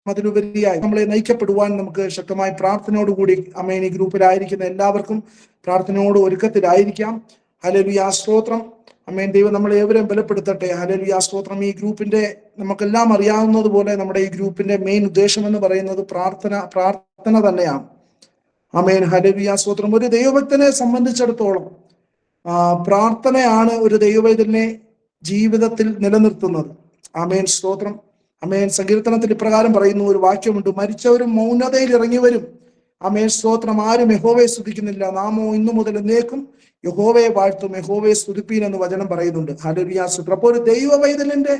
അതിലുപരിയായി നമ്മളെ നയിക്കപ്പെടുവാൻ നമുക്ക് ശക്തമായ പ്രാർത്ഥനയോടുകൂടി ഈ ഗ്രൂപ്പിലായിരിക്കുന്ന എല്ലാവർക്കും പ്രാർത്ഥനയോട് ഒരുക്കത്തിലായിരിക്കാം. ഹല്ലേലൂയ, സ്തോത്രം. ദൈവം നമ്മളെ ഏവരെയും ബലപ്പെടുത്തട്ടെ. ഹല്ലേലൂയ, സ്തോത്രം. ഈ ഗ്രൂപ്പിന്റെ നമുക്കെല്ലാം അറിയാവുന്നതുപോലെ നമ്മുടെ ഈ ഗ്രൂപ്പിന്റെ മെയിൻ ഉദ്ദേശം എന്ന് പറയുന്നത് പ്രാർത്ഥന തന്നെയാണ്. ഹല്ലേലൂയ, സ്തോത്രം. ഒരു ദൈവഭക്തനെ സംബന്ധിച്ചിടത്തോളം പ്രാർത്ഥനയാണ് ഒരു ദൈവവേദനെ ജീവിതത്തിൽ നിലനിർത്തുന്നത്. സ്തോത്രം. സങ്കീർത്തനത്തിൽ ഇപ്രകാരം പറയുന്നു, ഒരു വാക്യമുണ്ട്, മരിച്ചവരും മൗനതയിൽ ഇറങ്ങി വരും. സ്തോത്രം. ആരും യഹോവയെ സ്തുതിക്കുന്നില്ല, നാമോ ഇന്നു മുതൽ എന്നേക്കും യഹോവയെ വാഴ്ത്തും, യഹോവയെ സ്തുതിപ്പീൻ എന്ന് വചനം പറയുന്നുണ്ട്. ഹല്ലേലൂയ, സ്തോത്രം. അപ്പോൾ ഒരു ദൈവവൈതലിന്റെ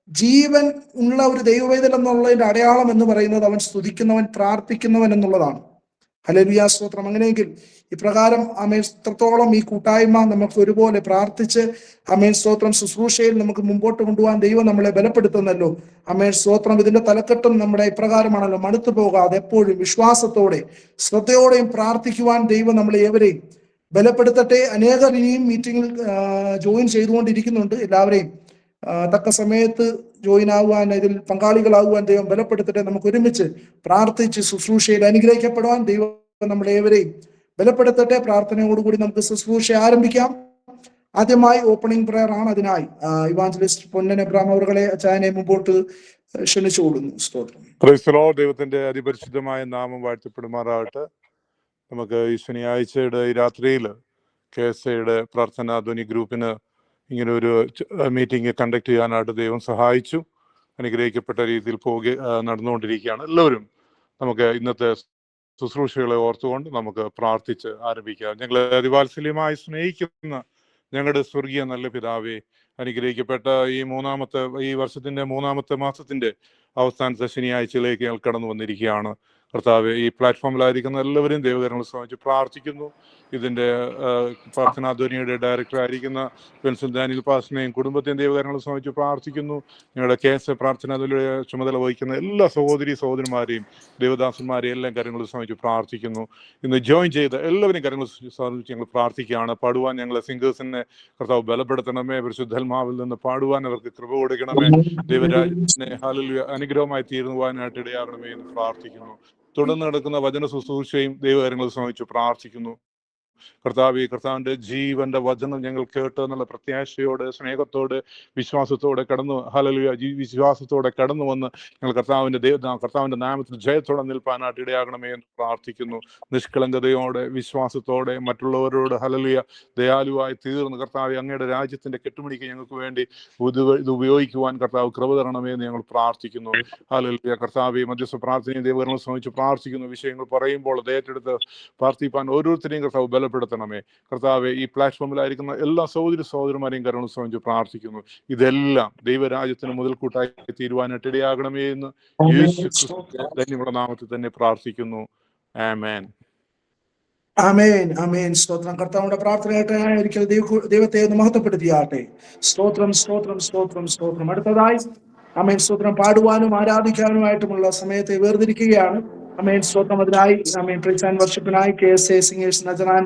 ജീവൻ ഉള്ള ഒരു ദൈവവൈതൽ എന്നുള്ളതിന്റെ അടയാളം എന്ന് പറയുന്നത് അവൻ സ്തുതിക്കുന്നവൻ, പ്രാർത്ഥിക്കുന്നവൻ എന്നുള്ളതാണ്. ഹല്ലേലൂയ, സ്തോത്രം. അങ്ങനെയെങ്കിൽ ഇപ്രകാരം എത്രത്തോളം ഈ കൂട്ടായ്മ നമുക്ക് ഒരുപോലെ പ്രാർത്ഥിച്ച് സ്തോത്രം ശുശ്രൂഷയിൽ നമുക്ക് മുമ്പോട്ട് കൊണ്ടുപോകാൻ ദൈവം നമ്മളെ ബലപ്പെടുത്തുന്നല്ലോ. സ്തോത്രം. ഇതിന്റെ തലക്കെട്ടും നമ്മുടെ ഇപ്രകാരമാണല്ലോ, മടുത്തു പോകാതെ എപ്പോഴും വിശ്വാസത്തോടെ ശ്രദ്ധയോടെയും പ്രാർത്ഥിക്കുവാൻ ദൈവം നമ്മളെ ഏവരെയും ബലപ്പെടുത്തട്ടെ. അനേകർ ഇനിയും മീറ്റിംഗിൽ ജോയിൻ ചെയ്തുകൊണ്ടിരിക്കുന്നുണ്ട്. എല്ലാവരെയും തക്ക സമയത്ത് ജോയിൻ ആകുവാൻ, ഇതിൽ പങ്കാളികളാകുവാൻ ദൈവം ബലപ്പെടുത്തട്ടെ. നമുക്ക് ഒരുമിച്ച് പ്രാർത്ഥിച്ച് ശുശ്രൂഷയിൽ അനുഗ്രഹിക്കപ്പെടുവാൻ ദൈവം നമ്മളേവരെയും ബലപ്പെടുത്തട്ടെ. പ്രാർത്ഥനയോടുകൂടി നമുക്ക് ശുശ്രൂഷ ആരംഭിക്കാം. ആദ്യമായി ഓപ്പണിംഗ് പ്രയർ ആണ്. അതിനായി ഇവാഞ്ചലിസ്റ്റ് പൊന്നൻ എബ്രാം അവരുടെ അച്ചായനെ മുമ്പോട്ട് ക്ഷണിച്ചുകൊള്ളുന്നു. സ്തോത്രം. ദൈവത്തിന്റെ അതിപരിശുദ്ധമായ നാമം വാഴ്ത്തപ്പെടുമാറാകട്ടെ. നമുക്ക് ഈ ശനിയാഴ്ചയുടെ ഈ രാത്രിയിൽ KSAയുടെ പ്രാർത്ഥനാ ധ്വനി ഗ്രൂപ്പിന് ഇങ്ങനെ ഒരു മീറ്റിംഗ് കണ്ടക്ട് ചെയ്യാനായിട്ട് ദൈവം സഹായിച്ചു. അനുഗ്രഹിക്കപ്പെട്ട രീതിയിൽ നടന്നുകൊണ്ടിരിക്കുകയാണ്. എല്ലാവരും നമുക്ക് ഇന്നത്തെ ശുശ്രൂഷകളെ ഓർത്തുകൊണ്ട് നമുക്ക് പ്രാർത്ഥിച്ച് ആരംഭിക്കാം. ഞങ്ങളെ അതിവാത്സല്യമായി സ്നേഹിക്കുന്ന ഞങ്ങളുടെ സ്വർഗീയ നല്ല പിതാവേ, അനുഗ്രഹിക്കപ്പെട്ട ഈ വർഷത്തിന്റെ 3-ാമത്തെ മാസത്തിന്റെ അവസാനത്തെ ശനിയാഴ്ചയിലേക്ക് ഞങ്ങൾ കടന്നു വന്നിരിക്കുകയാണ്. കർത്താവെ, ഈ പ്ലാറ്റ്ഫോമിലായിരിക്കുന്ന എല്ലാവരും ദൈവകരങ്ങളെ സംബന്ധിച്ച് പ്രാർത്ഥിക്കുന്നു. ഇതിന്റെ പ്രാർത്ഥനാധ്വനിയുടെ ഡയറക്ടർ ആയിരിക്കുന്ന പെൻസിൽ ഡാനിയൽ പാസ്റ്ററിനെയും കുടുംബത്തെയും ദൈവകരങ്ങളെ സംബന്ധിച്ച് പ്രാർത്ഥിക്കുന്നു. ഞങ്ങളുടെ KSA പ്രാർത്ഥനാധ്വനിയുടെ ചുമതല വഹിക്കുന്ന എല്ലാ സഹോദരന്മാരെയും ദേവദാസന്മാരെയും എല്ലാം കാര്യങ്ങളെ സംബന്ധിച്ച് പ്രാർത്ഥിക്കുന്നു. ഇന്ന് ജോയിൻ ചെയ്ത എല്ലാവരും കാര്യങ്ങളെ സംബന്ധിച്ച് ഞങ്ങൾ പ്രാർത്ഥിക്കുകയാണ്. പാടുവാൻ ഞങ്ങളെ സിംഗേഴ്സിനെ കർത്താവ് ബലപ്പെടുത്തണമേ. പരിശുദ്ധാത്മാവിൽ നിന്ന് പാടുവാൻ അവർക്ക് കൃപ കൊടുക്കണമേ. ദൈവരാജ്യത്തിനെ ഹല്ലേലൂയ അനുഗ്രഹമായി തീരുവാനായിട്ട് ഇടയാകണമേ എന്ന് പ്രാർത്ഥിക്കുന്നു. തുടർന്ന് നടക്കുന്ന വചന ശുശ്രൂഷയും ദൈവകാര്യങ്ങളെ സംബന്ധിച്ച് പ്രാർത്ഥിക്കുന്നു. കർത്താവിന്റെ ജീവന്റെ വചനം ഞങ്ങൾ കേട്ട് എന്നുള്ള പ്രത്യാശയോടെ, സ്നേഹത്തോടെ, വിശ്വാസത്തോടെ വിശ്വാസത്തോടെ കടന്നു വന്ന് ഞങ്ങൾ കർത്താവിന്റെ നാമത്തിൽ ജയത്തോടെ നിൽപ്പാനായിട്ട് ഇടയാകണമേ എന്ന് പ്രാർത്ഥിക്കുന്നു. നിഷ്കളങ്കതയോടെ, വിശ്വാസത്തോടെ, മറ്റുള്ളവരോട് ദയാലുവായി തീർന്ന് കർത്താവ് അങ്ങയുടെ രാജ്യത്തിന്റെ കെട്ടുമണിക്ക് ഞങ്ങൾക്ക് വേണ്ടി ഇത് ഉപയോഗിക്കുവാൻ കർത്താവ് കൃപ തരണമേ എന്ന് ഞങ്ങൾ പ്രാർത്ഥിക്കുന്നു. കർത്താവ് മധ്യസ്ഥ പ്രാർത്ഥനയും ദൈവകരണങ്ങളെ സംബന്ധിച്ച് പ്രാർത്ഥിക്കുന്നു. വിഷയങ്ങൾ പറയുമ്പോൾ അത് ഏറ്റെടുത്ത് പ്രാർത്ഥിപ്പാൻ ഓരോരുത്തരെയും കർത്താവ് ബലപ്പെടുത്തണമേ. കർത്താവെ, ഈ പ്ലാറ്റ്ഫോമിലായിരിക്കുന്ന എല്ലാ സഹോദരന്മാരെയും കരുണ സംബന്ധിച്ച് പ്രാർത്ഥിക്കുന്നു. ഇതെല്ലാം ദൈവരാജ്യത്തിന് മുതൽക്കൂട്ടായി തീരുവാനായിട്ട് ഇടയാകണമേ എന്ന് യേശു ക്രിസ്തുവിന്റെ നാമത്തിൽ തന്നെ പ്രാർത്ഥിക്കുന്നു. ആമേൻ. ആമേൻ, ആമേൻ. സ്തോത്രം. കർത്താവിന്റെ പ്രാർത്ഥനയായിട്ട് ഒരിക്കൽ ദൈവത്തെ ഒന്ന് മഹത്വപ്പെടുത്തിയാട്ടെ. സ്തോത്രം, സ്തോത്രം, സ്തോത്രം, സ്തോത്രം. അടുത്തതായി സ്തോത്രം പാടുവാനും ആരാധിക്കാനുമായിട്ടുമുള്ള സമയത്തെ വേർതിരിക്കുകയാണ്. സ്തോത്രം. അതിനായി പ്രൈസ് ആൻഡ് വർഷിപ്പിനായി KSA സിംഗേഴ്സ് നജറാൻ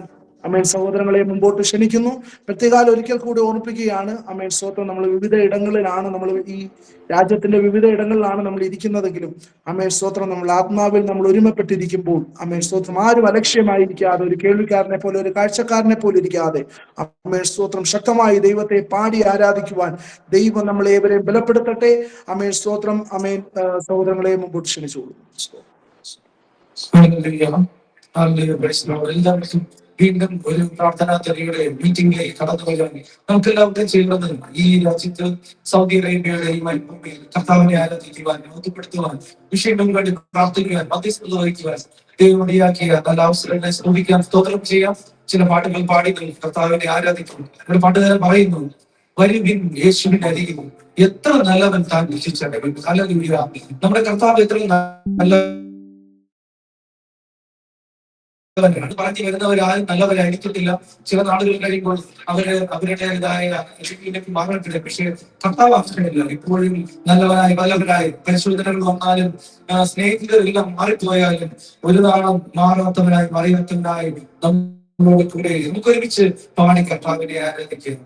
സഹോദരങ്ങളെ മുമ്പോട്ട് ക്ഷണിക്കുന്നു. പ്രത്യേകാൽ ഒരിക്കൽ കൂടി ഓർമ്മിപ്പിക്കുകയാണ്. സ്തോത്രം. നമ്മൾ വിവിധ ഇടങ്ങളിലാണ്, നമ്മൾ ഈ രാജ്യത്തിന്റെ വിവിധ ഇടങ്ങളിലാണ് നമ്മൾ ഇരിക്കുന്നതെങ്കിലും സ്തോത്രം, നമ്മൾ ആത്മാവിൽ നമ്മൾ ഒരുമപ്പെട്ടിരിക്കുമ്പോൾ സ്തോത്രം, ആരും അലക്ഷ്യമായിരിക്കാതെ, ഒരു കേൾവിക്കാരനെ പോലെ, ഒരു കാഴ്ചക്കാരനെ പോലെ ഇരിക്കാതെ സ്തോത്രം ശക്തമായി ദൈവത്തെ പാടി ആരാധിക്കുവാൻ ദൈവം നമ്മളെ ഏവരെയും ബലപ്പെടുത്തട്ടെ. സ്തോത്രം. സഹോദരങ്ങളെ മുമ്പോട്ട് ക്ഷണിച്ചോളൂ. എല്ലാവർക്കും വീണ്ടും ഒരു പ്രാർത്ഥനാ ധ്വനിയുടെ മീറ്റിംഗിലേക്ക് കടന്നു വരാൻ നമുക്കെല്ലാവർക്കും ചെയ്യുന്നത് ഈ രാജ്യത്ത് സൗദി അറേബ്യയുടെ ഈ മരുഭൂമിയിൽ കർത്താവിനെ ആരാധിക്കുവാൻ, ബോധ്യപ്പെടുത്തുവാൻ, വിഷയങ്ങൾക്ക് വേണ്ടി പ്രാർത്ഥിക്കുവാൻ, മധ്യസ്ഥത വഹിക്കുവാൻ ദൈവമടിയാക്കിയ നല്ല അവസരങ്ങളെ ശ്രമിക്കാൻ, സ്തോത്രം ചെയ്യാം. ചില പാട്ടുകൾ പാടി കർത്താവിനെ ആരാധിക്കും. ഒരു പാട്ടുകാരൻ പറയുന്നു, വരുവിൻ യേശുവിന്റെ അരികിൽ, എത്ര നല്ലവൻ താൻ രക്ഷിച്ചവൻ. ഹല്ലേലൂയ. നമ്മുടെ കർത്താവ് എത്ര നല്ല പറഞ്ഞു വരുന്നവരാരും നല്ലവരായിരിക്കത്തില്ല. ചില നാടുകൾ കഴിയുമ്പോൾ അവരുടേതായ രീതിയിലേക്ക് മാറിയിട്ടില്ല. പക്ഷേ കർത്താവ് അവസരമില്ല. ഇപ്പോഴും നല്ലവരായി പലവരായി പരിശോധനകൾ വന്നാലും സ്നേഹിതരെല്ലാം മാറിപ്പോയാലും ഒരു നാളും മാറാത്തവരായി മറിയാത്തവരായി നമ്മളോട് കൂടെ നമുക്കൊരുമിച്ച് പാടി കർത്താവിനെ ആരാധിക്കുന്നു.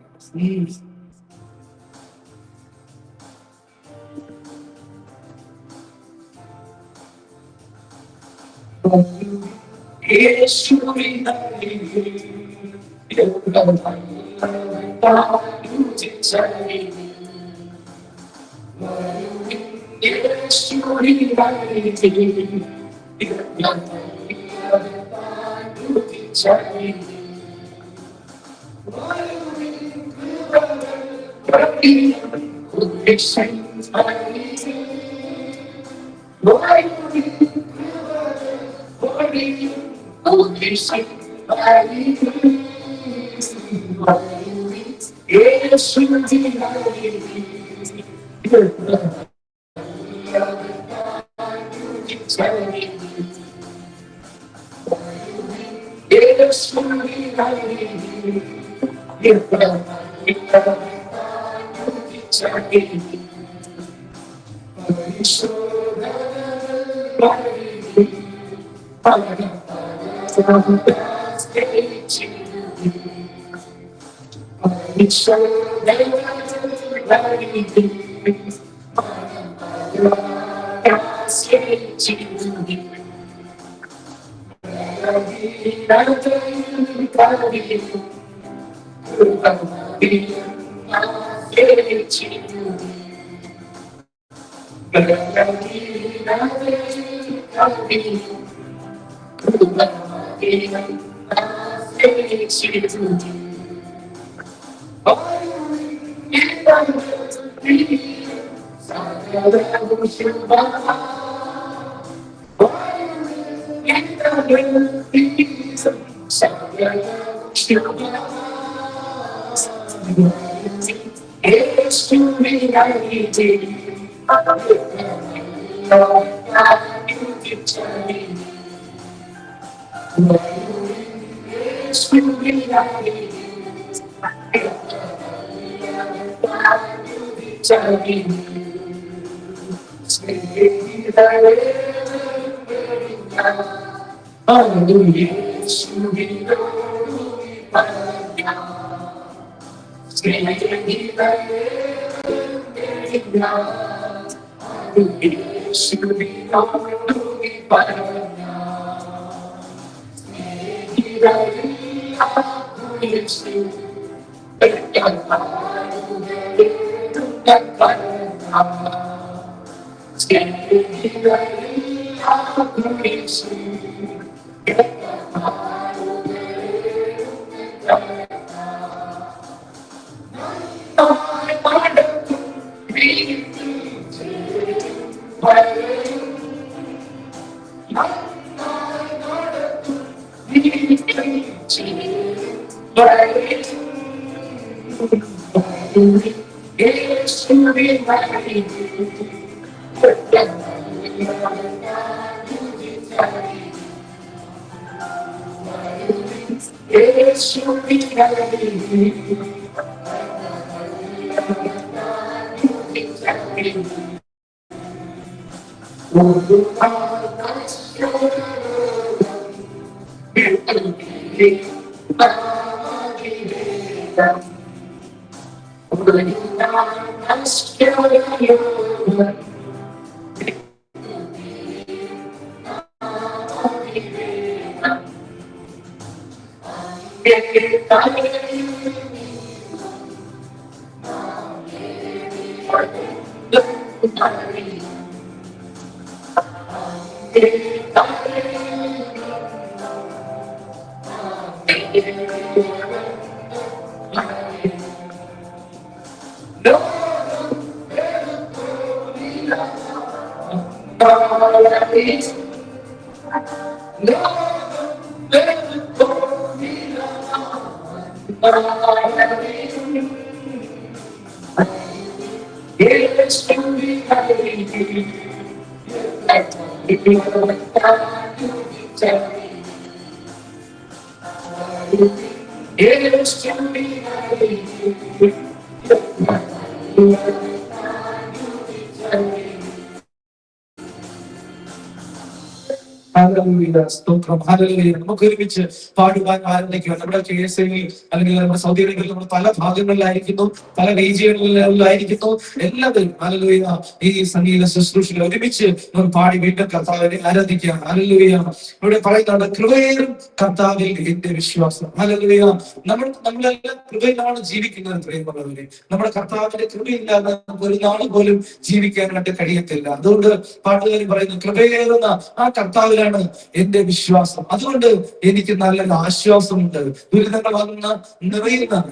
Hallelujah. സ്തോത്രം. ഹല്ലേലൂയ. നമുക്ക് ഒരുമിച്ച് പാടുവാൻ ആരംഭിക്കുക. നമ്മുടെ KSA അല്ലെങ്കിൽ നമ്മുടെ സൗദി അറേബ്യയിൽ നമ്മൾ പല ഭാഗങ്ങളിലായിരിക്കുന്നു, പല റീജിയനുകളിലായിരിക്കുന്നു. എല്ലാവരും ഹല്ലേലൂയ ഈ സംഗീത ശുശ്രൂഷയിൽ ഒരുമിച്ച് നമ്മൾ പാടി വീണ്ടും കർത്താവിനെ ആരാധിക്കുക. ഹല്ലേലൂയ. ഇവിടെ പറയുന്നുണ്ട്, കൃപയിലും കർത്താവിൽ എന്റെ വിശ്വാസം. ഹല്ലേലൂയ. നമ്മളെല്ലാം കൃപയിലാണ് ജീവിക്കുന്നത് പ്രിയമുള്ളവരെ. നമ്മുടെ കർത്താവിന്റെ കൃപയില്ലാതെ നമുക്ക് ഒരു നാൾ പോലും ജീവിക്കാനായിട്ട് കഴിയത്തില്ല. അതുകൊണ്ട് പാട്ടുകാരി പറയുന്നു, കൃപയേറുന്ന ആ കർത്താവിലാണ് എന്റെ വിശ്വാസം. അതുകൊണ്ട് എനിക്ക് നല്ലൊരു ആശ്വാസമുണ്ട്. ദുരിതങ്ങൾ വന്ന് നിറയുന്ന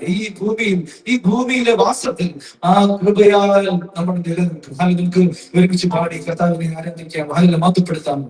ഈ ഭൂമിയിലെ വാസത്തിൽ ആ കൃപയാൽ നമ്മൾ നിലനിൽക്കും. നിങ്ങൾക്ക് ഒരുമിച്ച് പാടി കർത്താവിനെ ആരാധിക്കാം, അതിനെ മഹത്വപ്പെടുത്താം.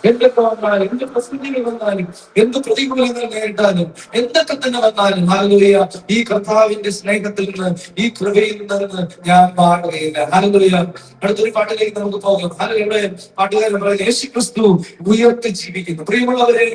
എന്തൊക്കെ വന്നാലും, എന്ത് പ്രസിദ്ധികൾ വന്നാലും, എന്ത് പ്രതികൂലങ്ങൾ നേരിട്ടാലും, എന്തൊക്കെ തന്നെ വന്നാലും, ഹല്ലേലൂയ, ഈ കർത്താവിന്റെ സ്നേഹത്തിൽ നിന്ന്, ഈ കൃപയിൽ നിന്ന് ഞാൻ മാറുകയില്ല. ഹല്ലേലൂയ. അടുത്തൊരു പാട്ടിലേക്ക് നമുക്ക് പോകാം. ഹല്ലേലൂയ. പാട്ടുകാരൻ പറയുന്നത് യേശു ക്രിസ്തു ഉയർത്തി ജീവിക്കുന്നു. പ്രിയമുള്ളവരെ,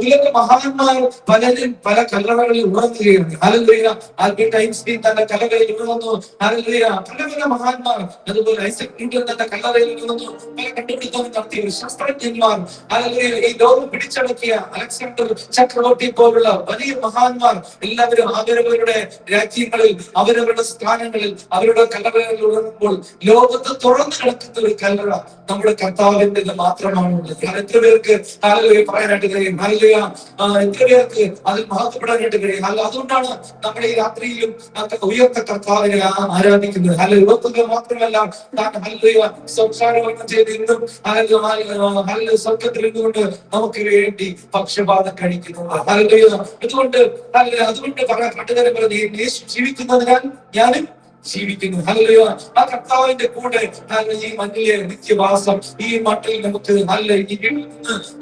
ഉയർന്ന മഹാന്മാർ പലരും പല കല്ലറകളിൽ ഉറങ്ങുകയാണ്. ഹല്ലേലൂയ. ആൽബർട്ട് ഐൻസ്റ്റീൻ തന്റെ കല്ലറയിൽ ഉണർന്നു. ഹല്ലേലൂയ. പല പല മഹാന്മാർ, അതുപോലെ ഐസക് ന്യൂട്ടൻ തന്റെ കല്ലറയിൽ ഉണർന്നു. പല കണ്ടുപിടുത്തങ്ങൾ നടത്തിയ ശാസ്ത്രജ്ഞന്മാർ, ഹല്ലേലൂയ, ഈ ലോകം പിടിച്ചടക്കിയ അലക്സാണ്ടർ ചക്രവർത്തി പോലുള്ള വലിയ മഹാന്മാർ എല്ലാവരും അവരവരുടെ രാജ്യങ്ങളിൽ, അവരവരുടെ സ്ഥാനങ്ങളിൽ, അവരുടെ കല്ലറകളിൽ ഉണർന്നുമ്പോൾ ലോകത്ത് തുറന്നു കിടക്കുന്ന ഒരു കല്ലറ നമ്മുടെ കർത്താവിന്റെ മാത്രമാണുള്ളത്. എത്ര പേർക്ക് ഹല്ലേലൂയ പറയാനായിട്ട് കഴിയും? ഹല്ലേലൂയ. എത്ര പേർക്ക് അതിൽ മഹത്വപ്പെടാനായിട്ട് കഴിയും? അതുകൊണ്ടാണ് നമ്മുടെ ഈ രാത്രിയിലും ഉയർത്ത കർത്താവിനെ ആരാധിക്കുന്നത്. ഹല്ലേലൂയ. ഉയർത്തുക മാത്രമല്ല, ഹല്ലേലൂയ, സംസാരമൊന്നും ചെയ്ത് ഇന്നും ഹല്ലേലൂയ സ്വർഗ്ഗത്തിൽ ഇരുന്നുകൊണ്ട് നമുക്ക് വേണ്ടി പക്ഷപാതം കഴിക്കുന്നുണ്ട്. ഹല്ലേലൂയ. അതുകൊണ്ട് പാട്ടുകാരൻ പറഞ്ഞു, യേശു ജീവിക്കുന്നതിനാൽ ഞാനും ജീവിക്കുന്നു. ഹല്ലേലൂയ. ആ കർത്താവിന്റെ കൂടെ ഈ മണ്ണിലെ നിത്യവാസം, ഈ മണ്ണിൽ നമുക്ക് നല്ല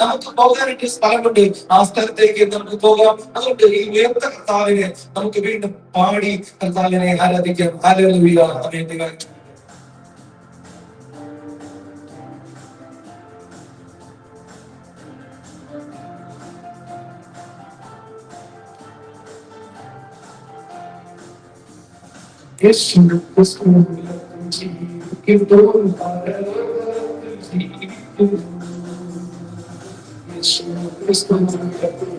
നമുക്ക് പോകാനായിട്ട് സ്ഥലമുണ്ട്. ആ സ്ഥലത്തേക്ക് നമുക്ക് പോകാം. അതുകൊണ്ട് ഈ ഉയർത്ത കർത്താവിനെ നമുക്ക് വീണ്ടും പാടി കർത്താവിനെ ആരാധിക്കാം. ഹല്ലേലൂയ. ആമേൻ. യേശു ക്രിസ്തു ജീവിക്കുന്നു. യേശു ക്രിസ്തു ജീവിക്കുന്നു.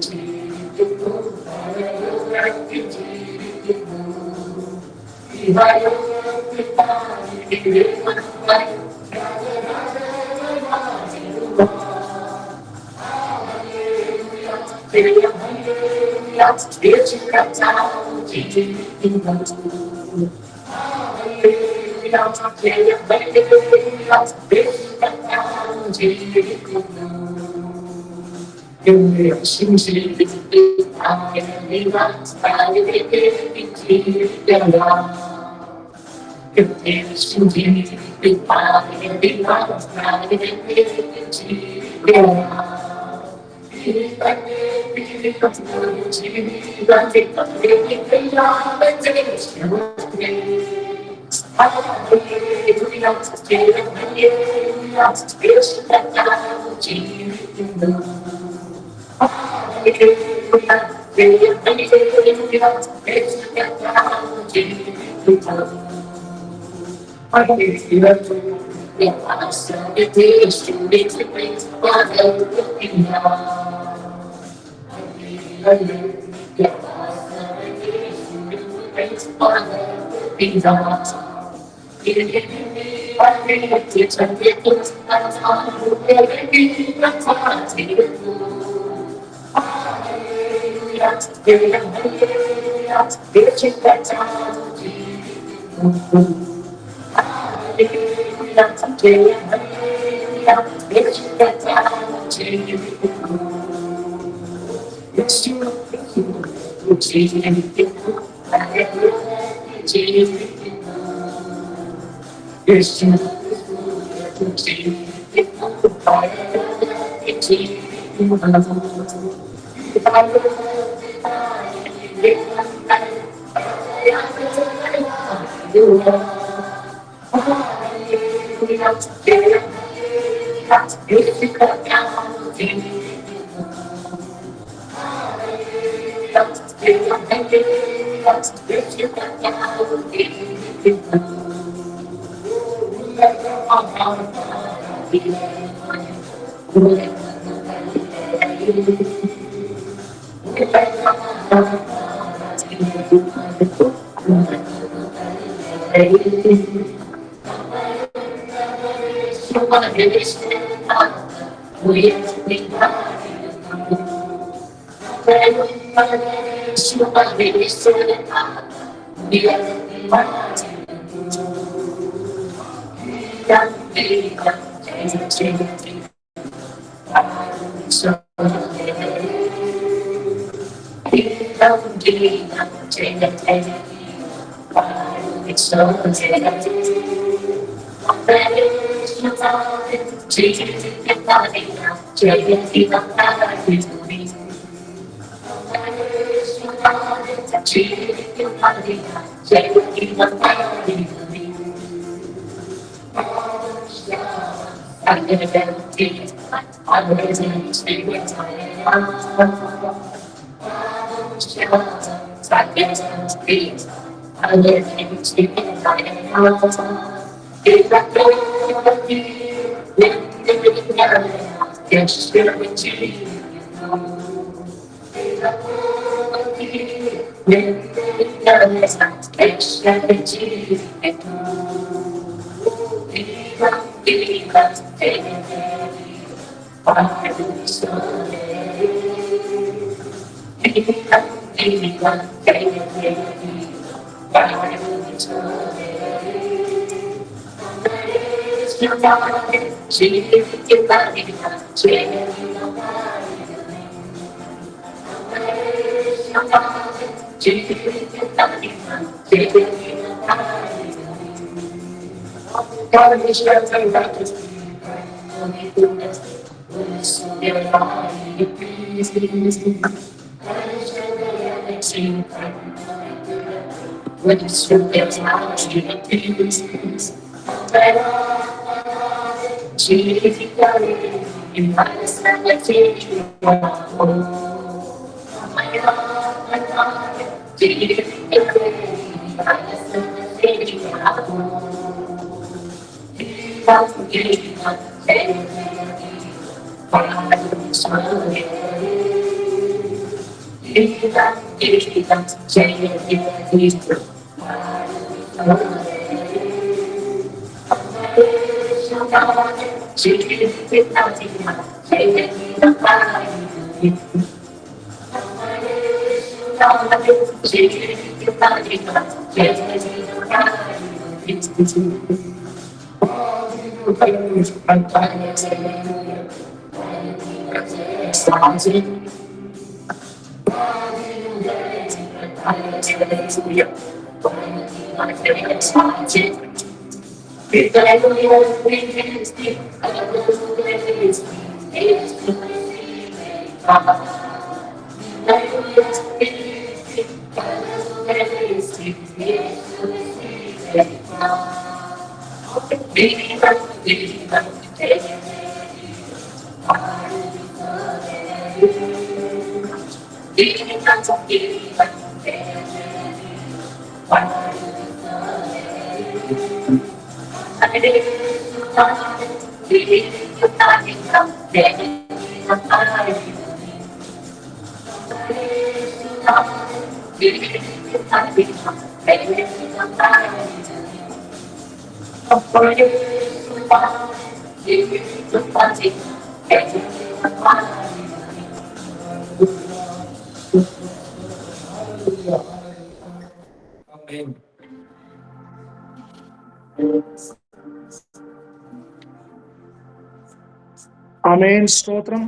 ആമേൻ. സ്തോത്രം.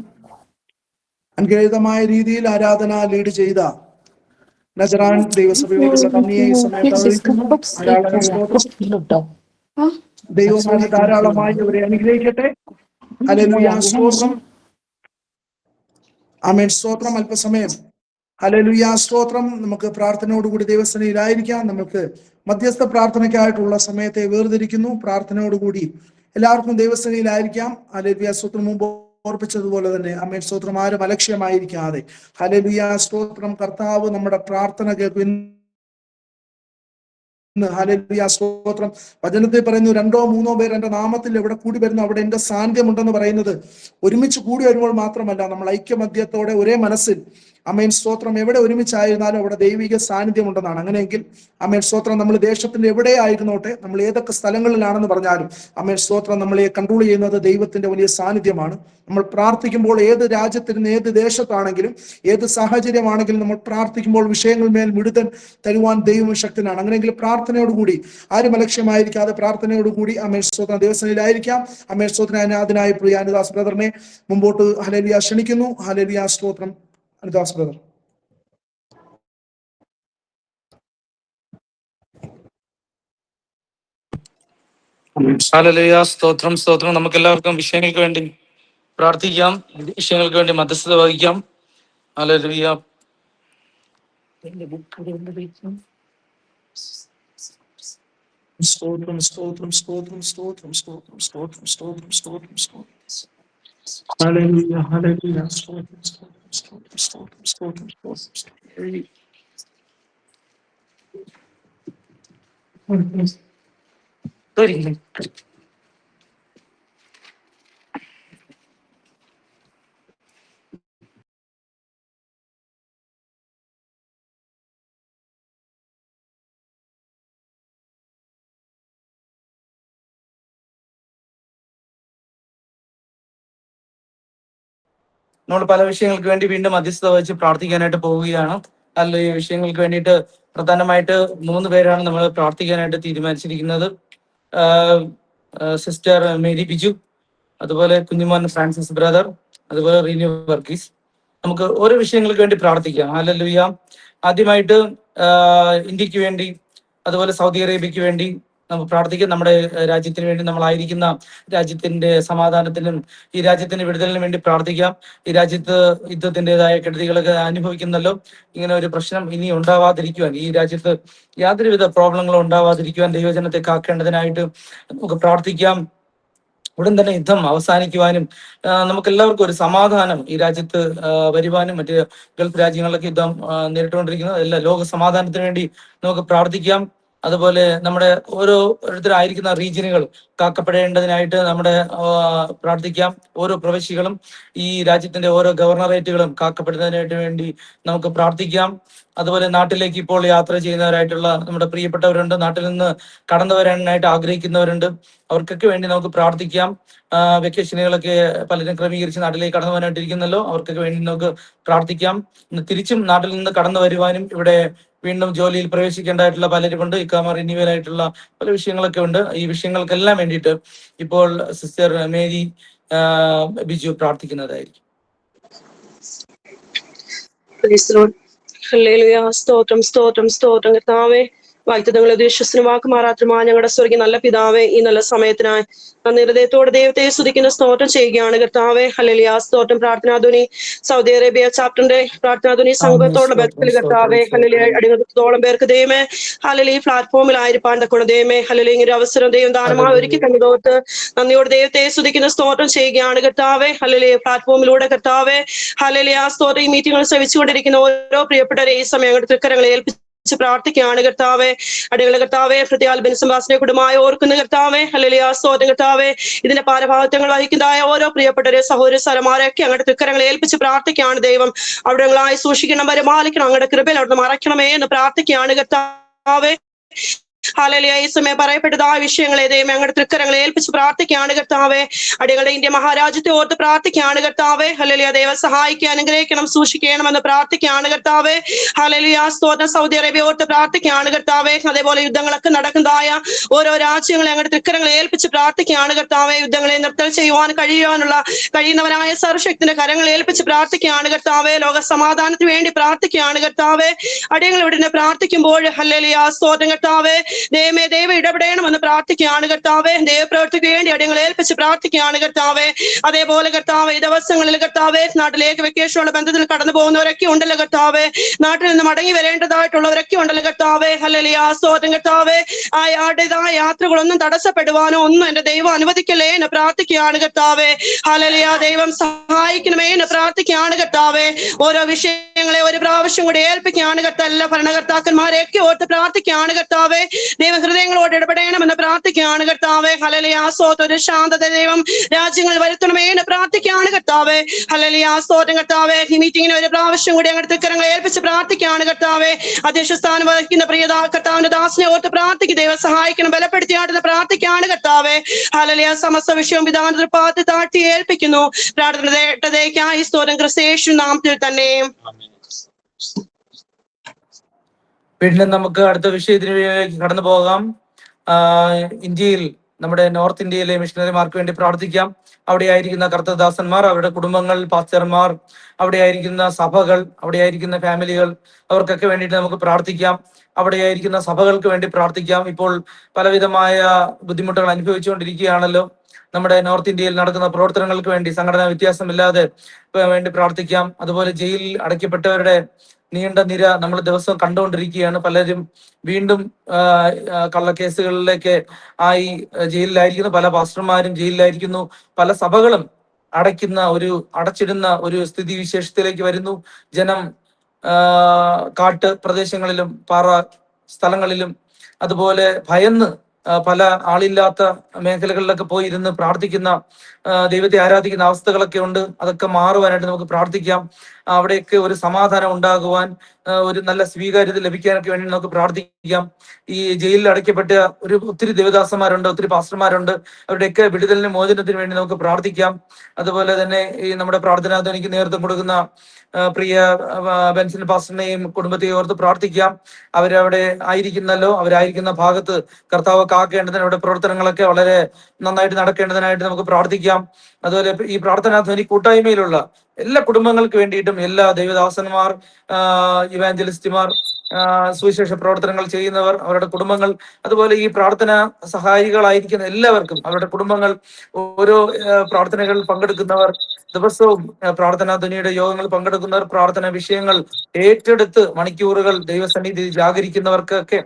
അനുഗ്രഹീതമായ രീതിയിൽ ആരാധന ലീഡ് ചെയ്ത നജറാൻ ദൈവസഭയോടുള്ള നന്ദിയെ ഈ സമയത്ത് അറിയിക്കുന്നു. ധാരാളം സ്തോത്രം. ദൈവം ധാരാളമായി അവരെ അനുഗ്രഹിക്കട്ടെ. ഹല്ലേലൂയ. സ്തോത്രം. ആമേൻ. സ്തോത്രം. അല്പസമയം ഹല്ലേലൂയ. സ്തോത്രം. നമുക്ക് പ്രാർത്ഥനയോടുകൂടി ദൈവസന്നിധിയിലായിരിക്കാം. നമുക്ക് മധ്യസ്ഥ പ്രാർത്ഥനയ്ക്കായിട്ടുള്ള സമയത്തെ വേർതിരിക്കുന്നു. പ്രാർത്ഥനയോടുകൂടി എല്ലാവർക്കും ദൈവസന്നിധിയിലായിരിക്കാം. ഹല്ലേലൂയ. സ്തോത്രം. മുമ്പ് ഓർപ്പിച്ചതുപോലെ തന്നെ ആമേൻ. സ്തോത്രം. ആരും അലക്ഷ്യമായിരിക്കാതെ ഹല്ലേലൂയ. സ്തോത്രം. കർത്താവ് നമ്മുടെ പ്രാർത്ഥന കേൾക്കും. ഹല്ലേലൂയ. സ്തോത്രം. വചനത്തിൽ പറയുന്നു, 2 or 3 പേർ എന്റെ നാമത്തിൽ എവിടെ കൂടി വരുന്നു അവിടെ എന്റെ സാന്നിധ്യമുണ്ടെന്ന് പറയുന്നത് ഒരുമിച്ച് കൂടി വരുമ്പോൾ മാത്രമല്ല, നമ്മൾ ഐക്യമധ്യത്തോടെ ഒരേ മനസ്സിൽ ആമേൻ. സ്തോത്രം. എവിടെ ഒരുമിച്ചായിരുന്നാലും അവിടെ ദൈവിക സാന്നിധ്യം ഉണ്ടെന്നാണ്. അങ്ങനെയെങ്കിൽ ആമേൻ. സ്തോത്രം. നമ്മൾ ദേശത്തിന്റെ എവിടെ ആയിരുന്നോട്ടെ, നമ്മൾ ഏതൊക്കെ സ്ഥലങ്ങളിലാണെന്ന് പറഞ്ഞാലും ആമേൻ. സ്തോത്രം. നമ്മളെ കൺട്രോൾ ചെയ്യുന്നത് ദൈവത്തിന്റെ വലിയ സാന്നിധ്യമാണ്. നമ്മൾ പ്രാർത്ഥിക്കുമ്പോൾ ഏത് രാജ്യത്തിരുന്ന് ഏത് ദേശത്താണെങ്കിലും ഏത് സാഹചര്യമാണെങ്കിലും നമ്മൾ പ്രാർത്ഥിക്കുമ്പോൾ വിഷയങ്ങൾ മേൽ വിടുതൽ തരുവാൻ ദൈവം ശക്തനാണ്. അങ്ങനെയെങ്കിൽ പ്രാർത്ഥനയോടുകൂടി ആരും അലക്ഷ്യമായിരിക്കാതെ പ്രാർത്ഥനയോടുകൂടി ആമേൻ. സ്തോത്രം. ദിവസങ്ങളിലായിരിക്കാം. ആമേൻ. സ്തോത്രം. അതിനായി പ്രിയ അനുദാസ് ബ്രദറിനെ മുമ്പോട്ട് ഹല്ലേലൂയ ക്ഷണിക്കുന്നു. ഹല്ലേലൂയ. സ്തോത്രം. അനുദാസ് ബ്രദർ. ഹല്ലേലൂയ. സ്തോത്രം. സ്തോത്രം. നമുക്ക് എല്ലാവർക്കും വിഷയങ്ങൾക്ക് വേണ്ടി പ്രാർത്ഥിക്കാം. വിഷയങ്ങൾക്ക് വേണ്ടി മധ്യസ്ഥത വഹിക്കാം. ഹല്ലേലൂയ. സ്തോത്രം സ്തോത്രം സ്തോത്രം സ്തോത്രം സ്തോത്രം സ്തോത്രം സ്തോത്രം സ്തോത്രം സ്തോത്രം. Hallelujah hallelujah. സ്തോത്രം സ്തോത്രം സ്തോത്രം സ്തോത്രം സ്തോത്രം സ്തോത്രം. നമ്മൾ പല വിഷയങ്ങൾക്ക് വേണ്ടി വീണ്ടും മധ്യസ്ഥത വഹിച്ച് പ്രാർത്ഥിക്കാനായിട്ട് പോവുകയാണ്. അല്ല, ഈ വിഷയങ്ങൾക്ക് വേണ്ടിയിട്ട് പ്രധാനമായിട്ട് 3 പേരാണ് നമ്മൾ പ്രാർത്ഥിക്കാനായിട്ട് തീരുമാനിച്ചിരിക്കുന്നത്. സിസ്റ്റർ മേരി ബിജു, അതുപോലെ കുഞ്ഞുമോൻ ഫ്രാൻസിസ് ബ്രദർ, അതുപോലെ റീനു വർഗീസ്. നമുക്ക് ഓരോ വിഷയങ്ങൾക്ക് വേണ്ടി പ്രാർത്ഥിക്കാം. ഹല്ലേലൂയ. ആദ്യമായിട്ട് ഇന്ത്യക്ക് വേണ്ടി, അതുപോലെ സൗദി അറേബ്യക്ക് വേണ്ടി നമുക്ക് പ്രാർത്ഥിക്കാം. നമ്മുടെ രാജ്യത്തിന് വേണ്ടി, നമ്മളായിരിക്കുന്ന രാജ്യത്തിന്റെ സമാധാനത്തിനും ഈ രാജ്യത്തിന്റെ വിടുതലിനും വേണ്ടി പ്രാർത്ഥിക്കാം. ഈ രാജ്യത്ത് യുദ്ധത്തിൻ്റെതായ കെടുതികളൊക്കെ അനുഭവിക്കുന്നല്ലോ. ഇങ്ങനെ ഒരു പ്രശ്നം ഇനി ഉണ്ടാവാതിരിക്കുവാൻ, ഈ രാജ്യത്ത് യാതൊരുവിധ പ്രോബ്ലങ്ങളും ഉണ്ടാവാതിരിക്കുവാൻ ദൈവജനത്തെ കാക്കേണ്ടതിനായിട്ട് നമുക്ക് പ്രാർത്ഥിക്കാം. ഉടൻ തന്നെ യുദ്ധം അവസാനിക്കുവാനും നമുക്ക് എല്ലാവർക്കും ഒരു സമാധാനം ഈ രാജ്യത്ത് വരുവാനും, മറ്റ് ഗൾഫ് രാജ്യങ്ങളിലൊക്കെ യുദ്ധം നേരിട്ടുകൊണ്ടിരിക്കുന്നത് എല്ലാ ലോക സമാധാനത്തിന് വേണ്ടി നമുക്ക് പ്രാർത്ഥിക്കാം. അതുപോലെ നമ്മുടെ ഓരോരുത്തരായിരിക്കുന്ന റീജിയനുകൾ കാക്കപ്പെടേണ്ടതിനായിട്ട് നമ്മുടെ പ്രാർത്ഥിക്കാം. ഓരോ പ്രവിശ്യകളും ഈ രാജ്യത്തിന്റെ ഓരോ ഗവർണറേറ്റുകളും കാക്കപ്പെടുന്നതിനായിട്ട് വേണ്ടി നമുക്ക് പ്രാർത്ഥിക്കാം. അതുപോലെ നാട്ടിലേക്ക് ഇപ്പോൾ യാത്ര ചെയ്യുന്നവരായിട്ടുള്ള നമ്മുടെ പ്രിയപ്പെട്ടവരുണ്ട്, നാട്ടിൽ നിന്ന് കടന്നു വരാനായിട്ട് ആഗ്രഹിക്കുന്നവരുണ്ട്. അവർക്കൊക്കെ വേണ്ടി നമുക്ക് പ്രാർത്ഥിക്കാം. വെക്കേഷനുകളൊക്കെ പലരും ക്രമീകരിച്ച് നാട്ടിലേക്ക് കടന്നു വരാനായിട്ടിരിക്കുന്നല്ലോ. അവർക്കൊക്കെ വേണ്ടി നമുക്ക് പ്രാർത്ഥിക്കാം. തിരിച്ചും നാട്ടിൽ നിന്ന് കടന്നു വരുവാനും ഇവിടെ വീണ്ടും ജോലിയിൽ പ്രവേശിക്കേണ്ടതായിട്ടുള്ള പലരുമുണ്ട്. ഇക്കാമ റിന്യൂവൽ ആയിട്ടുള്ള പല വിഷയങ്ങളൊക്കെ ഉണ്ട്. ഈ വിഷയങ്ങൾക്കെല്ലാം വേണ്ടിയിട്ട് ഇപ്പോൾ സിസ്റ്റർ മേരി ബിജു പ്രാർത്ഥിക്കുന്നതായിരിക്കും. ഹല്ലേലൂയ. സ്തോത്രം സ്തോത്രം സ്തോത്രം കർത്താവേ. വാഗ്ദത്തങ്ങളെ വിശ്വസന വാക്കുമാറാത്രമായ ഞങ്ങളുടെ സ്വർഗീയ നല്ല പിതാവേ, ഈ നല്ല സമയത്തിനായി നന്ദി ഹൃദയത്തോടെ ദൈവത്തെ സ്തുതിക്കുന്ന സ്തോത്രം ചെയ്യുകയാണ് കർത്താവേ. ഹല്ലേലൂയ. സ്തോത്രം. പ്രാർത്ഥനാധുനി സൗദി അറേബ്യ ചാപ്റ്ററിന്റെ പ്രാർത്ഥനാധുനി സംഘത്തോടുള്ള ബന്ധത്തിൽ കർത്താവേ, ഹല്ലേലൂയ, അടിമത്തോളം പേർക്ക് ദൈവമേ ഹല്ലേലൂയ പ്ലാറ്റ്ഫോമിലായിരിക്കാൻ തക്കണ ദൈവമേ ഹല്ലേലൂയ ഇങ്ങനെ ഒരു അവസരം ദൈവം ദാനമായി ഒരുക്കി കണ്ടതോർത്ത് നന്ദിയോട് ദൈവത്തെ സ്തുതിക്കുന്ന സ്തോത്രം ചെയ്യുകയാണ് കർത്താവേ. ഹല്ലേലൂയ. പ്ലാറ്റ്ഫോമിലൂടെ കർത്താവേ ഹല്ലേലൂയ സ്തോത്രം ഈ മീറ്റിംഗുകൾ ശ്രവിച്ചുകൊണ്ടിരിക്കുന്ന ഓരോ പ്രിയപ്പെട്ടവരെ ഈ സമയം അങ്ങോട്ട് തൃക്കരങ്ങളെ ഏൽപ്പിച്ചു പ്രാർത്ഥിക്കുകയാണ് കർത്താവേ. അടികളെ കർത്താവേ, പ്രത്യാൽ ബെൻസംബാസിനെ കുടുംബമായി ഓർക്കുന്ന കർത്താവേ, ഹല്ലേലൂയ സ്തോത്രം കർത്താവേ. ഇതിന്റെ ഭാരഭാഗത്വങ്ങൾ വഹിക്കുന്നതായ ഓരോ പ്രിയപ്പെട്ടവരെ സഹോദര സരമാരൊക്കെ അങ്ങോട്ട് തൃക്കരങ്ങളെ ഏൽപ്പിച്ച് പ്രാർത്ഥിക്കുകയാണ് ദൈവം. അവിടങ്ങളായി സൂക്ഷിക്കണം, പരിപാലിക്കണം, അങ്ങയുടെ കൃപയിൽ അവിടുന്ന് മറയ്ക്കണമേ എന്ന് പ്രാർത്ഥിക്കുകയാണ് കർത്താവേ. ഹല്ലേലൂയ. ഈ സമയം പറയപ്പെട്ടതായ വിഷയങ്ങളെ ദൈവമേ അങ്ങയുടെ തൃക്കരങ്ങളെ ഏൽപ്പിച്ച് പ്രാർത്ഥിക്കുകയാണ് കർത്താവേ. അടികളുടെ ഇന്ത്യ മഹാരാജ്യത്തെ ഓർത്ത് പ്രാർത്ഥിക്കുകയാണ് കർത്താവേ. ഹല്ലേലൂയ. ദൈവം സഹായിക്കുക, അനുഗ്രഹിക്കണം, സൂക്ഷിക്കണമെന്ന് പ്രാർത്ഥിക്കുകയാണ് കർത്താവേ. ഹല്ലേലൂയ. സ്തോത്രം. സൗദി അറേബ്യ ഓർത്ത് പ്രാർത്ഥിക്കുകയാണ് കർത്താവേ. അതേപോലെ യുദ്ധങ്ങളൊക്കെ നടക്കുന്നതായ ഓരോ രാജ്യങ്ങളെ അങ്ങയുടെ തൃക്കരങ്ങളെ ഏൽപ്പിച്ച് പ്രാർത്ഥിക്കുകയാണ് കർത്താവേ. യുദ്ധങ്ങളെ നിർത്തൽ ചെയ്യുവാൻ കഴിയുന്നവനായ സർവശക്തിന്റെ കരങ്ങളെ ഏൽപ്പിച്ച് പ്രാർത്ഥിക്കുകയാണ് കർത്താവേ. ലോക സമാധാനത്തിന് വേണ്ടി പ്രാർത്ഥിക്കുകയാണ് കർത്താവേ. അടിയങ്ങൾ ഇവിടെ പ്രാർത്ഥിക്കുമ്പോൾ ഹല്ലേലൂയ സ്തോത്രം കർത്താവേ, ദൈവം ഇടപെടണമെന്ന് പ്രാർത്ഥിക്കുകയാണ് കർത്താവേ. ദൈവപ്രവൃത്തിക്ക് വേണ്ടി അടിയങ്ങളെ ഏൽപ്പിച്ച് പ്രാർത്ഥിക്കുകയാണ് കർത്താവേ. അതേപോലെ കർത്താവേ, ഈ ദിവസങ്ങളിൽ കർത്താവേ നാട്ടിലേക്ക് വെക്കേഷനുള്ള ബന്ധത്തിൽ കടന്നു പോകുന്നവരൊക്കെ ഉണ്ടല്ലോ കർത്താവേ. നാട്ടിൽ നിന്ന് മടങ്ങി വരേണ്ടതായിട്ടുള്ളവരൊക്കെ ഉണ്ടല്ലോ കർത്താവേ. ഹല്ലേലൂയ സ്തോത്രം കർത്താവേ. ആരുടേതായ യാത്രകളൊന്നും തടസ്സപ്പെടുവാനോ ഒന്നും എന്റെ ദൈവം അനുവദിക്കല്ലേ എന്ന് പ്രാർത്ഥിക്കുകയാണ് കർത്താവേ. ഹല്ലേലൂയ. ദൈവം സഹായിക്കണമേ എന്ന് പ്രാർത്ഥിക്കുകയാണ് കർത്താവേ. ഓരോ വിഷയങ്ങളെ ഒരു പ്രാവശ്യം കൂടി ഏൽപ്പിക്കുകയാണ് കർത്താവ്. എല്ലാ ഭരണകർത്താക്കന്മാരെയൊക്കെ ഓർത്ത് പ്രാർത്ഥിക്കുകയാണ് കർത്താവേ. ദൈവഹൃദയങ്ങളോട് ഇടപെടണമെന്ന് പ്രാർത്ഥിക്കുകയാണ് കർത്താവേ. ഹല്ലേലൂയ സ്തോത്രം. ഒരു ശാന്തത ദൈവം രാജ്യങ്ങൾ വരുത്തണമേ എന്ന് പ്രാർത്ഥിക്കുകയാണ് കർത്താവേ. ഹല്ലേലൂയ സ്തോത്രം കർത്താവേ. ഈ മീറ്റിംഗിന് ഒരു പ്രാവശ്യം കൂടി അങ്ങോട്ട് തൃക്കരങ്ങളെ ഏൽപ്പിച്ച് പ്രാർത്ഥിക്കുകയാണ് കർത്താവേ. അധ്യക്ഷ സ്ഥാനം വഹിക്കുന്ന പ്രിയ കർത്താവിന്റെ ദാസനെ ഓർത്ത് പ്രാർത്ഥിക്കും. ദൈവം സഹായിക്കണം, ബലപ്പെടുത്തിയാണെന്ന് പ്രാർത്ഥിക്കുകയാണ് കർത്താവേ. ഹല്ലേലൂയ. സമസ്ത വിഷയവും പിതാവിന്റെ പാദത്തിൽ താഴ്ത്തി ഏൽപ്പിക്കുന്നു. പ്രാർത്ഥനയ്ക്കായി സ്തോത്രം ക്രിസ്തയേശു നാമത്തിൽ തന്നെ. വീണ്ടും നമുക്ക് അടുത്ത വിഷയത്തിലേക്ക് കടന്നു പോകാം. ഇന്ത്യയിൽ, നമ്മുടെ നോർത്ത് ഇന്ത്യയിലെ മിഷണറിമാർക്ക് വേണ്ടി പ്രാർത്ഥിക്കാം. അവിടെ ആയിരിക്കുന്ന കർത്തദാസന്മാർ, അവരുടെ കുടുംബങ്ങൾ, പാസ്റ്റർമാർ, അവിടെ ആയിരിക്കുന്ന സഭകൾ, അവിടെ ആയിരിക്കുന്ന ഫാമിലികൾ, അവർക്കൊക്കെ വേണ്ടിയിട്ട് നമുക്ക് പ്രാർത്ഥിക്കാം. അവിടെ ആയിരിക്കുന്ന സഭകൾക്ക് വേണ്ടി പ്രാർത്ഥിക്കാം. ഇപ്പോൾ പലവിധമായ ബുദ്ധിമുട്ടുകൾ അനുഭവിച്ചുകൊണ്ടിരിക്കുകയാണല്ലോ. നമ്മുടെ നോർത്ത് ഇന്ത്യയിൽ നടക്കുന്ന പ്രവർത്തനങ്ങൾക്ക് വേണ്ടി സംഘടനാ വ്യത്യാസമില്ലാതെ വേണ്ടി പ്രാർത്ഥിക്കാം. അതുപോലെ ജയിലിൽ അടയ്ക്കപ്പെട്ടവരുടെ നീണ്ട നിര നമ്മൾ ദിവസം കണ്ടുകൊണ്ടിരിക്കുകയാണ്. പലരും വീണ്ടും കള്ളക്കേസുകളിലേക്ക് ആയി ജയിലിലായിരിക്കുന്നു. പല പാസ്റ്റർമാരും ജയിലിലായിരിക്കുന്നു. പല സഭകളും അടച്ചിടുന്ന ഒരു സ്ഥിതി വിശേഷത്തിലേക്ക് വരുന്നു. ജനം കാട്ട് പ്രദേശങ്ങളിലും പാറ സ്ഥലങ്ങളിലും അതുപോലെ ഭയന്ന് പല ആളില്ലാത്ത മേഖലകളിലൊക്കെ പോയി ഇരുന്ന് പ്രാർത്ഥിക്കുന്ന, ദൈവത്തെ ആരാധിക്കുന്ന അവസ്ഥകളൊക്കെ ഉണ്ട്. അതൊക്കെ മാറുവാനായിട്ട് നമുക്ക് പ്രാർത്ഥിക്കാം. അവിടെയൊക്കെ ഒരു സമാധാനം ഉണ്ടാകുവാൻ, ഒരു നല്ല സ്വീകാര്യത ലഭിക്കാനൊക്കെ വേണ്ടി നമുക്ക് പ്രാർത്ഥിക്കാം. ഈ ജയിലിൽ അടയ്ക്കപ്പെട്ട ഒത്തിരി ദേവദാസന്മാരുണ്ട്, ഒത്തിരി പാസ്റ്റർമാരുണ്ട്. അവരുടെയൊക്കെ വിടുതലിന് മോചനത്തിന് വേണ്ടി നമുക്ക് പ്രാർത്ഥിക്കാം. അതുപോലെ തന്നെ ഈ നമ്മുടെ പ്രാർത്ഥനാധ്വനിക്ക് നേതൃത്വം കൊടുക്കുന്ന പ്രിയ ബെൻസൺ പാസ്റ്ററിനെയും കുടുംബത്തെയും ഓർത്ത് പ്രാർത്ഥിക്കാം. അവരവിടെ ആയിരിക്കുന്നല്ലോ, അവരായിരിക്കുന്ന ഭാഗത്ത് കർത്താവ് കാക്കേണ്ടതിന് അവിടെ പ്രവർത്തനങ്ങളൊക്കെ വളരെ നന്നായിട്ട് നടക്കേണ്ടതിനായിട്ട് നമുക്ക് പ്രാർത്ഥിക്കാം. അതുപോലെ ഈ പ്രാർത്ഥനാധ്വനി കൂട്ടായ്മയിലുള്ള എല്ലാ കുടുംബങ്ങൾക്ക് വേണ്ടിയിട്ടും എല്ലാ ദൈവദാസന്മാർ, ഇവാഞ്ചലിസ്റ്റുമാർ, സുവിശേഷ പ്രവർത്തനങ്ങൾ ചെയ്യുന്നവർ, അവരുടെ കുടുംബങ്ങൾ, അതുപോലെ ഈ പ്രാർത്ഥന സഹായികളായിരിക്കുന്ന എല്ലാവർക്കും, അവരുടെ കുടുംബങ്ങൾ, ഓരോ പ്രാർത്ഥനകളിൽ പങ്കെടുക്കുന്നവർ, ദിവസവും പ്രാർത്ഥനാധ്വനിയുടെ യോഗങ്ങൾ പങ്കെടുക്കുന്നവർ, പ്രാർത്ഥന വിഷയങ്ങൾ ഏറ്റെടുത്ത് മണിക്കൂറുകൾ ദൈവസന്നിധി ജാഗരിക്കുന്നവർക്കൊക്കെ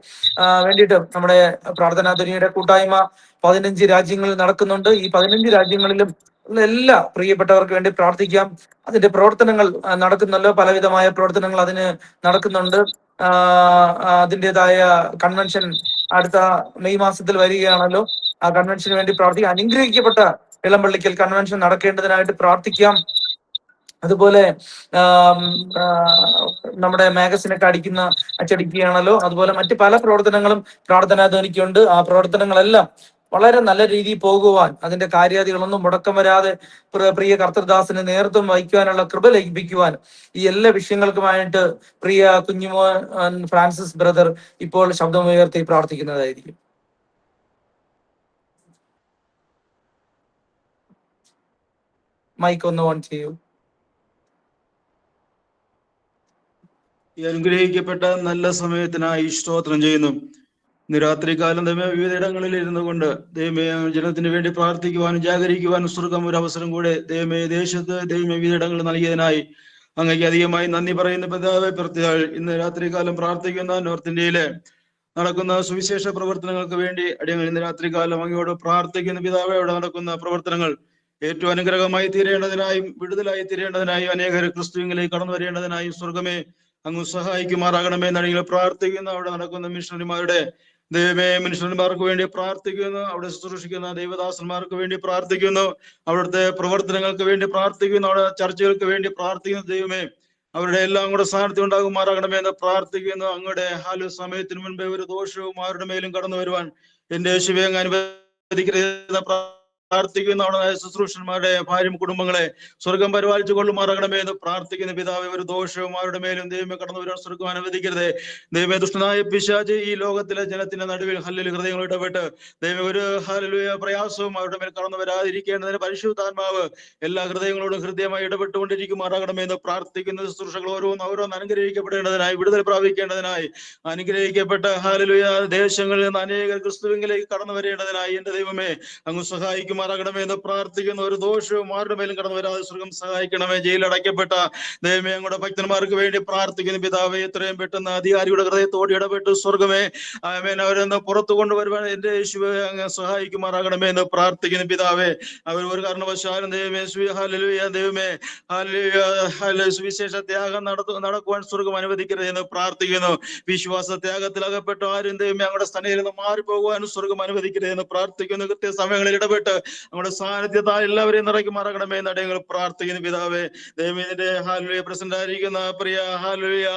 വേണ്ടിയിട്ട് നമ്മുടെ പ്രാർത്ഥനാധ്വനിയുടെ കൂട്ടായ്മ 15 രാജ്യങ്ങളിൽ നടക്കുന്നുണ്ട്. ഈ 15 രാജ്യങ്ങളിലും എല്ലാ പ്രിയപ്പെട്ടവർക്ക് വേണ്ടി പ്രാർത്ഥിക്കാം. അതിന്റെ പ്രവർത്തനങ്ങൾ നടക്കുന്നല്ലോ, പലവിധമായ പ്രവർത്തനങ്ങൾ അതിന് നടക്കുന്നുണ്ട്. അതിൻ്റെതായ കൺവെൻഷൻ അടുത്ത മെയ് മാസത്തിൽ വരികയാണല്ലോ. ആ കൺവെൻഷന് വേണ്ടി പ്രാർത്ഥിക്കാം. അനുഗ്രഹിക്കപ്പെട്ട ഇളമ്പള്ളിക്കൽ കൺവെൻഷൻ നടക്കേണ്ടതിനായിട്ട് പ്രാർത്ഥിക്കാം. അതുപോലെ നമ്മുടെ മാഗസിനൊക്കെ അച്ചടിക്കുകയാണല്ലോ. അതുപോലെ മറ്റ് പല പ്രവർത്തനങ്ങളും പ്രാർത്ഥനാധ്വനിക്കുണ്ട്. ആ പ്രവർത്തനങ്ങളെല്ലാം വളരെ നല്ല രീതിയിൽ പോകുവാൻ, അതിന്റെ കാര്യാദികളൊന്നും മുടക്കം വരാതെ പ്രിയ കർത്തൃദാസിന് നേതൃത്വം വഹിക്കുവാനുള്ള കൃപ ലഭിക്കുവാൻ ഈ എല്ലാ വിഷയങ്ങൾക്കുമായിട്ട് പ്രിയ കുഞ്ഞുമോൻ ഫ്രാൻസിസ് ബ്രദർ ഇപ്പോൾ ശബ്ദമുയർത്തി പ്രാർത്ഥിക്കുന്നതായിരിക്കും. മൈക്ക് ഒന്ന് ഓൺ ചെയ്യൂ. ഈ അനുഗ്രഹിക്കപ്പെട്ട നല്ല സമയത്തിനായി സ്തോത്രം ചെയ്യുന്നു. ഇന്ന് രാത്രികാലം ദൈവമേ വിവിധയിടങ്ങളിൽ ഇരുന്നു കൊണ്ട് ദൈവമേ ജനത്തിന് വേണ്ടി പ്രാർത്ഥിക്കുവാനും ജാഗരിക്കുവാനും സ്വർഗം ഒരു അവസരം കൂടെ ദൈവമേ ദേശത്ത് ദൈവമേ വിവിധയിടങ്ങളിൽ നൽകിയതിനായി അങ്ങേക്ക് അധികമായി നന്ദി പറയുന്ന പിതാവേ, പ്രത്യേക ഇന്ന് രാത്രികാലം പ്രാർത്ഥിക്കുന്ന നോർത്ത് ഇന്ത്യയിലെ നടക്കുന്ന സുവിശേഷ പ്രവർത്തനങ്ങൾക്ക് വേണ്ടി അടിയങ്ങൾ ഇന്ന് രാത്രികാലം അങ്ങയോട് പ്രാർത്ഥിക്കുന്ന പിതാവേ, അവിടെ നടക്കുന്ന പ്രവർത്തനങ്ങൾ ഏറ്റവും അനുഗ്രഹമായി തീരേണ്ടതിനായും വിടുതലായി തീരേണ്ടതിനായും അനേകർ ക്രിസ്തുവിലേക്ക് കടന്നു വരേണ്ടതിനായും സ്വർഗമേ അങ്ങ് സഹായിക്കുമാറാകണമേ എന്നടികൾ പ്രാർത്ഥിക്കുന്നു. അവിടെ നടക്കുന്ന മിഷണറിമാരുടെ ദൈവമേ, മിഷണറിമാർക്ക് വേണ്ടി പ്രാർത്ഥിക്കുന്നു. അവിടെ ശുശ്രൂഷിക്കുന്ന ദൈവദാസന്മാർക്ക് വേണ്ടി പ്രാർത്ഥിക്കുന്നു. അവിടുത്തെ പ്രവർത്തനങ്ങൾക്ക് വേണ്ടി പ്രാർത്ഥിക്കുന്നു. അവിടെ ചർച്ചകൾക്ക് വേണ്ടി പ്രാർത്ഥിക്കുന്നു. ദൈവമേ, അവരുടെ എല്ലാം കൂടെ സാന്നിധ്യം ഉണ്ടാകുമാറാകണമേ എന്ന് പ്രാർത്ഥിക്കുന്നു. അങ്ങയുടെ സമയത്തിന് മുൻപേ ഒരു ദോഷവും ആരുടെ മേലും കടന്നു വരുവാൻ എന്റെ യേശുവേ അങ്ങ് അനുവദിക്കരുതെന്ന് പ്രാർത്ഥിക്കുന്ന അവിടെ ശുശ്രൂഷന്മാരുടെ ഭാര്യയും കുടുംബങ്ങളെ സ്വർഗം പരിപാലിച്ചു കൊള്ളുമാറാകണമേ എന്ന് പ്രാർത്ഥിക്കുന്ന പിതാവെ, ഒരു ദോഷവും അവരുടെ മേലും ദൈവമേ കടന്നു വരാൻ സ്വർഗം അനുവദിക്കരുതേ. ദൈവമേ, ദുഷ്ടനായ പിശാച് ഈ ലോകത്തിലെ ജനത്തിന്റെ നടുവിൽ ഹല്ലേലൂയ ഇടപെട്ട് ദൈവം ഒരു ഹല്ലേലൂയ പ്രയാസവും അവരുടെ മേൽ കടന്നു വരാതിരിക്കേണ്ടതിന് പരിശുദ്ധാത്മാവ് എല്ലാ ഹൃദയങ്ങളോടും ഹൃദയമായി ഇടപെട്ടുകൊണ്ടിരിക്കുമാറാകണമേ എന്ന് പ്രാർത്ഥിക്കുന്ന ശുശ്രൂഷകൾ ഓരോന്ന് അനുഗ്രഹിക്കപ്പെടേണ്ടതിനായി, വിടുതൽ പ്രാപിക്കേണ്ടതിനായി, അനുഗ്രഹിക്കപ്പെട്ട ഹല്ലേലൂയ ദേശങ്ങളിൽ നിന്ന് അനേക ക്രിസ്തുവിലേക്ക് കടന്നു വരേണ്ടതിനായി എന്റെ ദൈവമേ അങ്ങ് സഹായിക്കുമാറാകണമേ എന്ന് പ്രാർത്ഥിക്കുന്ന. ഒരു ദോഷവും ആരുടെ മേലും കടന്നു വരാതെ സ്വർഗം സഹായിക്കണമേ. ജയിലടയ്ക്കപ്പെട്ട ദൈവമേ അങ്ങയുടെ ഭക്തന്മാർക്ക് വേണ്ടി പ്രാർത്ഥിക്കുന്ന പിതാവേ, എത്രയും പെട്ടെന്ന് അധികാരിയുടെ ഹൃദയത്തോട് ഇടപെട്ട് സ്വർഗമേ ആമേൻ അവരെന്ന് പുറത്തു കൊണ്ടുവരുവാൻ എന്റെ യേശുവേ അങ്ങ് സഹായിക്കുമാറാകണമേ എന്ന് പ്രാർത്ഥിക്കുന്ന പിതാവേ, അവർ ഒരു കാരണവശാലും ദൈവമേ ഹല്ലേലൂയ ദൈവമേ ഹല്ലേലൂയ സുവിശേഷ ത്യാഗം നടക്കുവാൻ സ്വർഗം അനുവദിക്കരുത് എന്ന് പ്രാർത്ഥിക്കുന്നു. വിശ്വാസ ത്യാഗത്തിൽ അകപ്പെട്ട ആരും ദൈവമേ അങ്ങയുടെ സ്ഥാനയിൽ നിന്ന് മാറിപ്പോകുവാനും സ്വർഗം അനുവദിക്കരുത് എന്ന് പ്രാർത്ഥിക്കുന്നു. കൃത്യസമയങ്ങളിൽ ഇടപെട്ട് നമ്മുടെ സാന്നിധ്യത്താൽ എല്ലാവരെയും നിറയ്ക്കുമാറാകണമേ എന്ന് ഞങ്ങൾ പ്രാർത്ഥിക്കുന്നു പിതാവേ. ദൈവത്തിന്റെ ഹല്ലേലൂയ പ്രസന്റ് ആയിരിക്കുന്ന പ്രിയ ഹല്ലേലൂയ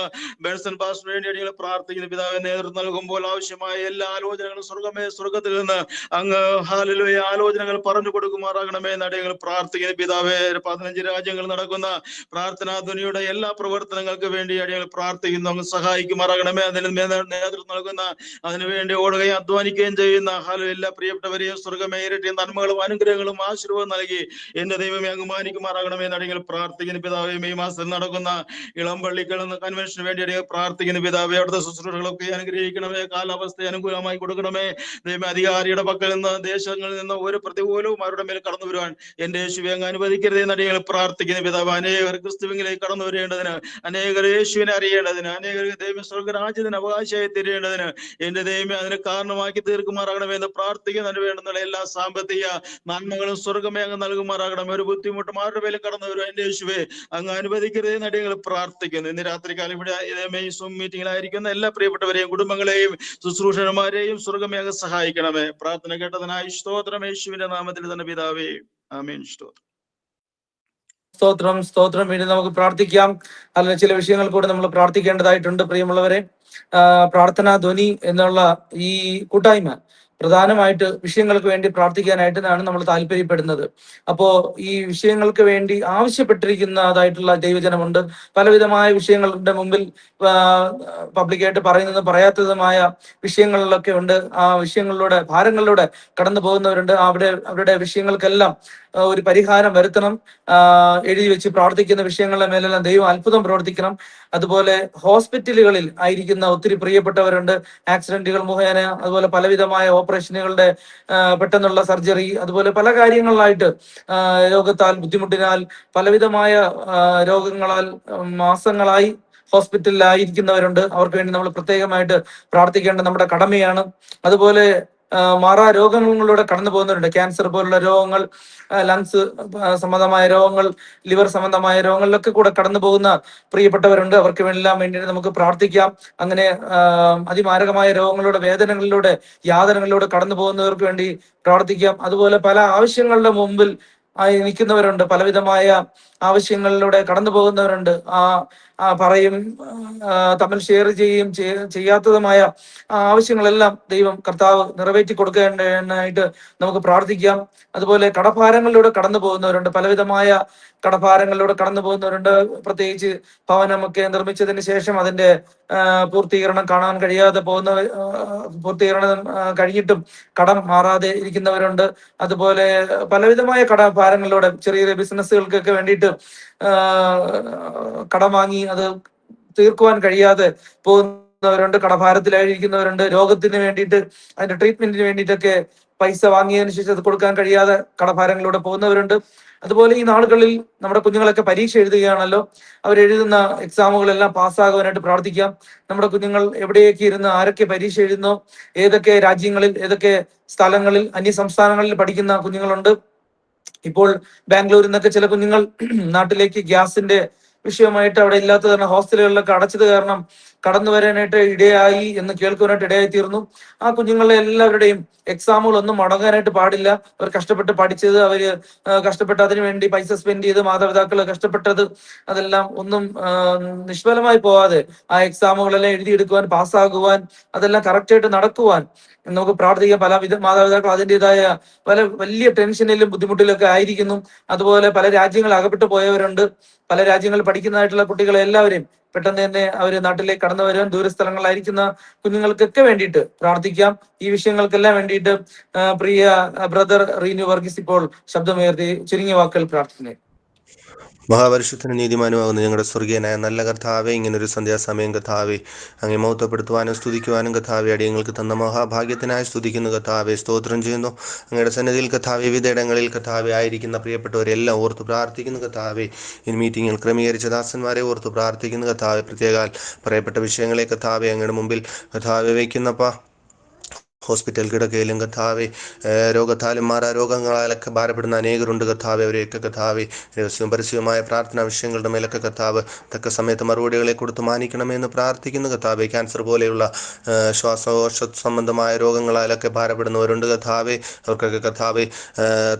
ബെൻസൺ പാസ്റ്ററിന് വേണ്ടി ഞങ്ങൾ പ്രാർത്ഥിക്കുന്നു പിതാവേ. നേതൃത്വം നൽകുമ്പോൾ ആവശ്യമായ എല്ലാ ആലോചനകളും സ്വർഗത്തിൽ നിന്ന് അങ്ങ് ഹല്ലേലൂയ ആലോചനകൾ പറഞ്ഞു കൊടുക്കുമാറാകണമേ എന്ന് ഞങ്ങൾ പ്രാർത്ഥിക്കുന്നു പിതാവേ. 15 രാജ്യങ്ങളിൽ നടക്കുന്ന പ്രാർത്ഥനാധ്വനിയുടെ എല്ലാ പ്രവർത്തനങ്ങൾക്ക് വേണ്ടി ഞങ്ങൾ പ്രാർത്ഥിക്കുന്നു. അങ്ങ് സഹായിക്കുമാറാകണമേ. അതിന് നേതൃത്വം നൽകുന്ന അതിനുവേണ്ടി ഓടുകയും അധ്വാനിക്കുകയും ചെയ്യുന്ന ഹല്ലേലൂയ എല്ലാ പ്രിയപ്പെട്ടവരെയും സ്വർഗമേ ഇരട്ടി നന്മകൾ നന്മകളും അനുഗ്രഹങ്ങളും ആശീർവാദം നൽകി എന്റെ ദൈവമേ അങ്ങ് മാനിക്കുമാറാകണമേ നടികൾ പ്രാർത്ഥിക്കുന്ന പിതാവേ. മെയ് മാസത്തിൽ നടക്കുന്ന ഇളംപള്ളികൾ കൺവെൻഷന് വേണ്ടി പ്രാർത്ഥിക്കുന്ന പിതാവേ. അവിടുത്തെ ശുശ്രൂഷകളൊക്കെ അനുഗ്രഹിക്കണമേ, കാലാവസ്ഥ അനുകൂലമായി കൊടുക്കണമേ ദൈവമേ. അധികാരിയുടെ പക്കൽ നിന്ന് ദേശങ്ങളിൽ നിന്ന് ഒരു പ്രതികൂലവും അവരുടെ മേൽ കടന്നു വരുവാൻ എന്റെ യേശുവെ അങ്ങ് അനുവദിക്കരുതേ നടികൾ പ്രാർത്ഥിക്കുന്ന പിതാവ്. അനേകർ ക്രിസ്തുവിലേക്ക് കടന്നു വരേണ്ടതിന്, അനേകർ യേശുവിനെ അറിയേണ്ടതിന്, അനേകർ ദൈവ സ്വർഗരാജ്യത്തിന് അവകാശമായി തീരേണ്ടതിന് എന്റെ ദൈവമേ അതിനെ കാരണമാക്കി തീർക്കുമാറാകണമെന്ന് പ്രാർത്ഥിക്കുന്നതിന് വേണ്ടുന്ന എല്ലാ സാമ്പത്തിക നന്മകളും സ്വർഗമേ അങ്ങ് നൽകുമാറാകണം. ഒരു ബുദ്ധിമുട്ടും ആരുടെ മേലും കടന്നു വരുവാൻ എന്റെ യേശുവെ അങ്ങ് അനുവദിക്കരുതേ നടികൾ പ്രാർത്ഥിക്കുന്നു. ഇന്ന് രാത്രികാലം ഇവിടെ സൂം മീറ്റിംഗിലായിരിക്കുന്ന എല്ലാ പ്രിയപ്പെട്ടവരെയും കുടുംബങ്ങളെയും ശുശ്രൂഷകന്മാരെയും സ്വർഗമേ അങ്ങ് സഹായിക്കണമേ. പ്രാർത്ഥന കേട്ടതിനായി സ്തോത്രം യേശുവിന്റെ നാമത്തിൽ തന്നെ പിതാവേ, ആമേൻ. സ്തോത്രം സ്തോത്രം. വേണ്ടി നമുക്ക് പ്രാർത്ഥിക്കാം. അല്ല, ചില വിഷയങ്ങൾ കൂടെ നമ്മൾ പ്രാർത്ഥിക്കേണ്ടതായിട്ടുണ്ട് പ്രിയമുള്ളവരെ. പ്രാർത്ഥനാ ധ്വനി എന്നുള്ള ഈ കൂട്ടായ്മ പ്രധാനമായിട്ട് വിഷയങ്ങൾക്ക് വേണ്ടി പ്രാർത്ഥിക്കാനായിട്ടാണ് നമ്മൾ താല്പര്യപ്പെടുന്നത്. അപ്പോ ഈ വിഷയങ്ങൾക്ക് വേണ്ടി ആവശ്യപ്പെട്ടിരിക്കുന്നതായിട്ടുള്ള ദൈവജനമുണ്ട്. പലവിധമായ വിഷയങ്ങളുടെ മുമ്പിൽ പബ്ലിക്കായിട്ട് പറയുന്നതും പറയാത്തതുമായ വിഷയങ്ങളിലൊക്കെ ഉണ്ട്. ആ വിഷയങ്ങളിലൂടെ, ഭാരങ്ങളിലൂടെ കടന്നു പോകുന്നവരുണ്ട്. അവരുടെ വിഷയങ്ങൾക്കെല്ലാം ഒരു പരിഹാരം വരുത്തണം. എഴുതി വെച്ച് പ്രാർത്ഥിക്കുന്ന വിഷയങ്ങളുടെ മേലെല്ലാം ദൈവം അത്ഭുതം പ്രവർത്തിക്കണം. അതുപോലെ ഹോസ്പിറ്റലുകളിൽ ആയിരിക്കുന്ന ഒത്തിരി പ്രിയപ്പെട്ടവരുണ്ട്. ആക്സിഡന്റുകൾ മുഖേന, അതുപോലെ പലവിധമായ ഓപ്പറേഷനുകളുടെ പെട്ടെന്നുള്ള സർജറി, അതുപോലെ പല കാര്യങ്ങളിലായിട്ട് രോഗത്താൽ, ബുദ്ധിമുട്ടിനാൽ, പലവിധമായ രോഗങ്ങളാൽ മാസങ്ങളായി ഹോസ്പിറ്റലിലായിരിക്കുന്നവരുണ്ട്. അവർക്ക് വേണ്ടി നമ്മൾ പ്രത്യേകമായിട്ട് പ്രാർത്ഥിക്കേണ്ടത് നമ്മുടെ കടമയാണ്. അതുപോലെ മാറാ രോഗങ്ങളിലൂടെ കടന്നു പോകുന്നവരുണ്ട്. ക്യാൻസർ പോലുള്ള രോഗങ്ങൾ, ലങ്സ് സംബന്ധമായ രോഗങ്ങൾ, ലിവർ സംബന്ധമായ രോഗങ്ങളിലൊക്കെ കൂടെ കടന്നു പോകുന്ന പ്രിയപ്പെട്ടവരുണ്ട്. അവർക്ക് എല്ലാം വേണ്ടിയിട്ട് നമുക്ക് പ്രാർത്ഥിക്കാം. അങ്ങനെ അതിമാരകമായ രോഗങ്ങളിലൂടെ, വേദനകളിലൂടെ, യാതനകളിലൂടെ കടന്നു പോകുന്നവർക്ക് വേണ്ടി പ്രാർത്ഥിക്കാം. അതുപോലെ പല ആവശ്യങ്ങളുടെ മുമ്പിൽ നിൽക്കുന്നവരുണ്ട്. പലവിധമായ ആവശ്യങ്ങളിലൂടെ കടന്നു പോകുന്നവരുണ്ട്. പറയും തമ്മിൽ ഷെയർ ചെയ്യുകയും ചെയ്യാത്തതുമായ ആവശ്യങ്ങളെല്ലാം ദൈവം കർത്താവ് നിറവേറ്റി കൊടുക്കേണ്ടതായിട്ട് നമുക്ക് പ്രാർത്ഥിക്കാം. അതുപോലെ കടഭാരങ്ങളിലൂടെ കടന്നു പോകുന്നവരുണ്ട്. പലവിധമായ കടഭാരങ്ങളിലൂടെ കടന്നു പോകുന്നവരുണ്ട്. പ്രത്യേകിച്ച് ഭവനമൊക്കെ നിർമ്മിച്ചതിന് ശേഷം അതിന്റെ പൂർത്തീകരണം കാണാൻ കഴിയാതെ പൂർത്തീകരണം കഴിഞ്ഞിട്ടും കടം മാറാതെ ഇരിക്കുന്നവരുണ്ട്. അതുപോലെ പലവിധമായ കടഭാരങ്ങളിലൂടെ ചെറിയ ചെറിയ ബിസിനസ്സുകൾക്കൊക്കെ വേണ്ടിയിട്ട് കടം വാങ്ങി അത് തീർക്കുവാൻ കഴിയാതെ പോകുന്നവരുണ്ട്. കടഭാരത്തിലായിരിക്കുന്നവരുണ്ട്. രോഗത്തിന് വേണ്ടിയിട്ട്, അതിന്റെ ട്രീറ്റ്മെന്റിന് വേണ്ടിയിട്ടൊക്കെ പൈസ വാങ്ങിയതിനു ശേഷം അത് കൊടുക്കാൻ കഴിയാതെ കടഭാരങ്ങളിലൂടെ പോകുന്നവരുണ്ട്. അതുപോലെ ഈ നാളുകളിൽ നമ്മുടെ കുഞ്ഞുങ്ങളൊക്കെ പരീക്ഷ എഴുതുകയാണല്ലോ. അവരെഴുതുന്ന എക്സാമുകളെല്ലാം പാസ്സാകുവാനായിട്ട് പ്രാർത്ഥിക്കാം. നമ്മുടെ കുഞ്ഞുങ്ങൾ എവിടെയൊക്കെ ഇരുന്ന് ആരൊക്കെ പരീക്ഷ എഴുതുന്നോ, ഏതൊക്കെ രാജ്യങ്ങളിൽ, ഏതൊക്കെ സ്ഥലങ്ങളിൽ, അന്യ സംസ്ഥാനങ്ങളിൽ പഠിക്കുന്ന കുഞ്ഞുങ്ങളുണ്ട്. ഇപ്പോൾ ബാംഗ്ലൂരിൽ നിന്നൊക്കെ ചില കുഞ്ഞുങ്ങൾ നാട്ടിലേക്ക് ഗ്യാസിന്റെ വിഷയമായിട്ട് അവിടെ ഇല്ലാത്ത കാരണം ഹോസ്റ്റലുകളിലൊക്കെ അടച്ചത് കാരണം കടന്നു വരാനായിട്ട് ഇടയായി എന്ന് കേൾക്കുവാനായിട്ട് ഇടയായി തീർന്നു. ആ കുഞ്ഞുങ്ങളെ എല്ലാവരുടെയും എക്സാമുകളൊന്നും മുടങ്ങാനായിട്ട് പാടില്ല. അവർ കഷ്ടപ്പെട്ട് പഠിച്ചത്, അവര് കഷ്ടപ്പെട്ട് അതിനു വേണ്ടി പൈസ സ്പെൻഡ് ചെയ്ത്, മാതാപിതാക്കൾ കഷ്ടപ്പെട്ടത്, അതെല്ലാം ഒന്നും നിഷ്ഫലമായി പോവാതെ ആ എക്സാമുകളെല്ലാം എഴുതിയെടുക്കുവാൻ, പാസ്സാകുവാൻ, അതെല്ലാം കറക്റ്റായിട്ട് നടക്കുവാൻ നമുക്ക് പ്രാർത്ഥിക്കാം. പല മാതാപിതാക്കൾ അതിൻ്റെതായ വലിയ ടെൻഷനിലും ബുദ്ധിമുട്ടിലൊക്കെ ആയിരിക്കുന്നു. അതുപോലെ പല രാജ്യങ്ങളിൽ അകപ്പെട്ടു പോയവരുണ്ട്. പല രാജ്യങ്ങളിൽ പഠിക്കുന്നതായിട്ടുള്ള കുട്ടികളെ എല്ലാവരെയും പെട്ടെന്ന് തന്നെ അവര് നാട്ടിലേക്ക് കടന്നു വരുവാൻ, ദൂരസ്ഥലങ്ങളിലായിരിക്കുന്ന കുഞ്ഞുങ്ങൾക്കൊക്കെ വേണ്ടിയിട്ട് പ്രാർത്ഥിക്കാം. ഈ വിഷയങ്ങൾക്കെല്ലാം വേണ്ടിയിട്ട് പ്രിയ ബ്രദർ റീനു വർഗീസ് ഇപ്പോൾ ശബ്ദമുയർത്തി ചുരുങ്ങിയ വാക്കുകൾ പ്രാർത്ഥിക്കുന്നത്. മഹാപരിശുദ്ധനും നീതിമാനുമാകുന്ന ഞങ്ങളുടെ സ്വർഗീയനായ നല്ല കർത്താവെ, ഇങ്ങനൊരു സന്ധ്യാസമയം കർത്താവെ അങ്ങേ മഹത്വപ്പെടുത്തുവാനും സ്തുതിക്കുവാനും കർത്താവെ അടിയങ്ങൾക്ക് തന്ന മഹാഭാഗ്യത്തിനായി സ്തുതിക്കുന്നു കർത്താവെ. സ്തോത്രം ചെയ്യുന്നു. അങ്ങയുടെ സന്നിധിയിൽ കർത്താവെ വിവിധയിടങ്ങളിൽ കർത്താവെ ആയിരിക്കുന്ന പ്രിയപ്പെട്ടവരെല്ലാം ഓർത്ത് പ്രാർത്ഥിക്കുന്നു കർത്താവെ. ഈ മീറ്റിങ്ങിൽ ക്രമീകരിച്ച ദാസന്മാരെ ഓർത്ത് പ്രാർത്ഥിക്കുന്നു കർത്താവെ. പ്രത്യേകാൽ പറയപ്പെട്ട വിഷയങ്ങളെ കർത്താവെ അങ്ങയുടെ മുമ്പിൽ കർത്താവെ വയ്ക്കുന്നപ്പ. ഹോസ്പിറ്റൽ കിടക്കയിലും കർത്താവെ രോഗത്താലും മാറാ രോഗങ്ങളാലൊക്കെ ഭാരപ്പെടുന്ന അനേകരുണ്ട് കർത്താവെ. അവരെയൊക്കെ കർത്താവെ രഹസ്യവും പരസ്യവുമായ പ്രാർത്ഥനാ വിഷയങ്ങളുടെ മേലൊക്കെ കർത്താവ് തക്ക സമയത്ത് മറുപടികളെ കൊടുത്ത് മാനിക്കണമെന്ന് പ്രാർത്ഥിക്കുന്നു കർത്താവെ. ക്യാൻസർ പോലെയുള്ള ശ്വാസകോശ സംബന്ധമായ രോഗങ്ങളാലൊക്കെ ഭാരപ്പെടുന്നവരുണ്ട് കർത്താവെ. അവർക്കൊക്കെ കർത്താവെ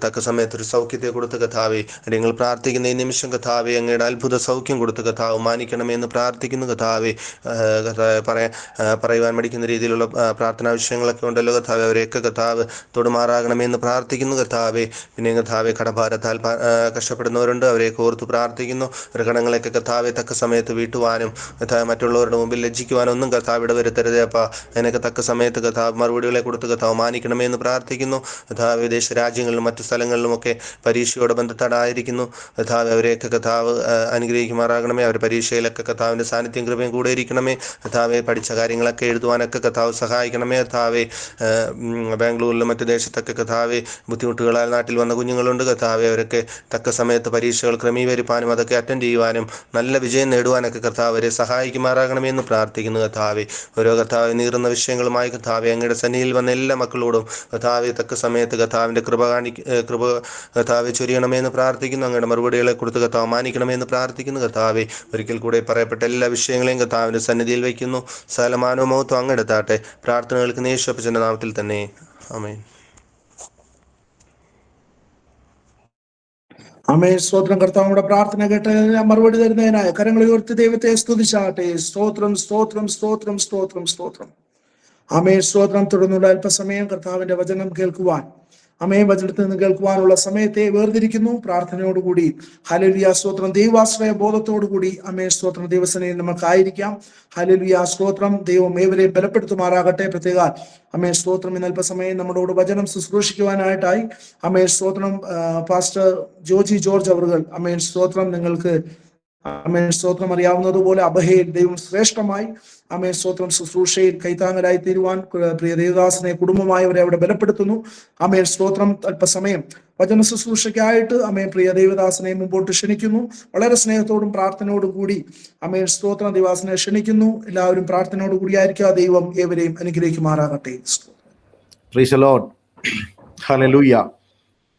തക്ക സമയത്തൊരു സൗഖ്യത്തെ കൊടുത്ത് കർത്താവെ നിങ്ങൾ പ്രാർത്ഥിക്കുന്ന ഈ നിമിഷം കർത്താവെ അങ്ങയുടെ അത്ഭുത സൗഖ്യം കൊടുത്ത് കർത്താവ് മാനിക്കണമെന്ന് പ്രാർത്ഥിക്കുന്നു കർത്താവെ. പറയുവാൻ മടിക്കുന്ന രീതിയിലുള്ള പ്രാർത്ഥനാ വിഷയങ്ങളൊക്കെ ഉണ്ടല്ലോ കർത്താവെ, അവരെയൊക്കെ കർത്താവ് തൊടുമാറാകണമെന്ന് പ്രാർത്ഥിക്കുന്നു കർത്താവെ. പിന്നെ കർത്താവെ, കടഭാരത്താൽ കഷ്ടപ്പെടുന്നവരുണ്ട്, അവരെയൊക്കെ ഓർത്ത് പ്രാർത്ഥിക്കുന്നു. ഒരു കടങ്ങളൊക്കെ കർത്താവെ തക്ക സമയത്ത് വീട്ടുവാനും കർത്താവ് മറ്റുള്ളവരുടെ മുമ്പിൽ ലജ്ജിക്കുവാനും ഒന്നും കർത്താവ് ഇടവരുത്തരുതേ അപ്പ. അതിനൊക്കെ തക്ക സമയത്ത് കർത്താവ് മറുപടികളെ കൊടുത്ത് കർത്താവ് മാനിക്കണമെന്ന് പ്രാർത്ഥിക്കുന്നു കർത്താവ്. വിദേശ രാജ്യങ്ങളിലും മറ്റു സ്ഥലങ്ങളിലുമൊക്കെ പരീക്ഷയോടെ ബന്ധപ്പെടായിരിക്കുന്നു കർത്താവ്, അവരെയൊക്കെ കർത്താവ് അനുഗ്രഹിക്കുമാറാകണമേ. അവർ പരീക്ഷയിലൊക്കെ കർത്താവിൻ്റെ സാന്നിധ്യം കൃപയും കൂടെ ഇരിക്കണമേ കർത്താവെ. പഠിച്ച കാര്യങ്ങളൊക്കെ എഴുതുവാനൊക്കെ കർത്താവ് സഹായിക്കണമേ കർത്താവെ. ബാംഗ്ലൂരിലും മറ്റു ദേശത്തൊക്കെ കർത്താവെ ബുദ്ധിമുട്ടുകളാൽ നാട്ടിൽ വന്ന കുഞ്ഞുങ്ങളുണ്ട് കർത്താവെ. അവരൊക്കെ തക്ക സമയത്ത് പരീക്ഷകൾ ക്രമീകരിപ്പാനും അതൊക്കെ അറ്റൻഡ് ചെയ്യുവാനും നല്ല വിജയം നേടുവാനൊക്കെ കർത്താവ് അവരെ സഹായിക്കുമാറാകണമെന്ന് പ്രാർത്ഥിക്കുന്നു കർത്താവെ. ഓരോ കർത്താവ് നീറുന്ന വിഷയങ്ങളുമായി കർത്താവെ അങ്ങയുടെ സന്നിധിയിൽ വന്ന എല്ലാ മക്കളോടും കർത്താവെ തക്ക സമയത്ത് കർത്താവിൻ്റെ കൃപ കർത്താവെ ചൊരിയണമെന്ന് പ്രാർത്ഥിക്കുന്നു. അങ്ങയുടെ മറുപടികളെ കൊടുത്ത് കർത്താവ് മാനിക്കണമെന്ന് പ്രാർത്ഥിക്കുന്നു കർത്താവെ. ഒരിക്കൽ കൂടെ പറയപ്പെട്ട എല്ലാ വിഷയങ്ങളെയും കർത്താവിൻ്റെ സന്നിധിയിൽ വയ്ക്കുന്നു. സകലമാനവും മഹത്വം അങ്ങെടുത്താട്ടെ. പ്രാർത്ഥനകൾക്ക് യേശുവിന്റെ നാമത്തിൽ തന്നെ ആമേൻ. ആമേൻ. സ്തോത്രം. കർത്താവിടെ പ്രാർത്ഥന കേട്ട് മറുപടി തരുന്നതിനായ കരങ്ങൾ ഉയർത്തി ദൈവത്തെ സ്തുതിച്ചാട്ടെ. സ്തോത്രം, സ്തോത്രം, സ്തോത്രം, സ്തോത്രം, സ്തോത്രം. ആമേൻ. സ്തോത്രം. തുടർന്നുള്ള അല്പസമയം കർത്താവിന്റെ വചനം കേൾക്കുവാൻ, അമേ വചനത്തിൽ നിന്ന് കേൾക്കുവാനുള്ള സമയത്തെ വേർതിരിക്കുന്നു. പ്രാർത്ഥനയോടുകൂടി ഹല്ലേലൂയ സ്തോത്രം, ദൈവാശ്രയ ബോധത്തോടുകൂടി അമേ സ്തോത്രം ദൈവസേനയിൽ നമുക്കായിരിക്കാം. ഹല്ലേലൂയ സ്തോത്രം. ദൈവം ഏവരെയും ബലപ്പെടുത്തുമാറാകട്ടെ. പ്രത്യേക അമേ സ്തോത്രം. ഇന്ന് അല്പസമയം നമ്മളോട് വചനം ശുശ്രൂഷിക്കുവാനായിട്ടായി അമേ സ്തോത്രം പാസ്റ്റർ ജോജി ജോർജ് അവറുകൾ അമേ സ്തോത്രം. നിങ്ങൾക്ക് അമേൻ സ്തോത്രം അറിയാവുന്നതുപോലെ അബഹയിൽ ദൈവം ശ്രേഷ്ഠമായി അമേൻ സ്തോത്രം ശുശ്രൂഷയിൽ കൈത്താങ്ങലായി തീരുവാൻ പ്രിയ ദേവദാസനെ കുടുംബമായവരെ അവിടെ ബലപ്പെടുത്തുന്നു. അമേൻ സ്തോത്രം. അല്പസമയം വചന ശുശ്രൂഷയ്ക്കായിട്ട് അമേൻ പ്രിയ ദേവദാസനെ മുമ്പോട്ട് ക്ഷണിക്കുന്നു. വളരെ സ്നേഹത്തോടും പ്രാർത്ഥനയോടും കൂടി അമേൻ സ്തോത്രം ദേവദാസനെ ക്ഷണിക്കുന്നു. എല്ലാവരും പ്രാർത്ഥനയോട് കൂടിയായിരിക്കുക. ദൈവം ഏവരെയും അനുഗ്രഹിക്കുമാറാകട്ടെ. Price the Lord. ഹല്ലേലൂയ.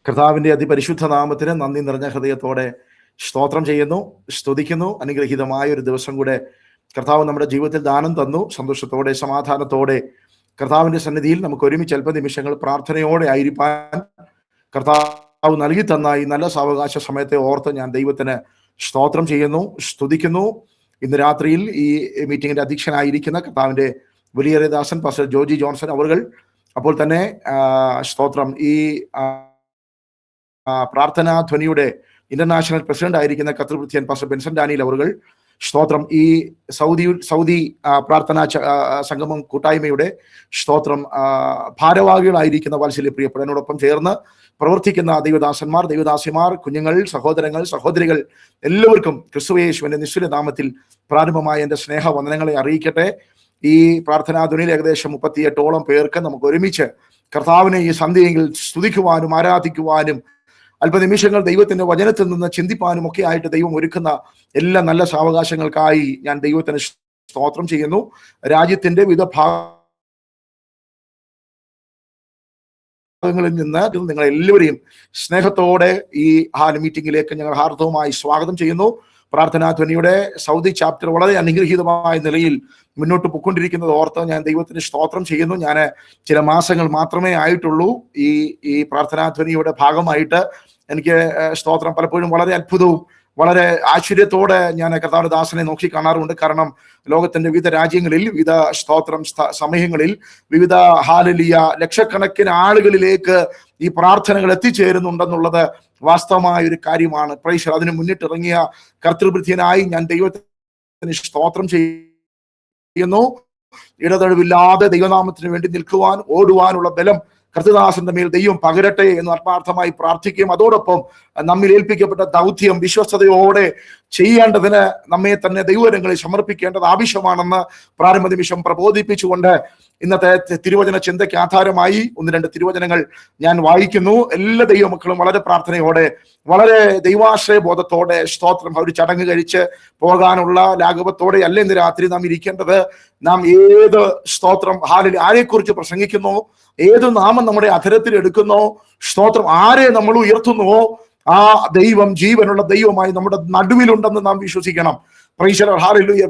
കർത്താവിന്റെ അതിപരിശുദ്ധ നാമത്തിന് നന്ദി നിറഞ്ഞ ഹൃദയത്തോടെ സ്തോത്രം ചെയ്യുന്നു, സ്തുതിക്കുന്നു. അനുഗ്രഹീതമായ ഒരു ദിവസം കൂടെ കർത്താവ് നമ്മുടെ ജീവിതത്തിൽ ദാനം തന്നു. സന്തോഷത്തോടെ സമാധാനത്തോടെ കർത്താവിന്റെ സന്നിധിയിൽ നമുക്ക് ഒരുമിച്ച് അല്പ നിമിഷങ്ങൾ പ്രാർത്ഥനയോടെ ആയിരിക്കാൻ കർത്താവ് നൽകി തന്ന ഈ നല്ല സാവകാശ സമയത്തെ ഓർത്ത് ഞാൻ ദൈവത്തിന് സ്തോത്രം ചെയ്യുന്നു, സ്തുതിക്കുന്നു. ഇന്ന് രാത്രിയിൽ ഈ മീറ്റിംഗിന്റെ അധ്യക്ഷനായിരിക്കുന്ന കർത്താവിന്റെ വലിയ ദാസൻ പാസ്റ്റർ ജോജി ജോൺസൺ അവറുകൾ, അപ്പോൾ തന്നെ സ്തോത്രം ഈ പ്രാർത്ഥനാ ധ്വനിയുടെ ഇന്റർനാഷണൽ പ്രസിഡന്റ് ആയിരിക്കുന്ന കർത്തൃവൃത്യൻ പാസ്റ്റർ ബെൻസൺ ഡാനിയൽ അവറുകൾ, സ്തോത്രം ഈ സൗദി പ്രാർത്ഥനാ സംഗമം കൂട്ടായ്മയുടെ സ്തോത്രം ഭാരവാഹികളായിരിക്കുന്ന വാത്സല്യ പ്രിയപ്പെട്ടതിനോടൊപ്പം ചേർന്ന് പ്രവർത്തിക്കുന്ന ദൈവദാസന്മാർ, ദൈവദാസിമാർ, കുഞ്ഞുങ്ങൾ, സഹോദരങ്ങൾ, സഹോദരികൾ എല്ലാവർക്കും ക്രിസ്തുയേശുവിന്റെ നിശ്ചല നാമത്തിൽ പ്രാരംഭമായ എൻ്റെ സ്നേഹവന്ദനങ്ങളെ അറിയിക്കട്ടെ. ഈ പ്രാർത്ഥനാധ്വനിയിൽ ഏകദേശം 38ഓളം പേർക്ക് നമുക്ക് ഒരുമിച്ച് കർത്താവിനെ ഈ സന്ധ്യയിൽ സ്തുതിക്കുവാനും ആരാധിക്കുവാനും അല്പനിമിഷങ്ങൾ ദൈവത്തിന്റെ വചനത്തിൽ നിന്ന് ചിന്തിപ്പാനും ഒക്കെ ആയിട്ട് ദൈവം ഒരുക്കുന്ന എല്ലാ നല്ല സാവകാശങ്ങൾക്കായി ഞാൻ ദൈവത്തിന് സ്തോത്രം ചെയ്യുന്നു. രാജ്യത്തിന്റെ വിവിധ ഭാഗങ്ങളിൽ നിന്ന് നിങ്ങൾ എല്ലാവരെയും സ്നേഹത്തോടെ ഈ മീറ്റിംഗിലേക്ക് ഞങ്ങൾ ഹാർദവുമായി സ്വാഗതം ചെയ്യുന്നു. പ്രാർത്ഥനാധ്വനിയുടെ സൗദി ചാപ്റ്റർ വളരെ അനുഗ്രഹീതമായ നിലയിൽ മുന്നോട്ട് പൊയ്ക്കൊണ്ടിരിക്കുന്നത് ഓർത്ത് ഞാൻ ദൈവത്തിന് സ്തോത്രം ചെയ്യുന്നു. ഞാൻ ചില മാസങ്ങൾ മാത്രമേ ആയിട്ടുള്ളൂ ഈ പ്രാർത്ഥനാധ്വനിയുടെ ഭാഗമായിട്ട്. എനിക്ക് സ്തോത്രം പലപ്പോഴും വളരെ അത്ഭുതവും വളരെ ആശ്ചര്യത്തോടെ ഞാൻ കർത്താവിന്റെ ദാസനെ നോക്കി കാണാറുണ്ട്. കാരണം ലോകത്തിന്റെ വിവിധ രാജ്യങ്ങളിൽ വിവിധ സ്തോത്രം സമയങ്ങളിൽ വിവിധ ഹാലലിയ ലക്ഷക്കണക്കിന് ആളുകളിലേക്ക് ഈ പ്രാർത്ഥനകൾ എത്തിച്ചേരുന്നുണ്ടെന്നുള്ളത് വാസ്തവമായ ഒരു കാര്യമാണ്. പ്രൈസ്. അതിന് മുന്നിട്ടിറങ്ങിയ കർത്തൃവൃത്യനായി ഞാൻ ദൈവത്തിന് സ്തോത്രം ചെയ്യുന്നു. ഇടതടവില്ലാതെ ദൈവനാമത്തിന് വേണ്ടി നിൽക്കുവാൻ ഓടുവാനുള്ള ബലം കർത്തൃദാസന്റെ മേൽ ദൈവം പകരട്ടെ എന്ന് ആത്മാർത്ഥമായി പ്രാർത്ഥിക്കുകയും അതോടൊപ്പം നമ്മിൽ ഏൽപ്പിക്കപ്പെട്ട ദൗത്യം വിശ്വസ്തയോടെ ചെയ്യേണ്ടതിന് നമ്മെ തന്നെ ദൈവരങ്ങളിൽ സമർപ്പിക്കേണ്ടത് ആവശ്യമാണെന്ന് പ്രാരംഭ നിമിഷം പ്രബോധിപ്പിച്ചുകൊണ്ട് ഇന്നത്തെ തിരുവചന ചിന്തയ്ക്ക് ആധാരമായി 1-2 തിരുവചനങ്ങൾ ഞാൻ വായിക്കുന്നു. എല്ലാ ദൈവമക്കളും വളരെ പ്രാർത്ഥനയോടെ വളരെ ദൈവാശ്രയ ബോധത്തോടെ സ്തോത്രം ഒരു ചടങ്ങ് കഴിച്ച് പോകാനുള്ള ലാഘവത്തോടെ അല്ല ഇന്ന് രാത്രി നാം ഇരിക്കേണ്ടത്. നാം ഏത് സ്തോത്രം ആരെക്കുറിച്ച് പ്രസംഗിക്കുന്നു, ഏത് നാമം നമ്മുടെ അധരത്തിൽ എടുക്കുന്നോ, സ്തോത്രം ആരെ നമ്മൾ ഉയർത്തുന്നുവോ ആ ദൈവം ജീവനുള്ള ദൈവമായി നമ്മുടെ നടുവിലുണ്ടെന്ന് നാം വിശ്വസിക്കണം. Price the Lord. ഹല്ലേലൂയ.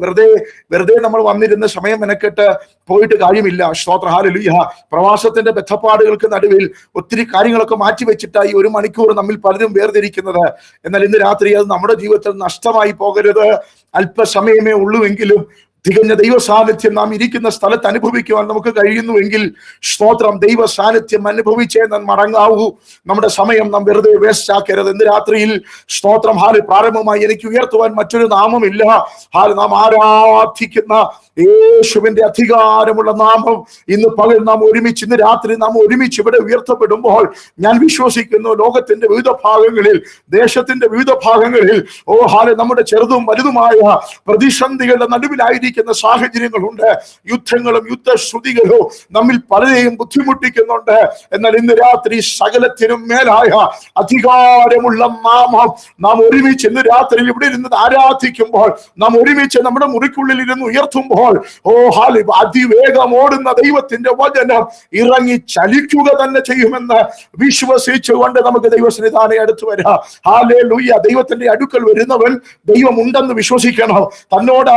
വെറുതെ നമ്മൾ വന്നിരുന്ന സമയം മെനക്കെട്ട് പോയിട്ട് കാര്യമില്ല. സ്തോത്രം. ഹല്ലേലൂയ. പ്രവാസത്തിന്റെ ബദ്ധപ്പാടുകൾക്ക് നടുവിൽ ഒത്തിരി കാര്യങ്ങളൊക്കെ മാറ്റിവെച്ചിട്ടായി 1 മണിക്കൂർ നമ്മിൽ പലരും വേർതിരിക്കുന്നത്. എന്നാൽ ഇന്ന് രാത്രി അത് നമ്മുടെ ജീവിതത്തിൽ നഷ്ടമായി പോകരുത്. അല്പസമയമേ ഉള്ളൂവെങ്കിലും തികഞ്ഞ ദൈവ സാന്നിധ്യം നാം ഇരിക്കുന്ന സ്ഥലത്ത് അനുഭവിക്കുവാൻ നമുക്ക് കഴിയുന്നുവെങ്കിൽ സ്തോത്രം, ദൈവ സാന്നിധ്യം അനുഭവിച്ചേ നാം മടങ്ങാവൂ. നമ്മുടെ സമയം നാം വെറുതെ വേസ്റ്റ് ആക്കരുത്. ഇന്ന് രാത്രിയിൽ സ്തോത്രം പ്രാരംഭമായി എനിക്ക് ഉയർത്തുവാൻ മറ്റൊരു നാമമില്ല. നാം ആരാധിക്കുന്ന യേശുവിന്റെ അധികാരമുള്ള നാമം ഇന്ന് പകൽ നാം ഒരുമിച്ച്, ഇന്ന് രാത്രി നാം ഒരുമിച്ച് ഇവിടെ ഉയർത്തപ്പെടുമ്പോൾ ഞാൻ വിശ്വസിക്കുന്നു ലോകത്തിന്റെ വിവിധ ഭാഗങ്ങളിൽ, ദേശത്തിന്റെ വിവിധ ഭാഗങ്ങളിൽ നമ്മുടെ ചെറുതും വലുതുമായ പ്രതിസന്ധികളുടെ നടുവിലായിരിക്കുന്ന സാഹചര്യങ്ങളുണ്ട്. യുദ്ധങ്ങളും യുദ്ധശ്രുതികളും നമ്മിൽ പലരെയും ബുദ്ധിമുട്ടിക്കുന്നുണ്ട്. എന്നാൽ ഇന്ന് രാത്രി സകലത്തിനും മേലായ അധികാരമുള്ള നാമം നാം ഒരുമിച്ച് ഇന്ന് രാത്രി ഇവിടെ ഇരുന്ന് ആരാധിക്കുമ്പോൾ, നാം ഒരുമിച്ച് നമ്മുടെ മുറിക്കുള്ളിൽ ഇരുന്ന് ഉയർത്തുമ്പോൾ അതിവേഗം ഓടുന്ന ദൈവത്തിന്റെ വചനം ഇറങ്ങി ചലിക്കുക തന്നെ ചെയ്യുമെന്ന് വിശ്വസിച്ചുകൊണ്ട് നമുക്ക് ദൈവസന്നിധാനം അടുത്ത് വരാം. ഹല്ലേലൂയ. ദൈവത്തിന്റെ അടുക്കൽ വരുന്നവൻ ദൈവമുണ്ടെന്ന് വിശ്വസിക്കണം. തന്നോട്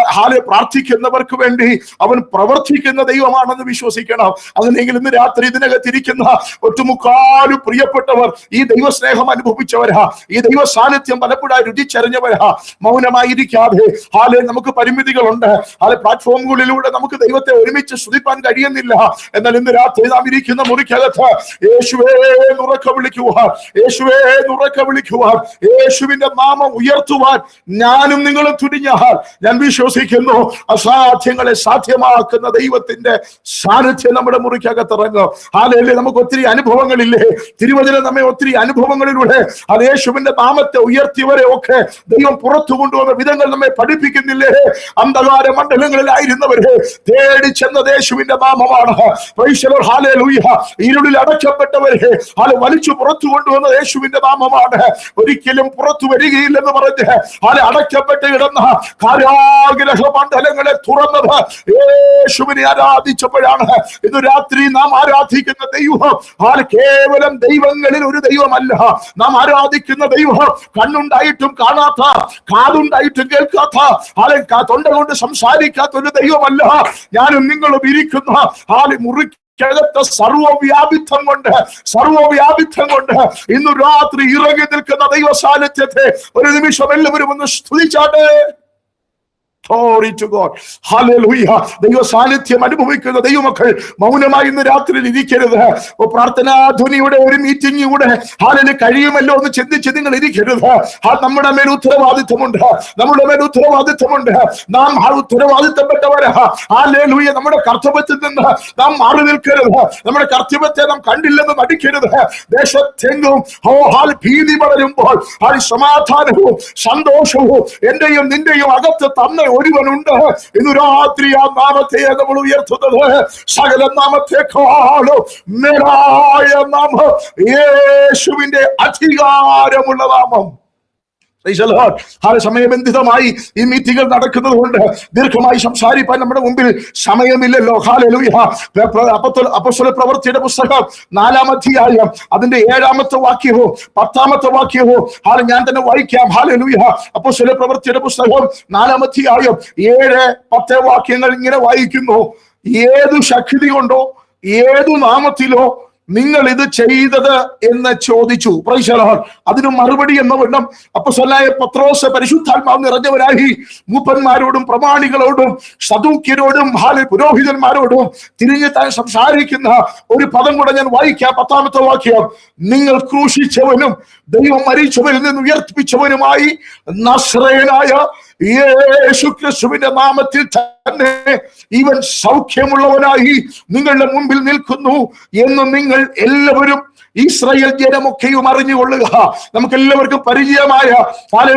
പ്രാർത്ഥിക്കുന്നവർക്ക് വേണ്ടി അവൻ പ്രവർത്തിക്കുന്ന ദൈവമാണെന്ന് വിശ്വസിക്കണം. അങ്ങനെയെങ്കിൽ ഇന്ന് രാത്രി ഇതിനകത്തിരിക്കുന്ന ഒട്ടുമുക്കാലും പ്രിയപ്പെട്ടവർ ഈ ദൈവസ്നേഹം അനുഭവിച്ചവരാ, ഈ ദൈവ സാന്നിധ്യം പലപ്പോഴായി രുചിച്ചറിഞ്ഞവരാ. മൗനമായിരിക്കാതെ നമുക്ക് പരിമിതികളുണ്ട്. പ്ലാറ്റ്ഫോമുകളിലൂടെ നമുക്ക് ദൈവത്തെ ഒരുമിച്ച് സ്തുതിപ്പാൻ കഴിയുന്നില്ല. എന്നാൽ ഇന്ന് രാത്രി നാം ഇരിക്കുന്ന മുറിക്കകത്ത് യേശുവേ ഉറക്കെ വിളിക്കുവാൻ, യേശുവേ ഉറക്കെ വിളിക്കുവാൻ, യേശുവിന്റെ നാമം ഉയർത്തുവാൻ ഞാനും നിങ്ങളും തുനിഞ്ഞാൽ ഞാൻ വിശ്വസിക്കുന്നു അസാധ്യങ്ങളെ സാധ്യമാക്കുന്ന ദൈവത്തിന്റെ സാന്നിധ്യം നമ്മുടെ മുറിക്കകത്ത് ഇറങ്ങും. ഹല്ലേലൂയ. നമുക്ക് ഒത്തിരി അനുഭവങ്ങളില്ലേ? തിരുവചനം നമ്മെ ഒത്തിരി അനുഭവങ്ങളിലൂടെ യേശുവിന്റെ നാമത്തെ ഉയർത്തിയവരെ ഒക്കെ ദൈവം പുറത്തു കൊണ്ടുവന്ന വിധങ്ങൾ നമ്മെ പഠിപ്പിക്കുന്നില്ലേ? അന്ധകാര മണ്ഡലങ്ങളിലായിരുന്നവരെ തേടി ചെന്നത് യേശുവിന്റെ നാമമാണ്. ഹല്ലേലൂയ. ഇരുളിൽ അടയ്ക്കപ്പെട്ടവരെ വലിച്ചു പുറത്തു കൊണ്ടുവന്ന യേശുവിന്റെ നാമമാണ്. ഒരിക്കലും പുറത്തു വരികയില്ലെന്ന് പറഞ്ഞ് അടയ്ക്കപ്പെട്ട് കിടന്ന കാരാഗ്രഹ മണ്ഡലങ്ങളെ തുറന്നത് യേശുവിനെ ആരാധിച്ചപ്പോഴാണ്. ഇന്ന് രാത്രി നാം ആരാധിക്കുന്ന ദൈവം കേവലം ദൈവങ്ങളിൽ ഒരു ദൈവമല്ല. നാം ആരാധിക്കുന്ന ദൈവം കണ്ണുണ്ടായിട്ടും കാണാത്ത, കാതുണ്ടായിട്ടും കേൾക്കാത്ത, തൊണ്ട കൊണ്ട് സംസാരിക്കാത്ത ഒരു ദൈവമല്ല. ഞാനും നിങ്ങളും ഇരിക്കുന്ന മുറിക്കകത്ത് സർവ്വവ്യാപിത്വം കൊണ്ട് ഇന്ന് രാത്രി ഇറങ്ങി നിൽക്കുന്ന ദൈവ സാന്നിധ്യത്തെ ഒരു നിമിഷം എല്ലാവരും ഒന്ന് സ്തുതിച്ചാട്ടെ. Glory to God. Hallelujah. ദൈവ സാന്നിധ്യം അനുഭവിക്കുന്ന ദൈവമക്കൾ മൗനമായി ഇന്ന് രാത്രിയിൽ ഇരിക്കരുത്. പ്രാർത്ഥനാ ധ്വനിയുടെ ഒരു മീറ്റിംഗ് കൂടെ കഴിയുമല്ലോ എന്ന് ചിന്തിച്ച് നിങ്ങൾ ഇരിക്കരുത്. നമ്മുടെ മേൽ ഉത്തരവാദിത്വമുണ്ട്. നാം ഉത്തരവാദിത്തപ്പെട്ടവരാ. ഹല്ലേലൂയ. നമ്മുടെ കർത്തവ്യത്തിൽ നിന്ന് നാം മാറി നിൽക്കരുത്. നമ്മുടെ കർത്തവ്യത്തെ നാം കണ്ടില്ലെന്ന് നടിക്കരുത്. ദേശത്തെങ്ങും ഭീതി വളരുമ്പോൾ സമാധാനവും സന്തോഷവും എന്റെയും നിന്റെയും അകത്ത് തന്നെ ഒരുവനുണ്ട്. ഇന്ന് രാത്രി ആ നാമത്തെ നമ്മൾ ഉയർത്തുന്നത് സകല നാമത്തെക്കാളും മേലായ നാമം, യേശുവിന്റെ അധികാരമുള്ള നാമം. സമയബന്ധിതമായി ഈ മീറ്റിംഗുകൾ നടക്കുന്നത് കൊണ്ട് ദീർഘമായി സംസാരിക്കാൻ നമ്മുടെ മുമ്പിൽ സമയമില്ലല്ലോ. ഹല്ലേലൂയ. അപ്പോസ്തല പ്രവൃത്തിയുടെ പുസ്തകം 4-ാം അധ്യായം അതിന്റെ 7-ാമത്തെ വാക്യവും 10-ാമത്തെ വാക്യവും ഞാൻ തന്നെ വായിക്കാം. ഹല്ലേലൂയ. അപ്പോസ്തല പ്രവൃത്തിയുടെ പുസ്തകം 4-ാം അധ്യായം 7-10 വാക്യങ്ങൾ ഇങ്ങനെ വായിക്കുന്നു. ഏതു ശക്തി കൊണ്ടോ ഏതു നാമത്തിലോ നിങ്ങൾ ഇത് ചെയ്തത് എന്ന് ചോദിച്ചു. Price the Lord. അതിന് മറുപടി എന്ന വണ്ണം അപ്പോസ്തലനായ പത്രോസ് പരിശുദ്ധാത്മാവ് നിറഞ്ഞവനായി മൂപ്പന്മാരോടും പ്രമാണികളോടും സദൂക്യരോടും പുരോഹിതന്മാരോടും തിരിഞ്ഞ് താൻ സംസാരിക്കുന്ന ഒരു പദം കൂടെ ഞാൻ വായിക്കാം. 10-ാമത്തെ വാക്യം. നിങ്ങൾ ക്രൂശിച്ചവനും ദൈവം മരിച്ചവരിൽ നിന്ന് ഉയർപ്പിച്ചവനുമായി നസ്രയനായ യേശുക്രിസ്തുവിന്റെ നാമത്തിൽ തന്നെ ഇവൻ സൗഖ്യമുള്ളവനായി നിങ്ങളുടെ മുമ്പിൽ നിൽക്കുന്നു എന്ന് നിങ്ങൾ എല്ലാവരും ഇസ്രായേൽ ജനമൊക്കെയും അറിഞ്ഞുകൊള്ളുക. നമുക്ക് എല്ലാവർക്കും പരിചയമായ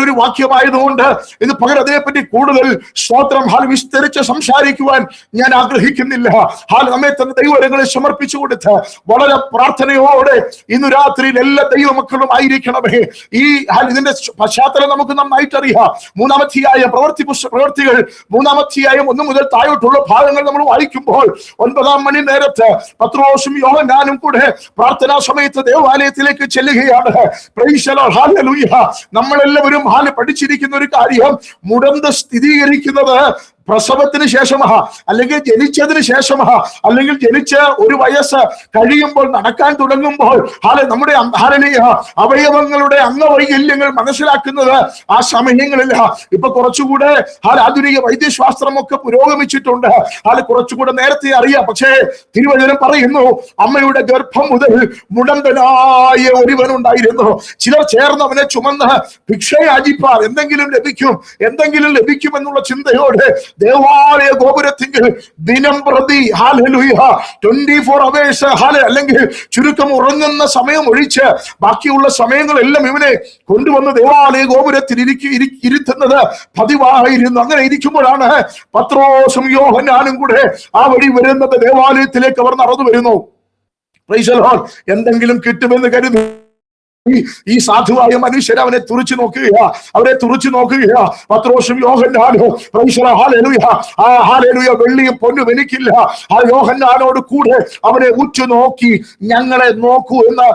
ഒരു വാക്യമായതുകൊണ്ട് ഇന്ന് പകരം അതിനെപ്പറ്റി കൂടുതൽ സ്തോത്രം വിസ്തരിച്ച് സംസാരിക്കുവാൻ ഞാൻ ആഗ്രഹിക്കുന്നില്ല. നമ്മെ തന്നെ ദൈവങ്ങളെ സമർപ്പിച്ചു കൊടുത്ത് വളരെ പ്രാർത്ഥനയോടെ ഇന്ന് രാത്രിയിൽ എല്ലാ ദൈവമക്കളും ആയിരിക്കണമേ. ഇതിന്റെ പശ്ചാത്തലം നമുക്ക് നന്നായിട്ട് അറിയാം. 3-ാം അധ്യായം പ്രവൃത്തികൾ 3-ാം അധ്യായം 1 മുതൽ താഴോട്ടുള്ള ഭാഗങ്ങൾ നമ്മൾ വായിക്കുമ്പോൾ 9-ാം മണി നേരത്ത് പത്രോസും യോഹന്നാനും കൂടെ പ്രാർത്ഥനാ സമയത്ത് ദേവാലയത്തിലേക്ക് ചെല്ലുകയാണ്. Price the Lord. ഹല്ലേലൂയ. നമ്മളെല്ലാവരും പഠിച്ചിരിക്കുന്ന ഒരു കാര്യം, മുടന്ത് സ്ഥിരീകരിക്കുന്നത് പ്രസവത്തിന് ശേഷമാ, അല്ലെങ്കിൽ ജനിച്ചതിന് ശേഷമാ, അല്ലെങ്കിൽ ജനിച്ച് ഒരു വയസ്സ് കഴിയുമ്പോൾ നടക്കാൻ തുടങ്ങുമ്പോൾ നമ്മുടെ അവയവങ്ങളുടെ അംഗവൈകല്യങ്ങൾ മനസ്സിലാക്കുന്നത് ആ സമയങ്ങളില്ല. ഇപ്പൊ കുറച്ചുകൂടെ ആധുനിക വൈദ്യശാസ്ത്രമൊക്കെ പുരോഗമിച്ചിട്ടുണ്ട്. കുറച്ചുകൂടെ നേരത്തെ അറിയാം. പക്ഷേ തിരുവചനം പറയുന്നു, അമ്മയുടെ ഗർഭം മുതൽ മുടന്തനായ ഒരുവനുണ്ടായിരുന്നു. ചിലർ ചേർന്ന് അവനെ ചുമന്ന് ഭിക്ഷയാചിപ്പാർ, എന്തെങ്കിലും ലഭിക്കും എന്നുള്ള ചിന്തയോടെ ദേവാലയ ഗോപുരത്തിങ്കിൽ ദിനം പ്രതി 24 hours അല്ലെങ്കിൽ ചുരുക്കം ഉറങ്ങുന്ന സമയം ഒഴിച്ച് ബാക്കിയുള്ള സമയങ്ങളെല്ലാം ഇവനെ കൊണ്ടുവന്ന് ദേവാലയ ഗോപുരത്തിൽ ഇരുത്തുന്നത് പതിവായിരുന്നു. അങ്ങനെ ഇരിക്കുമ്പോഴാണ് പത്രോസും യോഹന്നാനും കൂടെ ആ വഴി വരുന്നത്. ദേവാലയത്തിലേക്ക് അവർ നടന്നു വരുന്നു. Price the Lord. എന്തെങ്കിലും കിട്ടുമെന്ന് കരുതി ഈ സാധുവായ മനുഷ്യർ അവരെ തുറച്ചു നോക്കുകയാ. പത്രോസും യോഹന്നാനും വെള്ളിയും പൊന്നും എനിക്കില്ല. ആ യോഹന്നാനോട് കൂടെ അവനെ ഉറ്റുനോക്കി ഞങ്ങളെ നോക്കൂ എന്ന്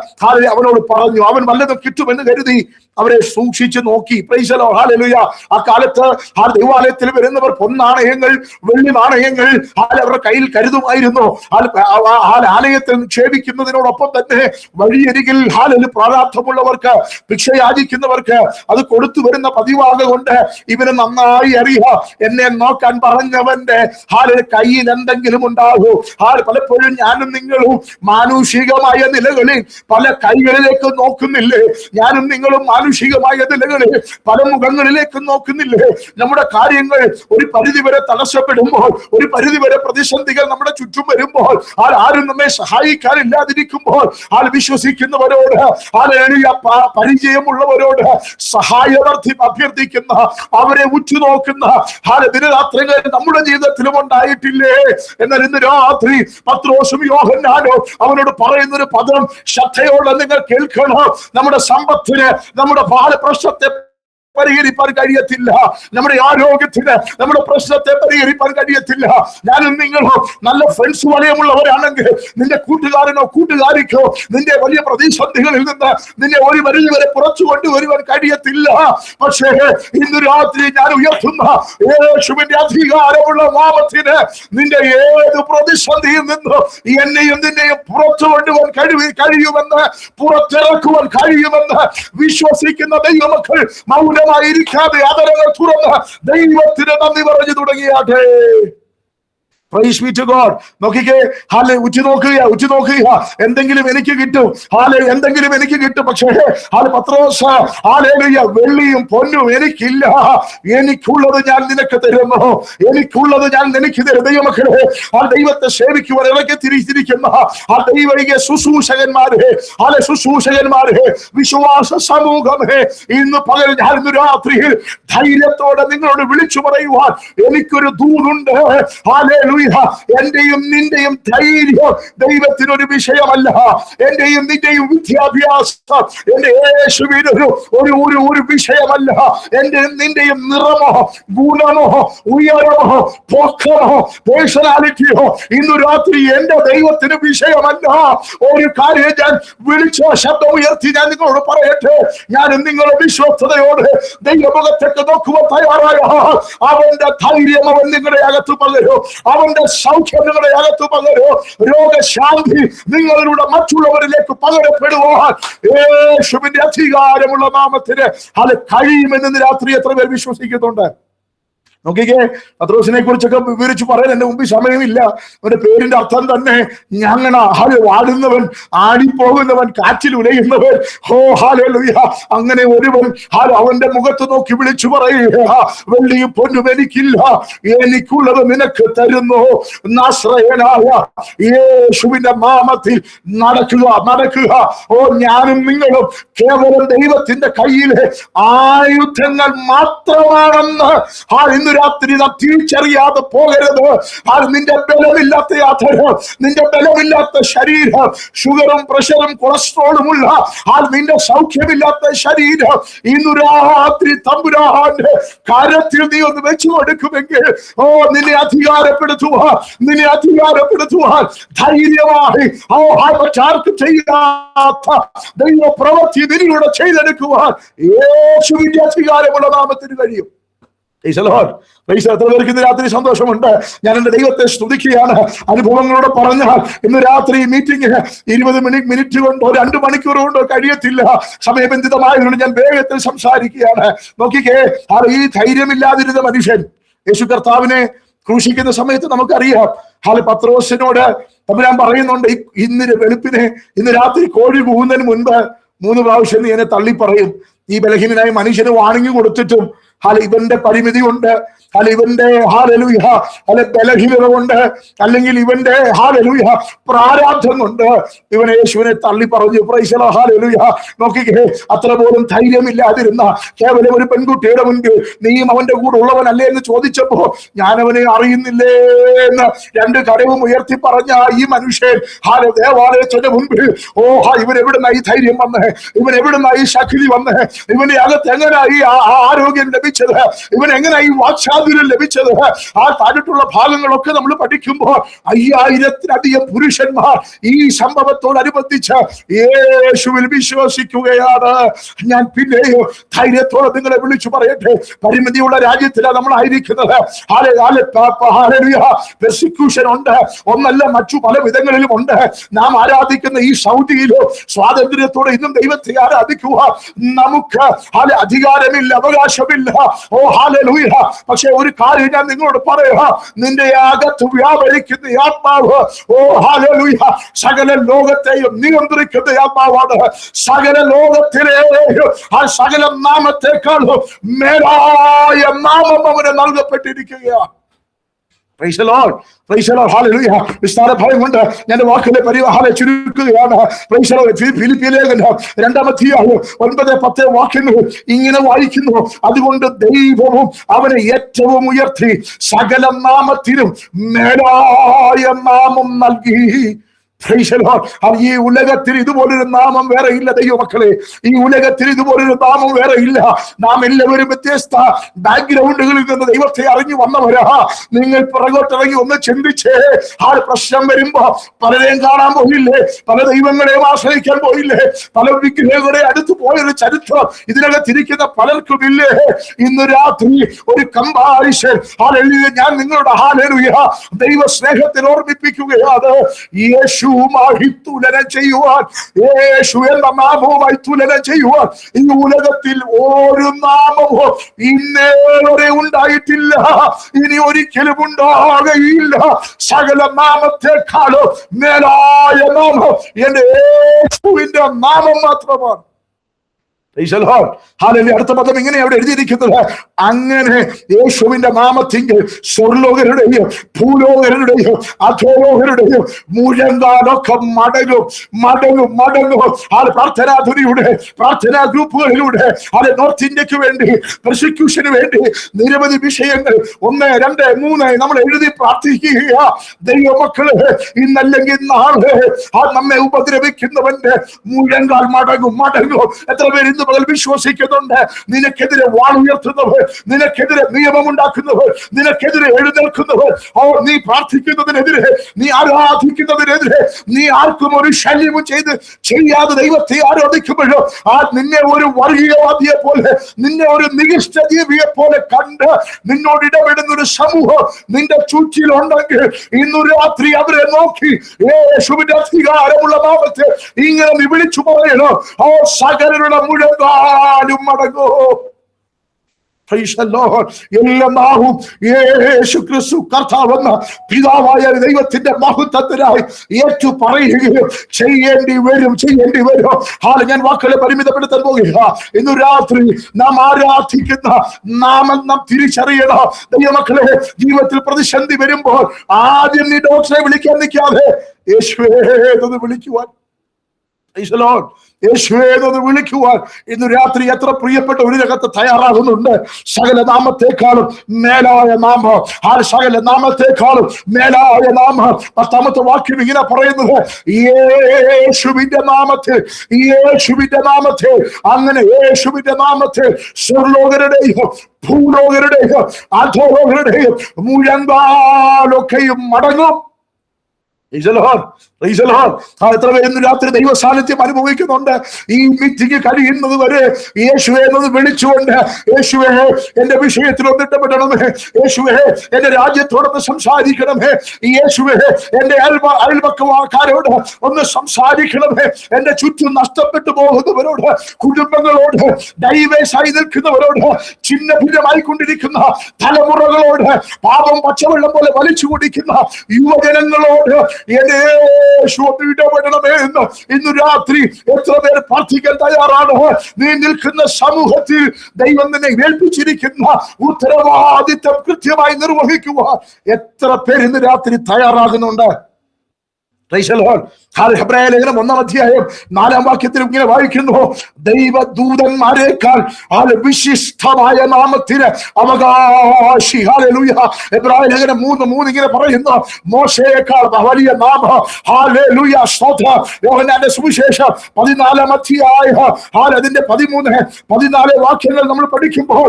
അവനോട് പറഞ്ഞു. അവൻ വല്ലതും കിട്ടുമെന്ന് കരുതി അവരെ സൂക്ഷിച്ചു നോക്കി. Price the Lord. ഹല്ലേലൂയ. ആ കാലത്ത് ദൈവാലയത്തിൽ വരുന്നവർ പൊന്നാണയങ്ങൾ, വെള്ളി നാണയങ്ങൾ അവരുടെ കയ്യിൽ കരുതുമായിരുന്നു. ആലയത്തിൽ നിക്ഷേപിക്കുന്നതിനോടൊപ്പം തന്നെ വഴിയരികിൽ പ്രാരാബ്ധമുള്ളവർക്ക്, ഭിക്ഷയാചിക്കുന്നവർക്ക് അത് കൊടുത്തു വരുന്ന പതിവാകൊണ്ട് ഇവന് നന്നായി അറിയാം, എന്നെ നോക്കാൻ പറഞ്ഞവന്റെ കയ്യിൽ എന്തെങ്കിലും ഉണ്ടാകൂ. പലപ്പോഴും ഞാനും നിങ്ങളും മാനുഷികമായ നിലകളിൽ പല കൈകളിലേക്ക് നോക്കുന്നില്ലേ? ഞാനും നിങ്ങളും മാനുഷികമായ നിലകളിൽ പല മുഖങ്ങളിലേക്ക് നോക്കുന്നില്ലേ? നമ്മുടെ കാര്യങ്ങൾ ഒരു പരിധിവരെ തടസ്സപ്പെടുമ്പോൾ, ഒരു പരിധിവരെ പ്രതിസന്ധികൾ നമ്മുടെ ചുറ്റും വരുമ്പോൾ, ആരും നമ്മെ സഹായിക്കാനില്ലാതിരിക്കുമ്പോൾ, വിശ്വസിക്കുന്നവരോട്, പരിചയമുള്ളവരോട് സഹായാർത്ഥി അഭ്യർത്ഥിക്കുന്ന, അവരെ ഉറ്റുനോക്കുന്ന ദിനരാത്രികൾ നമ്മുടെ ജീവിതത്തിലും ഉണ്ടായിട്ടില്ലേ? എന്നാൽ ഇന്ന് രാത്രി പത്രോസും യോഹന്നാനും അവനോട് പറയുന്നൊരു പദം ശ്രദ്ധയോടെ നിങ്ങൾ കേൾക്കണം. നമ്മുടെ സമ്പത്തിന്, നമ്മുടെ പ്രശ്നത്തെ പരിഹരിപ്പാൻ കഴിയത്തില്ല. നമ്മുടെ ആരോഗ്യത്തിന് നമ്മുടെ പ്രശ്നത്തെ പരിഹരിപ്പാൻ കഴിയത്തില്ല. ഞാനും നിങ്ങളോ നല്ല ഫ്രണ്ട്സ് വലയമുള്ളവരാണെങ്കിൽ നിന്റെ കൂട്ടുകാരനോ കൂട്ടുകാരിക്കോ നിന്റെ വലിയ പ്രതിസന്ധികളിൽ നിന്ന് നിന്നെ ഒരു പരിധി വരെ പുറത്തു കൊണ്ടുവരുവാൻ കഴിയത്തില്ല. പക്ഷേ ഇന്ന് രാത്രി ഞാൻ ഉയർത്തുന്ന യേശുവിന്റെ അധികാരമുള്ള നാമത്തിന് നിന്റെ ഏത് പ്രതിസന്ധിയിൽ നിന്നും എന്നെയും നിന്നെയും പുറത്തു കൊണ്ടുപോകാൻ കഴിയുമെന്ന്, പുറത്തിറക്കുവാൻ കഴിയുമെന്ന് വിശ്വസിക്കുന്ന ദൈവമക്കൾ മൗനമായിരിക്കാതെ അതരങ്ങൾ തുറന്ന് ദൈവത്തിന് നന്ദി പറഞ്ഞു തുടങ്ങിയാട്ടെ. Praise be to God. നോക്കിക്കേ, ഉറ്റുനോക്കുക. എന്തെങ്കിലും എനിക്ക് കിട്ടും. പക്ഷേ പത്രോസ്, വെള്ളിയും പൊന്നും എനിക്കില്ല, എനിക്കുള്ളത് ഞാൻ നിനക്ക് തരുന്നു, എനിക്കുള്ളത് ഞാൻ നിനക്ക് തരും. ദൈവമക്കളെ, ദൈവത്തെ സേവിക്കുവാൻ ഇറക്കി തിരിച്ചിരിക്കുന്ന ദൈവിക ശുശ്രൂഷകന്മാരെ, വിശ്വാസ സമൂഹമേ, ഇന്ന് പകൽ ഞാൻ ഇന്ന് രാത്രിയിൽ ധൈര്യത്തോടെ നിങ്ങളോട് വിളിച്ചു പറയുവാൻ എനിക്കൊരു ദൂതുണ്ട്. എന്റെയും നിന്റെയും ധൈര്യം ദൈവത്തിനൊരു വിഷയമല്ല. എന്റെയും നിന്റെയും വിദ്യാഭ്യാസം എന്റെ യേശുവിനൊരു ഒരു വിഷയമല്ല. എന്റെയും നിന്റെയും നിറമോ, ഗുണമോ, ഉയരമോ, പൊക്കമോ, പേഴ്സണാലിറ്റിയോ ഇന്നു രാത്രി എന്റെ ദൈവത്തിന് വിഷയമല്ല. ഒരു കാര്യം ഞാൻ വിളിച്ച ശബ്ദം ഉയർത്തി ഞാൻ നിങ്ങളോട് പറയട്ടെ. ഞാനും നിങ്ങളുടെ വിശ്വസ്തയോട് ദൈവമുഖത്തേക്ക് നോക്കുവാൻ തയ്യാറായ അവന്റെ ധൈര്യം അവൻ നിങ്ങളുടെ അകത്ത് പകരോ, അവന്റെ സൗഖ്യം നിങ്ങളുടെ അകത്ത് പകരോ, രോഗശാന്തി നിങ്ങളിലൂടെ മറ്റുള്ളവരിലേക്ക് പകരപ്പെടുവാൻ യേശുവിന്റെ അധികാരമുള്ള നാമത്തിന് അത് കഴിയുമെന്ന് രാത്രി എത്ര പേർ വിശ്വസിക്കുന്നുണ്ട്? നോക്കിക്കേ, പത്രോസിനെ കുറിച്ചൊക്കെ വിവരിച്ചു പറയാൻ എന്റെ മുമ്പിൽ സമയമില്ല. അവന്റെ പേരിന്റെ അർത്ഥം തന്നെ ഞങ്ങണ, വാടുന്നവൻ, ആടിപ്പോകുന്നവൻ, കാറ്റിൽ ഉലയുന്നവൻ. ഹല്ലേലൂയ. അങ്ങനെ ഒരുവൻ അവന്റെ മുഖത്ത് നോക്കി വിളിച്ചു പറയുക, വെള്ളിയും പൊന്നും എനിക്കില്ല, എനിക്കുള്ളത് നിനക്ക് തരുന്നു. നാസറേയനായ യേശുവിന്റെ നാമത്തിൽ നടക്കുക. ഞാനും നിങ്ങളും കേവലം ദൈവത്തിന്റെ കയ്യിലെ ആയുധങ്ങൾ മാത്രമാണെന്ന് ഇന്ന് രാത്രി നാം തിരിച്ചറിയാതെ പോകരുത്. നിന്റെ ബലമില്ലാത്ത അധരം, നിന്റെ ബലമില്ലാത്ത ശരീരം, ഷുഗറും പ്രഷറും കൊളസ്ട്രോളും ഉള്ള നിന്റെ സൗഖ്യമില്ലാത്ത ശരീരം ഇന്നു രാത്രി തമ്പുരാന്റെ കാര്യത്തിൽ നീ ഒന്ന് വെച്ചു കൊടുക്കുമെങ്കിൽ നിന്നെ അധികാരപ്പെടുത്തുവാൻ ധൈര്യമായി മറ്റാർക്കും ചെയ്യാത്ത ദൈവ പ്രവൃത്തി നിന്നിലൂടെ ചെയ്തെടുക്കുവാൻ യേശുവിന്റെ അധികാരമുള്ള നാമത്തിന് കഴിയും. പേർക്ക് ഇന്ന് രാത്രി സന്തോഷമുണ്ട്. ഞാൻ എന്റെ ദൈവത്തെ സ്തുതിക്കുകയാണ്. അനുഭവങ്ങളോട് പറഞ്ഞാൽ ഇന്ന് രാത്രി മീറ്റിംഗ് 20 മിനിറ്റ് കൊണ്ടോ 2 മണിക്കൂർ കൊണ്ടോ കഴിയത്തില്ല. സമയബന്ധിതമായതുകൊണ്ട് ഞാൻ വേഗത്തിൽ സംസാരിക്കുകയാണ്. നോക്കിക്കേ, ഈ ധൈര്യമില്ലാതിരുന്ന മനുഷ്യൻ യേശു കർത്താവിനെ ക്രൂശിക്കുന്ന സമയത്ത് നമുക്കറിയാം, പത്രോസിനോട് തമ്പുരാൻ പറയുന്നുണ്ട്, ഇന്ന് രാത്രി കോഴി കൂവുന്നതിന് മുൻപ് 3 പ്രാവശ്യം നീ എന്നെ തള്ളി പറയും. ഈ ബലഹീനനായ മനുഷ്യന് വാണിംഗ് കൊടുത്തിട്ടും ഇവന്റെ പരിമിതി കൊണ്ട്, ഇവന്റെ ബലഹീനത കൊണ്ട്, അല്ലെങ്കിൽ ഇവന്റെ പ്രാരാബ്ധം കൊണ്ട് ഇവനെ യേശുവിനെ തള്ളി പറഞ്ഞു. നോക്കിക്കേ, അത്ര പോലും ധൈര്യമില്ലാതിരുന്ന കേവലം ഒരു പെൺകുട്ടിയുടെ മുൻപിൽ നീയും അവന്റെ കൂടെ ഉള്ളവനല്ലേ എന്ന് ചോദിച്ചപ്പോ ഞാൻ അവനെ അറിയുന്നില്ലേ എന്ന് 2 കരവും ഉയർത്തി പറഞ്ഞ ഈ മനുഷ്യൻ ദേവാലയത്തിന്റെ മുൻപിൽ, ഇവനെവിടുന്ന ഈ ധൈര്യം വന്ന്, ഇവനെവിടുന്ന ഈ ശക്തി വന്ന്, ഇവന്റെ അകത്ത് എങ്ങനെ ഈ ആരോഗ്യം ലഭിച്ചത്, ഇവൻ എങ്ങനെ ഈ വാക്ചാതുര്യം ലഭിച്ചത്, ആ താഴെട്ടുള്ള ഭാഗങ്ങളൊക്കെ നമ്മൾ പഠിക്കുമ്പോൾ 5000-ലധികം പുരുഷന്മാർ ഈ സംഭവത്തോടനുബന്ധിച്ച് യേശുവിൽ വിശ്വസിക്കുകയാണ്. ഞാൻ പിന്നെയോ ധൈര്യത്തോടെ നിങ്ങളെ വിളിച്ചു പറയട്ടെ, പരിമിതിയുള്ള രാജ്യത്തിലാണ് നമ്മളായിരിക്കുന്നത്. പെർസിക്യൂഷൻ ഉണ്ട്, ഒന്നല്ല മറ്റു പല വിധങ്ങളിലും ഉണ്ട്. നാം ആരാധിക്കുന്ന ഈ സൗദിയിലോ സ്വാതന്ത്ര്യത്തോടെ ഇന്നും ദൈവത്തെ ആരാധിക്കുക നമുക്ക് അധികാരമില്ല, അവകാശമില്ല. പക്ഷെ ഒരു കാര്യം ഞാൻ നിങ്ങളോട് പറയാ, നിന്റെ അകത്ത് വ്യാപരിക്കുന്ന ആത്മാവ് സകല ലോകത്തെയും നിയന്ത്രിക്കുന്ന ആത്മാവാണ്. സകല ലോകത്തിലെയും സകല നാമത്തെക്കാളും മേലായ നാമം അവന് നൽകപ്പെട്ടിരിക്കുകയാണ്. വിസ്താര ഭയം കൊണ്ട് ഞാൻ വാക്കിലെ പരിവാഹനെ ചുരുക്കുകയാണ്. ഫിലിപ്പിയ ലേഖനം 2-ാം അധ്യായം 9-10 വാക്യങ്ങൾ ഇങ്ങനെ വായിക്കുന്നു, അതുകൊണ്ട് ദൈവവും അവനെ ഏറ്റവും ഉയർത്തി സകല നാമത്തിനും മേലായ നാമം നൽകി. ഈ ഉലകത്തിൽ ഇതുപോലൊരു നാമം വേറെ ഇല്ല ദൈവമക്കളെ. ഈ ഉലകത്തിൽ ഇതുപോലൊരു നാമം വേറെ ഇല്ല. നാം എല്ലാവരും വ്യത്യസ്ത ബാക്ക്ഗ്രൗണ്ടുകളിൽ നിന്ന് ദൈവത്തെ അറിഞ്ഞു വന്നവരാ. നിങ്ങൾ പുറകോട്ടിറങ്ങി ഒന്ന് ചിന്തിച്ചേ, പ്രശ്നം വരുമ്പോ പലരെയും കാണാൻ പോയില്ലേ, പല ദൈവങ്ങളെയും ആശ്രയിക്കാൻ പോയില്ലേ, പല വിഗ്രഹങ്ങളെ അടുത്ത് പോയൊരു ചരിത്രം ഇതിനകത്തിരിക്കുന്ന പലർക്കും ഇല്ലേ? ഇന്ന് രാത്രി ഒരു കമ്പാരിഷൻ ഞാൻ നിങ്ങളുടെ ദൈവ സ്നേഹത്തിൽ ഓർമ്മിപ്പിക്കുകയാണ്. യേശു തുലനം ചെയ്യുവാൻ, യേശു എന്ന നാമവുമായി തുലനം ചെയ്യുവാൻ ഈ ഉലകത്തിൽ ഒരു നാമവും ഇന്നേവരെ ഉണ്ടായിട്ടില്ല, ഇനി ഒരിക്കലും ഉണ്ടാകുകയില്ല. സകല നാമത്തെക്കാളും മേലായ നാമം എന്റെ യേശുവിന്റെ നാമം മാത്രമാണ്. അടുത്ത പദം ഇങ്ങനെ അവിടെ എഴുതിയിരിക്കുന്നത്, അങ്ങനെ യേശുവിന്റെ നാമത്തിങ്കിൽ സ്വർലോകരുടെയും ഭൂലോകരുടെയും അധോലോകരുടെയും മുഴങ്കാലൊക്കെ മടങ്ങും. പ്രാർത്ഥനാധുനിയുടെ പ്രാർത്ഥനാ ഗ്രൂപ്പുകളിലൂടെ നോർത്ത് ഇന്ത്യക്ക് വേണ്ടി, പ്രോസിക്യൂഷന് വേണ്ടി നിരവധി വിഷയങ്ങൾ 1, 2, 3 നമ്മൾ എഴുതി പ്രാർത്ഥിക്കുക. ദൈവമക്കള് ഇന്നല്ലെങ്കിൽ നാളെ നമ്മെ ഉപദ്രവിക്കുന്നവന്റെ മുഴങ്കാൽ മടങ്ങും. എത്ര പേര് ഇന്ന് പകൽ വിശ്വസിക്കുന്നുണ്ട്? നിനക്കെതിരെ വാൾ ഉയർത്തുന്നവർ, നിനക്കെതിരെ നിയമം ഉണ്ടാക്കുന്നവർ, നിനക്കെതിരെ എഴുന്നേൽക്കുന്നവർ, നീ പ്രാർത്ഥിക്കുന്നതിനെതിരെ, നീ ആരാധിക്കുന്നതിനെതിരെ, നീ ആർക്കും ഒരു ശല്യവും ചെയ്യാതെ ദൈവത്തെ ആരാധിക്കുമ്പോഴോ നിന്നെ ഒരു വർഗീയവാദിയെ പോലെ, നിന്നെ ഒരു നികിഷ്ട ജീവിയെ പോലെ കണ്ട് നിന്നോട് ഇടപെടുന്ന ഒരു സമൂഹം നിന്റെ ചുറ്റിലുണ്ടെങ്കിൽ ഇന്നു രാത്രി അവരെ നോക്കി യേശുവിന്റെ അധികാരമുള്ള നാമത്തെ ഇങ്ങനെ വിളിച്ചു പറയണോ, സകലരുടെ മുഴങ്കാലും മടങ്ങോ. എല്ലാമാവും യേശു ക്രിസ്തു കർത്താവെന്ന പിതാവായ ദൈവത്തിന്റെ മഹത്വത്തിനായി ഏറ്റു പറയുകയും ചെയ്യേണ്ടി വരും. ഞാൻ വാക്കുകളെ പരിമിതപ്പെടുത്താൻ പോകുക. ഇന്നു രാത്രി നാം ആരാധിക്കുന്ന നാമം നാം തിരിച്ചറിയണം. ദൈവമക്കളെ, ജീവിതത്തിൽ പ്രതിസന്ധി വരുമ്പോൾ ആദ്യം നീ ഡോക്ടറെ വിളിക്കാൻ നിൽക്കാതെ യേശുവേ വിളിക്കുവാൻ, യേശുവെന്ന് വിളിക്കുവാൻ ഇന്ന് രാത്രി എത്ര പ്രിയപ്പെട്ട ഒരു രംഗത്ത് തയ്യാറാകുന്നുണ്ട്. സകല നാമത്തെക്കാളും മേലായ നാമം, സകല നാമത്തെക്കാളും മേലായ നാമം. 10-ാമത്തെ വാക്യം ഇങ്ങനെ പറയുന്നത്, യേശുവിന്റെ നാമത്തിൽ അങ്ങനെ യേശുവിന്റെ നാമത്തിൽ സ്വർലോകരുടെയും ഭൂലോകരുടെയും അധോലോകരുടെയും മുഴങ്കാലൊക്കെയും മടങ്ങും. എത്ര പേര് ഇന്ന് രാത്രി ദൈവ സാന്നിധ്യം അനുഭവിക്കുന്നുണ്ട്? ഈ മീറ്റിംഗ് കഴിയുന്നത് വരെ യേശുവെ എന്ന് വിളിച്ചുകൊണ്ട്, യേശുവേ എന്റെ വിഷയത്തിൽ ഒന്ന് ഇടപെടണമേ, യേശുവേ എന്റെ രാജ്യത്തോടൊന്ന് സംസാരിക്കണമേ, യേശുവേ എന്റെ അയൽപക്കക്കാരോട് ഒന്ന് സംസാരിക്കണമേ, എന്റെ ചുറ്റും നഷ്ടപ്പെട്ടു പോകുന്നവരോട്, കുടുംബങ്ങളോട്, ഡൈവേഴ്സ് ആയി നിൽക്കുന്നവരോട്, ചിഹ്ന ഭിന്നമായി കൊണ്ടിരിക്കുന്ന തലമുറകളോട്, പാപം പച്ചവെള്ളം പോലെ വലിച്ചു കുടിക്കുന്ന യുവജനങ്ങളോട് എന്റെ ഇടപെടണമേ എന്ന് ഇന്ന് രാത്രി എത്ര പേർ പ്രാർത്ഥിക്കാൻ തയ്യാറാണ്? നീ നിൽക്കുന്ന സമൂഹത്തിൽ ദൈവം നിന്നെ ഏൽപ്പിച്ചിരിക്കുന്ന ഉത്തരവാദിത്തം കൃത്യമായി നിർവഹിക്കുവാൻ എത്ര പേർ ഇന്ന് രാത്രി തയ്യാറാകുന്നുണ്ട്? ഹെബ്രായ ലേഖനം 1-ാം അധ്യായം 4-ാം വാക്യത്തിൽ ഇങ്ങനെ വായിക്കുന്നു, ദൈവദൂതന്മാരെക്കാൾ വിശിഷ്ടമായ നാമത്തിന് അവകാശി. ഹല്ലേലൂയ. ഹെബ്രായ ലേഖനം 3:3 ഇങ്ങനെ പറയുന്നു, മോശയേക്കാൾ വലിയ നാമം. ഹല്ലേലൂയ. സ്തോത്രം. യോഹന്നാന്റെ സുവിശേഷം 14-ാം അധ്യായം അതിന്റെ 13-14 വാക്യങ്ങൾ നമ്മൾ പഠിക്കുമ്പോൾ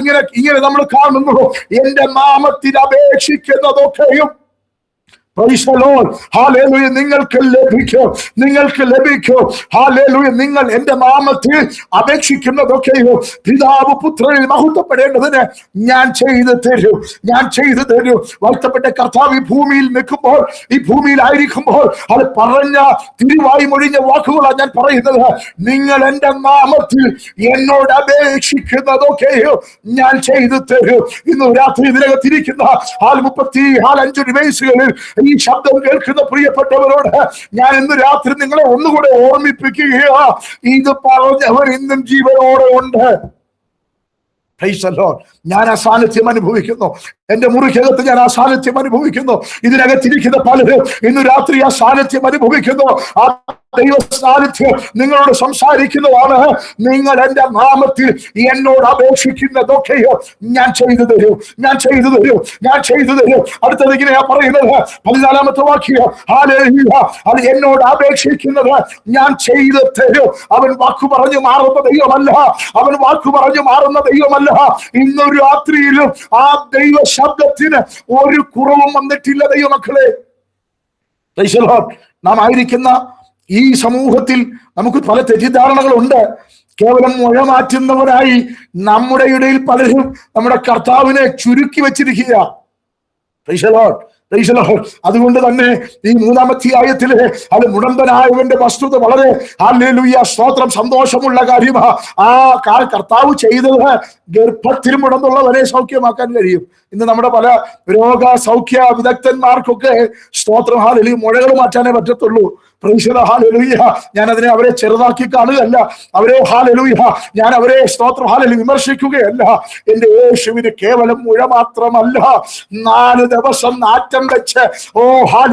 ഇങ്ങനെ നമ്മൾ കാണുന്നു, എന്റെ നാമത്തിൽ അപേക്ഷിക്കുന്നതൊക്കെയും നിങ്ങൾക്ക് ലഭിക്കും. ഹല്ലേലൂയ. നിങ്ങൾ എന്റെ നാമത്തിൽ അപേക്ഷിക്കുന്നതൊക്കെയോ പിതാവ് പുത്രനിൽ മഹത്വപ്പെടേണ്ടതിന് ഞാൻ ചെയ്തു തരും. വാഴ്ത്തപ്പെട്ട കർത്താവ് ഈ ഭൂമിയിൽ നിൽക്കുമ്പോൾ, ഈ ഭൂമിയിലായിരിക്കുമ്പോൾ അത് പറഞ്ഞ തിരുവായി മൊഴിഞ്ഞ വാക്കുകളാണ് ഞാൻ പറയുന്നത്. നിങ്ങൾ എന്റെ നാമത്തിൽ എന്നോട് അപേക്ഷിക്കുന്നതൊക്കെയോ ഞാൻ ചെയ്തു തരും. ഇന്ന് രാത്രി ഇതിനകത്തിരിക്കുന്ന 35 വയസ്സുകളിൽ ഈ ശബ്ദം കേൾക്കുന്ന പ്രിയപ്പെട്ടവരോട് ഞാൻ ഇന്ന് രാത്രി നിങ്ങളെ ഒന്നുകൂടെ ഓർമ്മിപ്പിക്കുകയാ, ഇത് പറഞ്ഞവർ ഇന്നും ജീവനോടെ ഉണ്ട്. ഞാൻ ആ സാന്നിധ്യം അനുഭവിക്കുന്നു. എന്റെ മുറിക്കകത്ത് ഞാൻ ആ സാന്നിധ്യം അനുഭവിക്കുന്നു. ഇതിനകത്തിരിക്കുന്ന പലരും ഇന്ന് രാത്രി ആ സാന്നിധ്യം അനുഭവിക്കുന്നു. ആ ദൈവ സാന്നിധ്യം നിങ്ങളോട് സംസാരിക്കുന്നതാണ്. നിങ്ങൾ എന്റെ നാമത്തിൽ എന്നോട് അപേക്ഷിക്കുന്നതൊക്കെയോ ഞാൻ ചെയ്തു തരും. അടുത്തത് ഇങ്ങനെയാ പറയുന്നത്, 14-ാമത്തെ വാക്യം, അത് എന്നോട് അപേക്ഷിക്കുന്നത് ഞാൻ ചെയ്തു തരും. അവൻ വാക്കു പറഞ്ഞു മാറുന്ന ദൈവമല്ല. ഇന്നൊരു രാത്രിയിലും ആ ദൈവ ശബ്ദത്തിന് ഒരു കുറവും വന്നിട്ടില്ല ദൈവമക്കളെ. നാം ആയിരിക്കുന്ന ഈ സമൂഹത്തിൽ നമുക്ക് പല തെറ്റിദ്ധാരണകളുണ്ട്. കേവലം മുഴ മാറ്റുന്നവരായി നമ്മുടെ ഇടയിൽ പലരും നമ്മുടെ കർത്താവിനെ ചുരുക്കി വെച്ചിരിക്കുക. അതുകൊണ്ട് തന്നെ ഈ 3-ാം അധ്യായത്തില് അത് മുടന്തനായവന്റെ വസ്തുത വളരെ ഹല്ലേലൂയ സ്തോത്രം സന്തോഷമുള്ള കാര്യമാണ്. ആ കർത്താവ് ചെയ്തത് ഗർഭത്തിൽ മുടന്നുള്ളവരെ സൗഖ്യമാക്കാൻ കഴിയും. ഇന്ന് നമ്മുടെ പല രോഗ സൗഖ്യ വിദഗ്ധന്മാർക്കൊക്കെ സ്തോത്രം ഹല്ലേലൂയ മുഴകൾ മാറ്റാനേ പറ്റത്തുള്ളൂ. ഹല്ലേലൂയ. ഞാൻ അവരെ ചെറുതാക്കി കാണുകയല്ല, ഞാൻ അവരെ സ്തോത്രം ഹല്ലേലൂയ വിമർശിക്കുകയല്ല. എന്റെ യേശുവിന് കേവലം മുഴ മാത്രമല്ല, 4 ദിവസം നാറ്റം വെച്ച്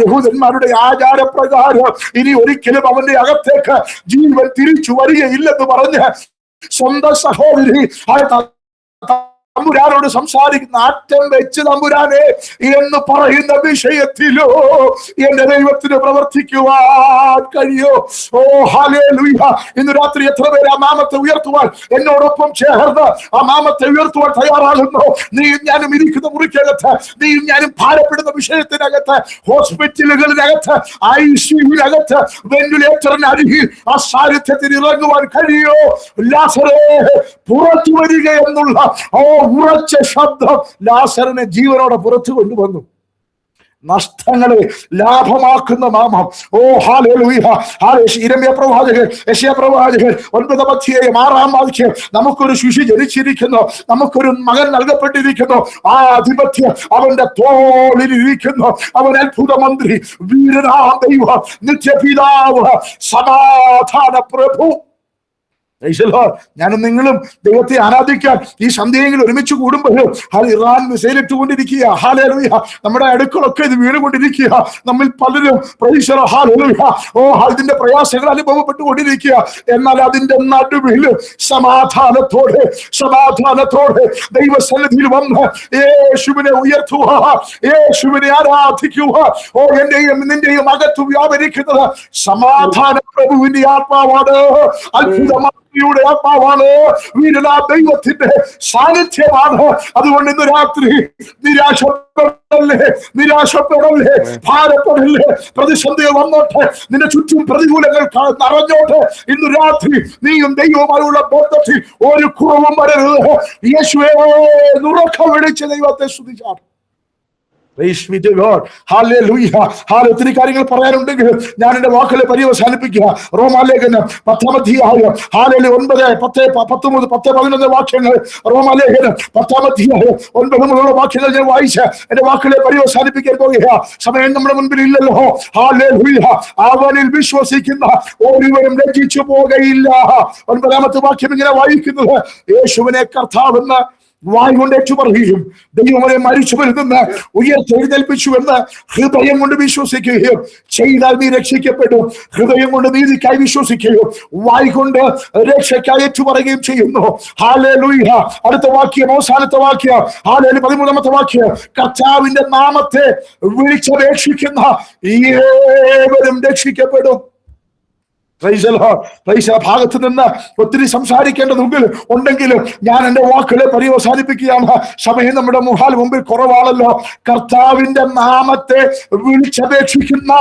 യഹൂദന്മാരുടെ ആചാരപ്രകാരം ഇനി ഒരിക്കലും അവന്റെ അകത്തേക്ക് ജീവൻ തിരിച്ചു വരികയില്ലെന്ന് പറഞ്ഞ് സ്വന്തം സഹോദരി തമ്പുരാനോട് സംസാരിക്കുന്ന, നാറ്റം വെച്ച് തമ്പുരാനെ എന്ന് പറയുന്ന വിഷയത്തിലോ എന്റെ ദൈവത്തിന് പ്രവർത്തിക്കുവാൻ കഴിയോ? ഹല്ലേലൂയ. ഇന്ന് രാത്രി എത്ര പേര് ആ നാമത്തെ ഉയർത്തുവാൻ എന്നോടൊപ്പം ചേർന്ന് ആ നാമത്തെ ഉയർത്തുവാൻ തയ്യാറാകുന്നു? നീയും ഞാനും ഇരിക്കുന്ന മുറിക്കകത്ത്, നീയും ഞാനും ഭാരപ്പെടുന്ന വിഷയത്തിനകത്ത്, ഹോസ്പിറ്റലുകളിനകത്ത്, ICUവിനകത്ത്, വെന്റിലേറ്ററിന് അരികിൽ ആ സാന്നിധ്യത്തിന് ഇറങ്ങുവാൻ കഴിയോ? ലാസറേ പുറത്തു വരിക എന്നുള്ള ഉറച്ച ശബ്ദം ലാസറിനെ ജീവനോടെ പുറത്തു കൊണ്ടുവന്നു. നഷ്ടങ്ങളെ ലാഭമാക്കുന്ന നാമം. ഹല്ലേലൂയ. യിരെമ്യാ പ്രവാചകൻ, യെശയ്യാ പ്രവാചകൻ 9-ാം അധ്യായം 6-ാം വാക്യം, നമുക്കൊരു ശിശു ജനിച്ചിരിക്കുന്നു, നമുക്കൊരു മകൻ നൽകപ്പെട്ടിരിക്കുന്നു, ആ അധിപത്യം അവന്റെ തോളിൽ ഇരിക്കുന്നു. അവൻ അത്ഭുത മന്ത്രി, വീരനാം ദൈവം, നിത്യപിതാവ്, സമാധാന പ്രഭു. ഞാനും നിങ്ങളും ദൈവത്തെ ആരാധിക്കാൻ ഈ സന്ധ്യയെങ്കിലും ഒരുമിച്ച് കൂടുമ്പോഴും ഇറാൻ മിസൈൽ ഇട്ടുകൊണ്ടിരിക്കുക. ഹല്ലേലൂയ. നമ്മുടെ അടുക്കളൊക്കെ ഇത് വീണുകൊണ്ടിരിക്കുക. നമ്മിൽ പലരും ഇതിന്റെ പ്രയാസങ്ങൾ അനുഭവപ്പെട്ടുകൊണ്ടിരിക്കുക. എന്നാൽ അതിന്റെ നടുവിൽ സമാധാനത്തോടെ ദൈവസന്നിധിയിൽ വന്ന് യേശുവിനെ ഉയർത്തുക, യേശുവിനെ ആരാധിക്കുക. എന്റെയും നിന്റെയും അകത്ത് വ്യാപരിക്കുന്നത് സമാധാന പ്രഭുവിന്റെ ആത്മാവാണ്, അത്ഭുതമാണ് ആത്മാവാണ്, വീരനാ ദൈവത്തിന്റെ സാന്നിധ്യമാണ്. അതുകൊണ്ട് ഇന്ന് രാത്രി നിരാശ തളരല്ലേ, നിരാശപ്പെടല്ലേ, ഭാരപ്പെടല്ലേ. പ്രതിസന്ധികൾ വന്നോട്ടെ, നിന്റെ ചുറ്റും പ്രതികൂലങ്ങൾ നിറഞ്ഞോട്ടെ. ഇന്ന് രാത്രി നീയും ദൈവവുമായുള്ള ബന്ധത്തിൽ ഒരു കുറവും വരരുത്. യേശുവേ ഉറക്കം വിളിച്ച ദൈവത്തെ സ്തുതിച്ചാണ്. ഒത്തിരി കാര്യങ്ങൾ പറയാനുണ്ടെങ്കിൽ ഞാൻ എന്റെ വാക്കുകളെ പര്യവസാനിപ്പിക്കുക. റോമാലേഖനം 10-ാം അധ്യായം 9-10-11 വാക്യങ്ങൾ. റോമാലേഖനം 10-ാം അധ്യായം 9 മുതലുള്ള വാക്യങ്ങൾ ഞാൻ വായിച്ച് എന്റെ വാക്കുകളെ പര്യവസാനിപ്പിക്കാൻ പോകുക. സമയം നമ്മുടെ മുൻപിൽ ഇല്ലല്ലോ. ഹല്ലേലൂയ. അവനിൽ വിശ്വസിക്കുന്ന ഒരുവരും ലജ്ജിച്ചു പോകുകയില്ല. 9-ാമത്തെ വാക്യം ഇങ്ങനെ വായിക്കുന്നത്, യേശുവിനെ കർത്താവെന്ന് വായ് കൊണ്ട് ഏറ്റുപറയുകയും ദൈവമേ മരിച്ചവരിൽ നിന്ന് ഉയർത്തെഴുന്നേൽപ്പിച്ചുവെന്ന് ഹൃദയം കൊണ്ട് വിശ്വസിക്കുകയും ചെയ്താൽ നീ രക്ഷിക്കപ്പെടും. ഹൃദയം കൊണ്ട് നീതിക്കായി വിശ്വസിക്കുകയും വായ് കൊണ്ട് രക്ഷയ്ക്കായി ഏറ്റുപറയുകയും ചെയ്യുന്നു. ഹല്ലേലൂയ. അടുത്ത വാക്യം, അവസാനത്തെ വാക്യം, ഹല്ലേലൂയ 13-ാമത്തെ വാക്യം, കർത്താവിന്റെ നാമത്തെ വിളിച്ചപേക്ഷിക്കുന്ന ഏവരും രക്ഷിക്കപ്പെടും. ഭാഗത്ത് നിന്ന് ഒത്തിരി സംസാരിക്കേണ്ടതുണ്ടെങ്കിലും ഞാൻ എന്റെ വാക്കുകളെ പര്യവസാനിപ്പിക്കുകയാണ്. സമയം നമ്മുടെ മുമ്പിൽ കുറവാണല്ലോ. കർത്താവിന്റെ നാമത്തെ വിളിച്ചപേക്ഷിക്കുന്ന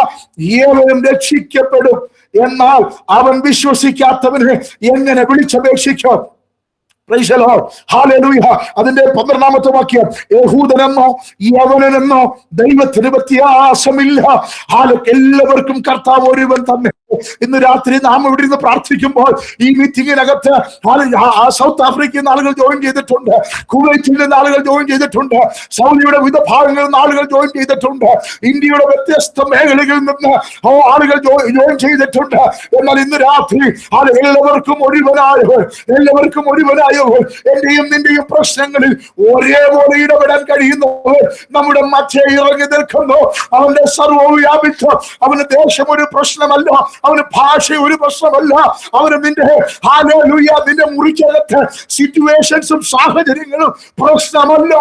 ഏവരും രക്ഷിക്കപ്പെടും. എന്നാൽ അവൻ വിശ്വസിക്കാത്തവന് എങ്ങനെ വിളിച്ചപേക്ഷിക്കും? അതിന്റെ 12-ാമത്തെ വാക്യം, യഹൂദനെന്നോ യവനനെന്നോ ദൈവത്തിന് വ്യത്യാസമില്ല, എല്ലാവർക്കും കർത്താവ് ഒരുവൻ തന്നെ. ഇന്ന് രാത്രി നാം ഇവിടെ നിന്ന് പ്രാർത്ഥിക്കുമ്പോൾ ഈ മീറ്റിംഗിനകത്ത് സൗത്ത് ആഫ്രിക്കയിൽ നിന്ന് ആളുകൾ ജോയിൻ ചെയ്തിട്ടുണ്ട്, കുവൈറ്റിൽ നിന്ന് ആളുകൾ ജോയിൻ ചെയ്തിട്ടുണ്ട്, സൗദിയുടെ വിവിധ ഭാഗങ്ങളിൽ നിന്ന് ആളുകൾ ജോയിൻ ചെയ്തിട്ടുണ്ട്, ഇന്ത്യയുടെ വ്യത്യസ്ത മേഖലകളിൽ നിന്ന് ആളുകൾ ജോയിൻ ചെയ്തിട്ടുണ്ട്. എന്നാൽ ഇന്ന് രാത്രി എല്ലാവർക്കും ഒരുവനായവർ എന്റെയും നിന്റെയും പ്രശ്നങ്ങളിൽ ഒരേപോലെ ഇടപെടാൻ കഴിയുന്നവർ നമ്മുടെ മധ്യേ ഇറങ്ങി നിൽക്കുന്നു. അവന്റെ സർവ്വവും വ്യാപിച്ചു. അവന് ദേശം ഒരു പ്രശ്നമല്ല, അവന് ഭാഷ ഒരു പ്രശ്നമല്ല, അവന് നിന്റെ മുറിക്കകത്ത് സിറ്റുവേഷൻസും സാഹചര്യങ്ങളും പ്രശ്നമല്ല.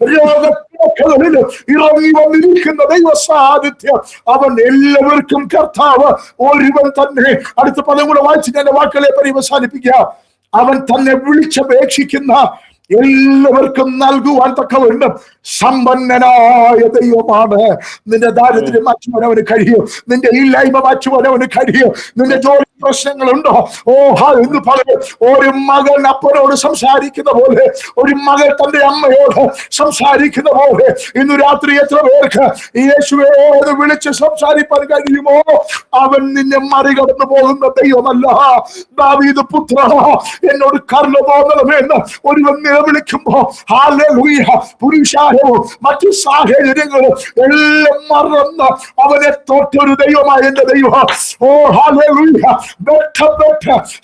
രോഗങ്ങളിൽ ഇറങ്ങി വന്നിരിക്കുന്ന ദൈവ സാന്നിധ്യം, അവൻ എല്ലാവർക്കും കർത്താവ് ഒരുവൻ തന്നെ. അടുത്ത പദം കൂടെ വായിച്ച് ഞാൻ വാക്കുകളെ പര്യവസാനിപ്പിക്കുക. അവൻ തന്നെ വിളിച്ചപേക്ഷിക്കുന്ന എല്ലാവർക്കും നൽകുവാൻ തക്കവണ്ണം സമ്പന്നനായ ദൈവമാണ്. നിന്റെ ദാരിദ്ര്യം മാറ്റുവാൻ അവന് കഴിയും, നിന്റെ ഇല്ലായ്മ മാറ്റുവാൻ അവന് കഴിയും. നിന്റെ ജോലി പ്രശ്നങ്ങളുണ്ടോ? എന്ന് പറയും. ഒരു മകൻ അപ്പനോട് സംസാരിക്കുന്ന പോലെ, ഒരു മകൾ തന്റെ അമ്മയോട് സംസാരിക്കുന്ന പോലെ ഇന്ന് രാത്രി എത്ര പേർക്ക് യേശുവേ എന്ന് വിളിച്ച് സംസാരിപ്പാൻ കഴിയുമോ? അവൻ നിന്നെ മറികടന്നു പോകുന്ന ദൈവമല്ല. ദാവീദ് പുത്ര, എന്നോട് കരുണ തോന്നണമെന്ന് ഒരുവൻ നിലവിളിക്കുമ്പോ പുരുഷാരവും മറ്റു സാഹചര്യങ്ങളും എല്ലാം മറന്ന് അവനെ തൊട്ടൊരു ദൈവമായ എന്റെ ദൈവം.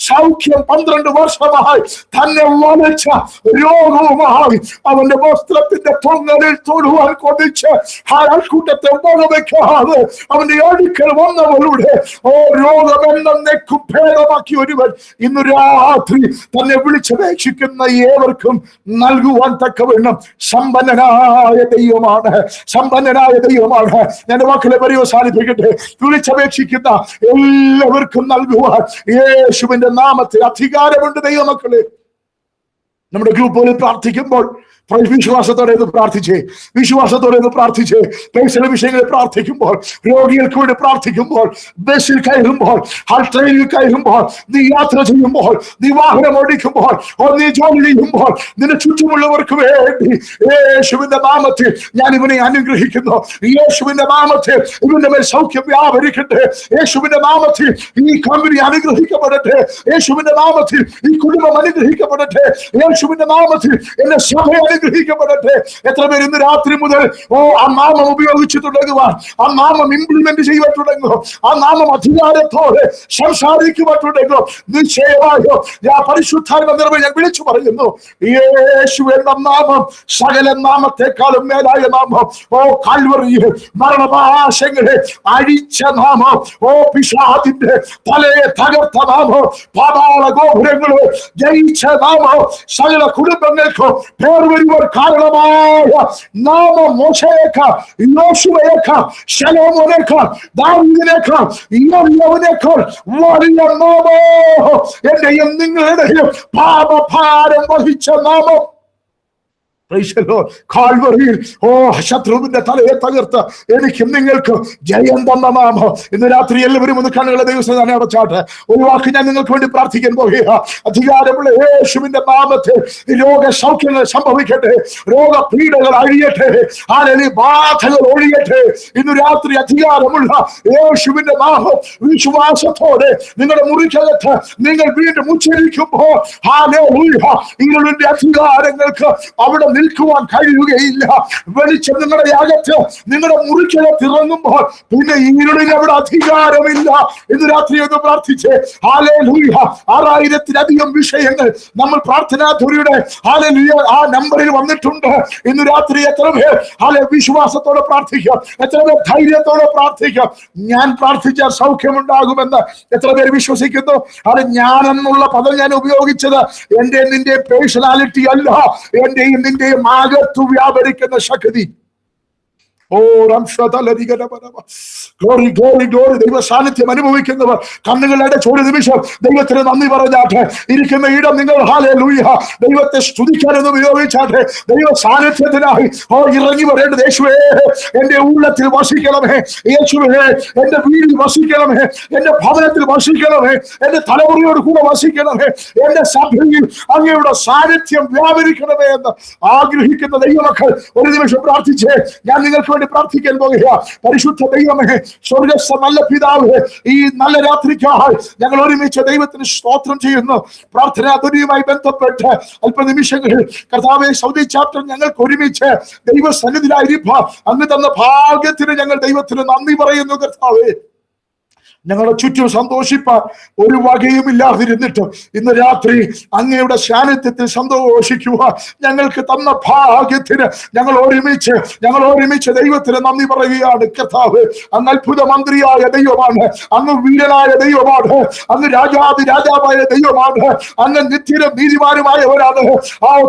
സൗഖ്യം 12 വർഷമായി തന്നെ വലിച്ച രോഗവുമായി അവന്റെ വസ്ത്രത്തിന്റെ തൊങ്ങലിൽ തൊടുവാൻ കൊതിച്ച് ആൾക്കൂട്ടത്തെ വകവെക്കാതെ അവന്റെ അടുക്കൽ വന്നവരുടെ രോഗമെന്നേക്കും ഭേദമാക്കി ഒരുവൻ ഇന്ന് രാത്രി തന്നെ വിളിച്ചപേക്ഷിക്കുന്ന ഏവർക്കും നൽകുവാൻ തക്കവണ്ണം സമ്പന്നനായ ദൈവമാണ്. ഞാൻ വാക്കിലെ പര്യവസാനിപ്പിക്കട്ടെ. വിളിച്ചപേക്ഷിക്കുന്ന എല്ലാവർക്കും നൽകുവാൻ യേശുവിന്റെ നാമത്തിൽ അധികാരമുണ്ട്. ദൈവമക്കളെ, നമ്മുടെ ഗ്രൂപ്പുകളിൽ പ്രാർത്ഥിക്കുമ്പോൾ വിശ്വാസത്തോടെ പ്രാർത്ഥിച്ചേ. പേഴ്സണൽ വിഷയങ്ങളിൽ പ്രാർത്ഥിക്കുമ്പോൾ, രോഗികൾക്ക് വേണ്ടി പ്രാർത്ഥിക്കുമ്പോൾ, ബസ്സിൽ കയറുമ്പോൾ, ട്രെയിനിൽ കയറുമ്പോൾ, നീ യാത്ര ചെയ്യുമ്പോൾ, നീ വാഹനം ഓടിക്കുമ്പോൾ, നീ ജോലി ചെയ്യുമ്പോൾ, നിന്റെ ചുറ്റുമുള്ളവർക്ക് വേണ്ടി യേശുവിന്റെ നാമത്തിൽ ഞാൻ ഇവനെ അനുഗ്രഹിക്കുന്നു. യേശുവിന്റെ നാമത്തിൽ ഇവന്റെ മേൽ സൗഖ്യം വ്യാപരിക്കട്ടെ. യേശുവിന്റെ നാമത്തിൽ ഈ കമ്പനി അനുഗ്രഹിക്കപ്പെടട്ടെ. യേശുവിന്റെ നാമത്തിൽ ഈ കുടുംബം അനുഗ്രഹിക്കപ്പെടട്ടെ. യേശുവിന്റെ നാമത്തിൽ എന്റെ സഭ അനുഗ്രഹിക്കപ്പെടട്ടെ. എത്ര പേര് ഇന്ന് രാത്രി മുതൽ ആ നാമം ഉപയോഗിച്ച് തുടങ്ങുവാൻ, ആ നാമം ഇംപ്ലിമെന്റ് ചെയ്യുവാൻ തുടങ്ങും, ആ നാമം അധികാരത്തോടെ സംസാരിക്കുവാൻ തുടങ്ങും. നിശ്ചയമായോ ഞാൻ പരിശുദ്ധാത്മ നിറവിൽ ഞാൻ വിളിച്ചു പറയുന്നു, യേശു എന്ന നാമം സകല നാമത്തെക്കാളും മേലായ നാമം. കാൽവറിയിൽ മരണപാശങ്ങളെ അഴിച്ച നാമം, പിശാചിന്റെ തലയെ തകർത്ത നാമം, പാതാള ഗോപുരങ്ങളെ ജയിച്ച നാമം, സകല കുടുംബങ്ങൾക്കും പേർ വരുവാൻ കാരണമായ നാമം. മോശയേക്കാൾ, യോശുവയേക്കാൾ, ശലോമോനേക്കാൾ, ദാവീദിനേക്കാൾ, യോബിനേക്കാൾ വലിയ നാമം, എന്റെയും നിങ്ങളുടെയും പാപഭാരം വഹിച്ച നാമം. കാൽവറിയിൽ ശത്രുവിന്റെ തലയെ തകർത്ത് എനിക്കും നിങ്ങൾക്ക് ജയം തന്ന നാമം. ഇന്ന് രാത്രി എല്ലാവരും ഒന്ന് കണ്ണുകളെ ദൈവം തന്നെ അടച്ചാട്ട് ഒരു വാക്ക് ഞാൻ നിങ്ങൾക്ക് വേണ്ടി പ്രാർത്ഥിക്കാൻ പോകുക. അധികാരമുള്ള യേശുവിന്റെ നാമത്തിൽ രോഗസൗഖ്യങ്ങൾ സംഭവിക്കട്ടെ, രോഗപീഠകൾ അഴിയട്ടെ, ബാധകൾ ഒഴിയട്ടെ. ഇന്ന് രാത്രി അധികാരമുള്ള യേശുവിന്റെ നാമം വിശ്വാസത്തോടെ നിങ്ങളുടെ മുറിക്കകത്ത് നിങ്ങൾ വീണ്ടും ഉച്ചരിക്കുമ്പോൾ ഇരുളിന്റെ അധികാരങ്ങൾക്ക് അവിടെ നിൽക്കുവാൻ കഴിയുകയില്ല. വെളിച്ചം നിങ്ങളുടെ അകത്ത് നിങ്ങളുടെ മുറിക്കകത്ത് ഇറങ്ങുമ്പോൾ പിന്നെ ഇരുളിന് അവിടെ അധികാരമില്ല. ഇന്ന് രാത്രി ഒന്ന് പ്രാർത്ഥിച്ച് ഹല്ലേലൂയ. 6000-ലധികം വിഷയങ്ങൾ നമ്മൾ പ്രാർത്ഥനാധുരിയുടെ ആ നമ്പറിൽ വന്നിട്ടുണ്ട്. ഇന്ന് രാത്രി എത്ര പേർ വിശ്വാസത്തോടെ പ്രാർത്ഥിക്കാം, എത്ര പേർ ധൈര്യത്തോടെ പ്രാർത്ഥിക്കാം. ഞാൻ പ്രാർത്ഥിച്ചാൽ സൗഖ്യമുണ്ടാകുമെന്ന് എത്ര പേര് വിശ്വസിക്കുന്നു? ഞാൻ എന്നുള്ള പദം ഞാൻ ഉപയോഗിച്ചത് എന്റെ നിന്റെ പേഴ്സണാലിറ്റി അല്ല, എന്റെയും നിന്റെയും അകത്തു വ്യാപരിക്കുന്ന ശക്തി. ദൈവ സാന്നിധ്യം അനുഭവിക്കുന്നവർ കണ്ണുകളുടെ ഒരു നിമിഷം ദൈവത്തിന് നന്ദി പറഞ്ഞാട്ടെ. ഇരിക്കുന്ന ഇടം നിങ്ങൾ ഹല്ലേലൂയ ദൈവത്തെ സ്തുതിക്കാനെന്ന് ഉപയോഗിച്ചാട്ടെ. ദൈവ സാന്നിധ്യത്തിനായി ഇറങ്ങി വരേണ്ടത് യേശുവേ എന്റെ ഉള്ളത്തിൽ വസിക്കണമേ, യേശുവേ എന്റെ വീട്ടിൽ വസിക്കണമേ, എന്റെ ഭവനത്തിൽ വസിക്കണമേ, എന്റെ തലമുറയോട് കൂടെ വസിക്കണമേ, എന്റെ സഭയിൽ അങ്ങയുടെ സാന്നിധ്യം വ്യാപരിക്കണമേ എന്ന് ആഗ്രഹിക്കുന്ന ദൈവമക്കൾ ഒരു നിമിഷം പ്രാർത്ഥിച്ചേ. ഞാൻ നിങ്ങൾക്ക് പ്രാർത്ഥിക്കാൻ പോകുക. പരിശുദ്ധ ദൈവമേ, സ്വർഗ്ഗസ്ഥ നല്ല പിതാവേ, ഈ നല്ല രാത്രിക്കായി ഞങ്ങൾ ഒരുമിച്ച് ദൈവത്തിന് സ്തോത്രം ചെയ്യുന്നു. പ്രാർത്ഥനാ ധ്വനിയുമായി ബന്ധപ്പെട്ട് അല്പനിമിഷങ്ങളിൽ കർത്താവേ സൗദി ചാപ്റ്റർ ഞങ്ങൾക്ക് ഒരുമിച്ച് ദൈവസന്നിധിയിലായിരിക്കാം അങ്ങ് തന്ന ഭാഗ്യത്തിന് ഞങ്ങൾ ദൈവത്തിന് നന്ദി പറയുന്നു. കർത്താവേ, ഞങ്ങളുടെ ചുറ്റും സന്തോഷിപ്പാൻ ഒരു വകയും ഇല്ലാതിരുന്നിട്ടും ഇന്ന് രാത്രി അങ്ങയുടെ സാന്നിധ്യത്തിൽ സന്തോഷിക്കുക ഞങ്ങൾക്ക് തന്ന ഭാഗ്യത്തിന് ഞങ്ങൾ ഒരുമിച്ച് ദൈവത്തിന് നന്ദി പറയുകയാണ്. കർത്താവ്, അങ്ങ് അത്ഭുത മന്ത്രിയായ ദൈവമാണ്, അങ്ങ് വീരനായ ദൈവമാണ്, അങ്ങ് രാജാവായ ദൈവമാണ്, അങ്ങ് നിത്യനും നീതിമാനുമായവരാണ്.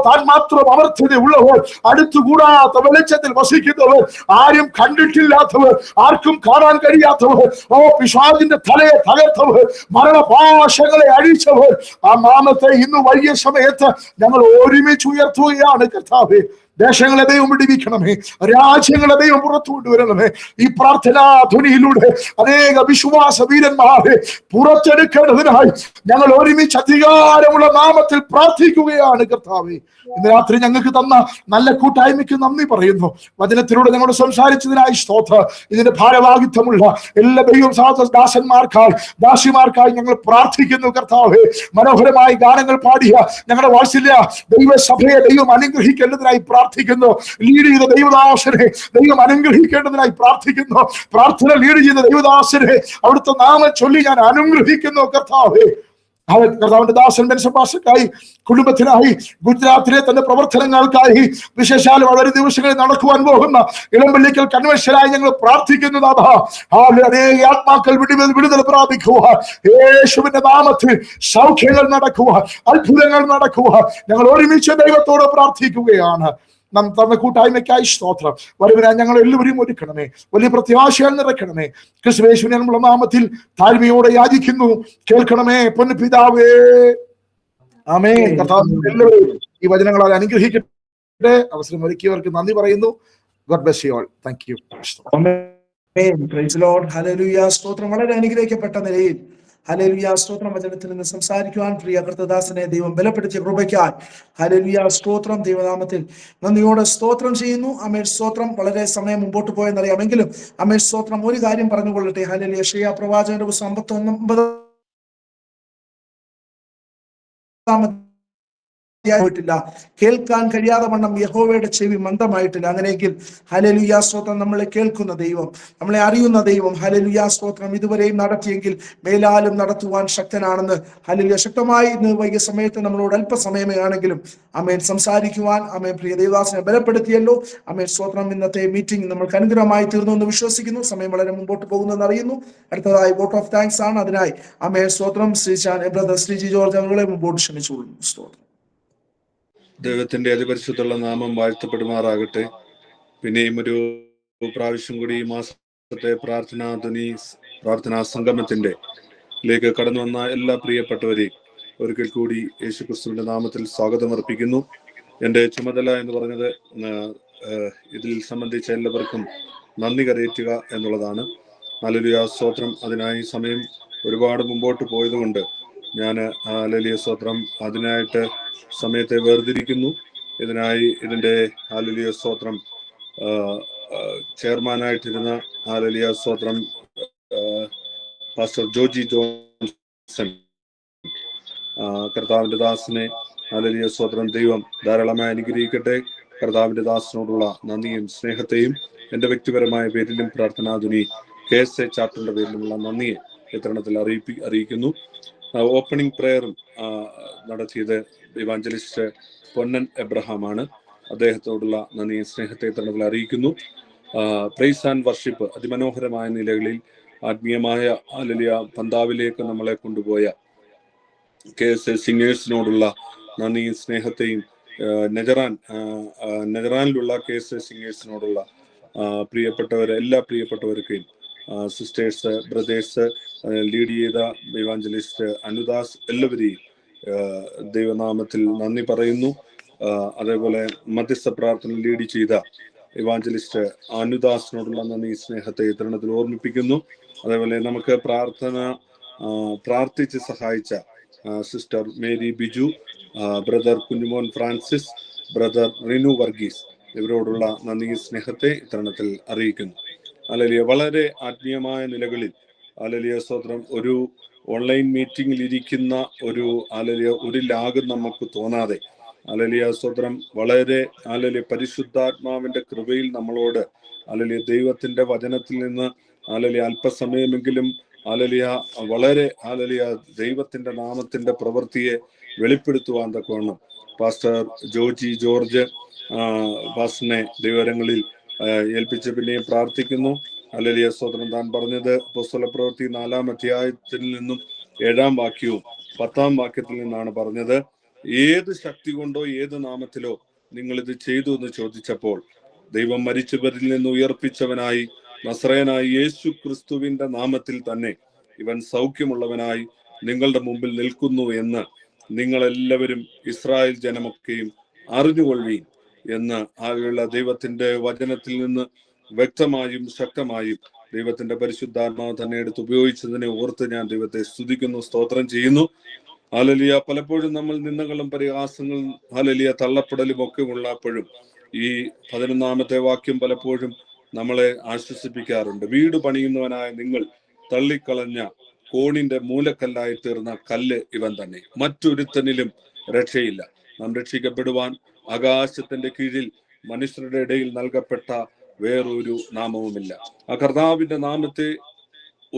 താൻ മാത്രം അമർത്യതയുള്ളവർ, അടുത്തുകൂടാത്ത വെളിച്ചത്തിൽ വസിക്കുന്നവർ, ആരും കണ്ടിട്ടില്ലാത്തവർ, ആർക്കും കാണാൻ കഴിയാത്തവർ, പിശാചിന്റെ തലയെ തകർത്തവർ, മരണപാശങ്ങളെ അഴിച്ചവർ, ആ നാമത്തെ ഇന്ന് വലിയ സമയത്ത് ഞങ്ങൾ ഒരുമിച്ച് ഉയർത്തുകയാണ്. കർത്താവേ, ദേശങ്ങളെ ദൈവം വിടിവിക്കണമേ, രാജ്യങ്ങളെ ദൈവം പുറത്തു കൊണ്ടുവരണമേ. ഈ പ്രാർത്ഥനാ ധ്വനിയിലൂടെ അനേക വിശ്വാസ വീരന്മാരെ പുറത്തെടുക്കേണ്ടതിനായി ഞങ്ങൾ ഒരുമിച്ച് അധികാരമുള്ള നാമത്തിൽ പ്രാർത്ഥിക്കുകയാണ്. കർത്താവേ, ഇന്ന് രാത്രി ഞങ്ങൾക്ക് തന്ന നല്ല കൂട്ടായ്മയ്ക്ക് നന്ദി പറയുന്നു. വചനത്തിലൂടെ ഞങ്ങളോട് സംസാരിച്ചതിനായി സ്തോത്രം. ഇതിന്റെ ഭാരവാഹിത്വമുള്ള എല്ലാ ദൈവം ദാസിമാർക്കായി ഞങ്ങൾ പ്രാർത്ഥിക്കുന്നു. കർത്താവേ, മനോഹരമായി ഗാനങ്ങൾ പാടിയ ഞങ്ങളുടെ വാത്സല്യ ദൈവസഭയെ ദൈവം അനുഗ്രഹിക്കേണ്ടതിനായി പ്രാർത്ഥിക്കുന്നു. ലീഡ് ചെയ്ത ദൈവദാസനെ ദൈവം അനുഗ്രഹിക്കേണ്ടതിനായി പ്രാർത്ഥിക്കുന്നു. പ്രാർത്ഥന ലീഡ് ചെയ്ത ദൈവദാസനെ അവിടുത്തെ നാമം ചൊല്ലി ഞാൻ അനുഗ്രഹിക്കുന്നു. കർത്താവേ, കർത്താവിന്റെ ദാസൻ ബെൻസഭാഷക്കായി, കുടുംബത്തിനായി, ഗുജറാത്തിലെ തന്റെ പ്രവർത്തനങ്ങൾക്കായി, വിശേഷാൽ വളരെ ദിവസങ്ങളിൽ നടക്കുവാൻ പോകുന്ന ഇളമ്പള്ളിക്കൽ കൺവെൻഷനായി ഞങ്ങൾ പ്രാർത്ഥിക്കുന്നു. അനേക ആത്മാക്കൾ വിടുതൽ പ്രാപിക്കുവാൻ, യേശുവിന്റെ നാമത്തിൽ സൗഖ്യങ്ങൾ നടക്കുവാൻ, അത്ഭുതങ്ങൾ നടക്കുവാൻ ഞങ്ങൾ ഒരുമിച്ച് ദൈവത്തോട് പ്രാർത്ഥിക്കുകയാണ്. നാം തന്ന കൂട്ടായ്മയ്ക്കായി സ്തോത്രം. വരുവരാൻ ഞങ്ങൾ എല്ലാവരെയും ഒരുക്കണമേ, വലിയ പ്രത്യാശകൾ നിറയ്ക്കണമേ. ക്രിസ്തുയേശുവിന്റെ നാമത്തിൽ താഴ്മയോടെ യാചിക്കുന്നു, കേൾക്കണമേ പൊന്നു പിതാവേ, ആമേൻ. കർത്താവ് എല്ലാവരെയും ഈ വചനങ്ങളാൽ അനുഗ്രഹിക്കട്ടെ. അവസരം ഒരുക്കിയവർക്ക് നന്ദി പറയുന്നു. God bless you all. Thank you. Praise lord. Hallelujah. സ്തോത്രം. വളരെ അനുഗ്രഹിക്കപ്പെട്ട നിലയിൽ ഹല്ലേലൂയ സ്തോത്രം വചനത്തിൽ നിന്ന് സംസാരിക്കുവാൻ പ്രിയ കർത്തദാസനെ ദൈവം ബലപ്പെടുത്തിയ കൃപയ്ക്കായി ഹല്ലേലൂയ സ്തോത്രം. ദൈവനാമത്തിൽ നന്ദിയോടെ സ്തോത്രം ചെയ്യുന്നു. ആമേൻ. സ്തോത്രം. വളരെ സമയം മുമ്പോട്ട് പോയെന്നറിയാമെങ്കിലും ആമേൻ സ്തോത്രം ഒരു കാര്യം പറഞ്ഞുകൊള്ളട്ടെ. ഹല്ലേലൂയ. യെശയ്യാ പ്രവാചകന്റെ പുസ്തകം 59 ില്ല കേൾക്കാൻ കഴിയാതെ വണ്ണം യഹോവയുടെ ചെവി മന്ദമായിട്ടില്ല. അങ്ങനെയെങ്കിൽ ഹല്ലേലൂയ സ്തോത്രം, നമ്മളെ കേൾക്കുന്ന ദൈവം, നമ്മളെ അറിയുന്ന ദൈവം ഹല്ലേലൂയ സ്തോത്രം ഇതുവരെയും നടത്തിയെങ്കിൽ മേലാലും നടത്തുവാൻ ശക്തനാണെന്ന് ഹല്ലേലൂയ ശക്തമായി ഇന്ന് വൈകിയ സമയത്ത് നമ്മളോട് അല്പസമയമേ ആണെങ്കിലും ആമേൻ സംസാരിക്കുവാൻ ആമേൻ പ്രിയ ദേവദാസനെ ബലപ്പെടുത്തിയല്ലോ. ആമേൻ സ്തോത്രം. ഇന്നത്തെ മീറ്റിംഗ് നമ്മൾക്ക് അനുഗ്രഹമായി തീർന്നു എന്ന് വിശ്വസിക്കുന്നു. സമയം വളരെ മുമ്പോട്ട് പോകുന്നെന്ന് അറിയുന്നു. അടുത്തതായി വോട്ട് ഓഫ് താങ്ക്സ് ആണ്. അതിനായി ആമേൻ സ്തോത്രം ബ്രദർ ശ്രീജി ജോർജ് അവരുടെ മുമ്പോട്ട് ക്ഷണിച്ചുകൊള്ളുന്നു. സ്തോത്രം. ദൈവത്തിന്റെ അതിപരിശുദ്ധമുള്ള നാമം വാഴ്ത്തപ്പെടുമാറാകട്ടെ. പിന്നെയും ഒരു പ്രാവശ്യം കൂടി ഈ മാസത്തെ പ്രാർത്ഥനാ സംഗമത്തിന്റെ ലേക്ക് കടന്നു വന്ന എല്ലാ പ്രിയപ്പെട്ടവരെയും ഒരിക്കൽ കൂടി യേശുക്രിസ്തുവിന്റെ നാമത്തിൽ സ്വാഗതം അർപ്പിക്കുന്നു. എൻ്റെ ചുമതല എന്ന് പറഞ്ഞത് ഇതിൽ സംബന്ധിച്ച എല്ലാവർക്കും നന്ദി കരയറ്റുക എന്നുള്ളതാണ്. ഹല്ലേലൂയ, സ്തോത്രം. അതിനായി സമയം ഒരുപാട് മുമ്പോട്ട് പോയതുകൊണ്ട് ഞാൻ ഹല്ലേലൂയ സ്തോത്രം അതിനായിട്ട് സമയത്തെ വേർതിരിക്കുന്നു. ഇതിനായി ഇതിൻ്റെ ഹല്ലേലൂയ സ്തോത്രം ചെയർമാനായിട്ടിരുന്ന ഹല്ലേലൂയ സ്തോത്രം പാസ്റ്റർ ജോജി ജോൺസൺ, കർത്താവിൻ്റെ ദാസനെ ഹല്ലേലൂയ സ്തോത്രം ദൈവം ധാരാളമായി അനുഗ്രഹിക്കട്ടെ. കർത്താവിൻ്റെ ദാസനോടുള്ള നന്ദിയും സ്നേഹത്തെയും എൻ്റെ വ്യക്തിപരമായ പേരിലും പ്രാർത്ഥനാധുനി KSA ചാപ്റ്ററിന്റെ പേരിലുമുള്ള നന്ദിയെ ഇത്തരണത്തിൽ അറിയിക്കുന്നു. ഓപ്പണിംഗ് പ്രയറും നടത്തിയത് ഇവാഞ്ചലിസ്റ്റ് പൊന്നൻ എബ്രഹാമാണ്. അദ്ദേഹത്തോടുള്ള നന്ദിയും സ്നേഹത്തെ ഇത്തരണത്തിൽ അറിയിക്കുന്നു. പ്രൈസ് ആൻഡ് വർഷിപ്പ് അതിമനോഹരമായ നിലകളിൽ ആത്മീയമായ ഹല്ലേലൂയ പന്താവിലേക്ക് നമ്മളെ കൊണ്ടുപോയ KSA സിംഗേഴ്സിനോടുള്ള നന്ദിയും സ്നേഹത്തെയും നെജറാനിലുള്ള KSA സിംഗേഴ്സിനോടുള്ള എല്ലാ പ്രിയപ്പെട്ടവർക്കെയും സിസ്റ്റേഴ്സ്, ബ്രദേഴ്സ്, ലീഡ് ചെയ്ത ഇവാഞ്ചലിസ്റ്റ് അനുദാസ്, എല്ലാവരെയും ദൈവനാമത്തിൽ നന്ദി പറയുന്നു. അതേപോലെ മധ്യസ്ഥ പ്രാർത്ഥന ലീഡ് ചെയ്ത ഇവാഞ്ചലിസ്റ്റ് അനുദാസിനോടുള്ള നന്ദി സ്നേഹത്തെ ഇത്തരണത്തിൽ ഓർമ്മിപ്പിക്കുന്നു. അതേപോലെ നമുക്ക് പ്രാർത്ഥിച്ച് സഹായിച്ച sister Mary Biju, brother Kunjumon Francis, brother Rinu Varghese, ഇവരോടുള്ള നന്ദി സ്നേഹത്തെ ഇത്തരണത്തിൽ അറിയിക്കുന്നു. ഹല്ലേലൂയ, വളരെ ആത്മീയമായ നിലകളിൽ ഹല്ലേലൂയ സ്തോത്രം ഒരു ഓൺലൈൻ മീറ്റിംഗിൽ ഇരിക്കുന്ന ഒരു ലാഗ് നമുക്ക് തോന്നാതെ ഹല്ലേലൂയ സ്തോത്രം വളരെ ഹല്ലേലൂയ പരിശുദ്ധാത്മാവിന്റെ കൃപയിൽ നമ്മളോട് ഹല്ലേലൂയ ദൈവത്തിന്റെ വചനത്തിൽ നിന്ന് ഹല്ലേലൂയ അല്പസമയമെങ്കിലും ഹല്ലേലൂയ വളരെ ഹല്ലേലൂയ ദൈവത്തിന്റെ നാമത്തിന്റെ പ്രവൃത്തിയെ വെളിപ്പെടുത്തുവാൻ തക്കവണ്ണം പാസ്റ്റർ ജോജി ജോർജ് പാസ്റ്ററിനെ ദൈവകരങ്ങളിൽ ഏൽപ്പിച്ച് പിന്നെയും പ്രാർത്ഥിക്കുന്നു. ഹല്ലേലൂയ സ്തോത്രം. താൻ പറഞ്ഞത് അപ്പോസ്തലപ്രവൃത്തി 4-ാം അധ്യായത്തിൽ നിന്നും 7-ാം വാക്യവും 10-ാം വാക്യത്തിൽ നിന്നാണ് പറഞ്ഞത്. ഏത് ശക്തി കൊണ്ടോ ഏത് നാമത്തിലോ നിങ്ങൾ ഇത് ചെയ്തു എന്ന് ചോദിച്ചപ്പോൾ ദൈവം മരിച്ചവരിൽ നിന്ന് ഉയർപ്പിച്ചവനായി നസറേയനായ യേശു ക്രിസ്തുവിന്റെ നാമത്തിൽ തന്നെ ഇവൻ സൗഖ്യമുള്ളവനായി നിങ്ങളുടെ മുമ്പിൽ നിൽക്കുന്നു എന്ന് നിങ്ങളെല്ലാവരും ഇസ്രായേൽ ജനമൊക്കെയും അറിഞ്ഞുകൊള്ളുവീൻ എന്ന് ആകെയുള്ള ദൈവത്തിന്റെ വചനത്തിൽ നിന്ന് വ്യക്തമായും ശക്തമായും ദൈവത്തിന്റെ പരിശുദ്ധാത്മാവ് തന്നെ എടുത്ത് ഉപയോഗിച്ചതിനെ ഓർത്ത് ഞാൻ ദൈവത്തെ സ്തുതിക്കുന്നു, സ്തോത്രം ചെയ്യുന്നു. ഹല്ലേലൂയ. പലപ്പോഴും നമ്മൾ നിന്ദകളും പരിഹാസങ്ങളും ഹല്ലേലൂയ തള്ളപ്പെടലും ഒക്കെ ഉള്ളപ്പോഴും ഈ 11-ാമത്തെ വാക്യം പലപ്പോഴും നമ്മളെ ആശ്വസിപ്പിക്കാറുണ്ട്. വീട് പണിയുന്നവനായ നിങ്ങൾ തള്ളിക്കളഞ്ഞ കോണിന്റെ മൂലക്കല്ലായി തീർന്ന കല്ല് ഇവൻ തന്നെ, മറ്റൊരുത്തനിലും രക്ഷയില്ല. നാം രക്ഷിക്കപ്പെടുവാൻ ആകാശത്തിന്റെ കീഴിൽ മനുഷ്യരുടെ ഇടയിൽ നൽകപ്പെട്ട വേറൊരു നാമവുമില്ല. ആ കർത്താവിന്റെ നാമത്തെ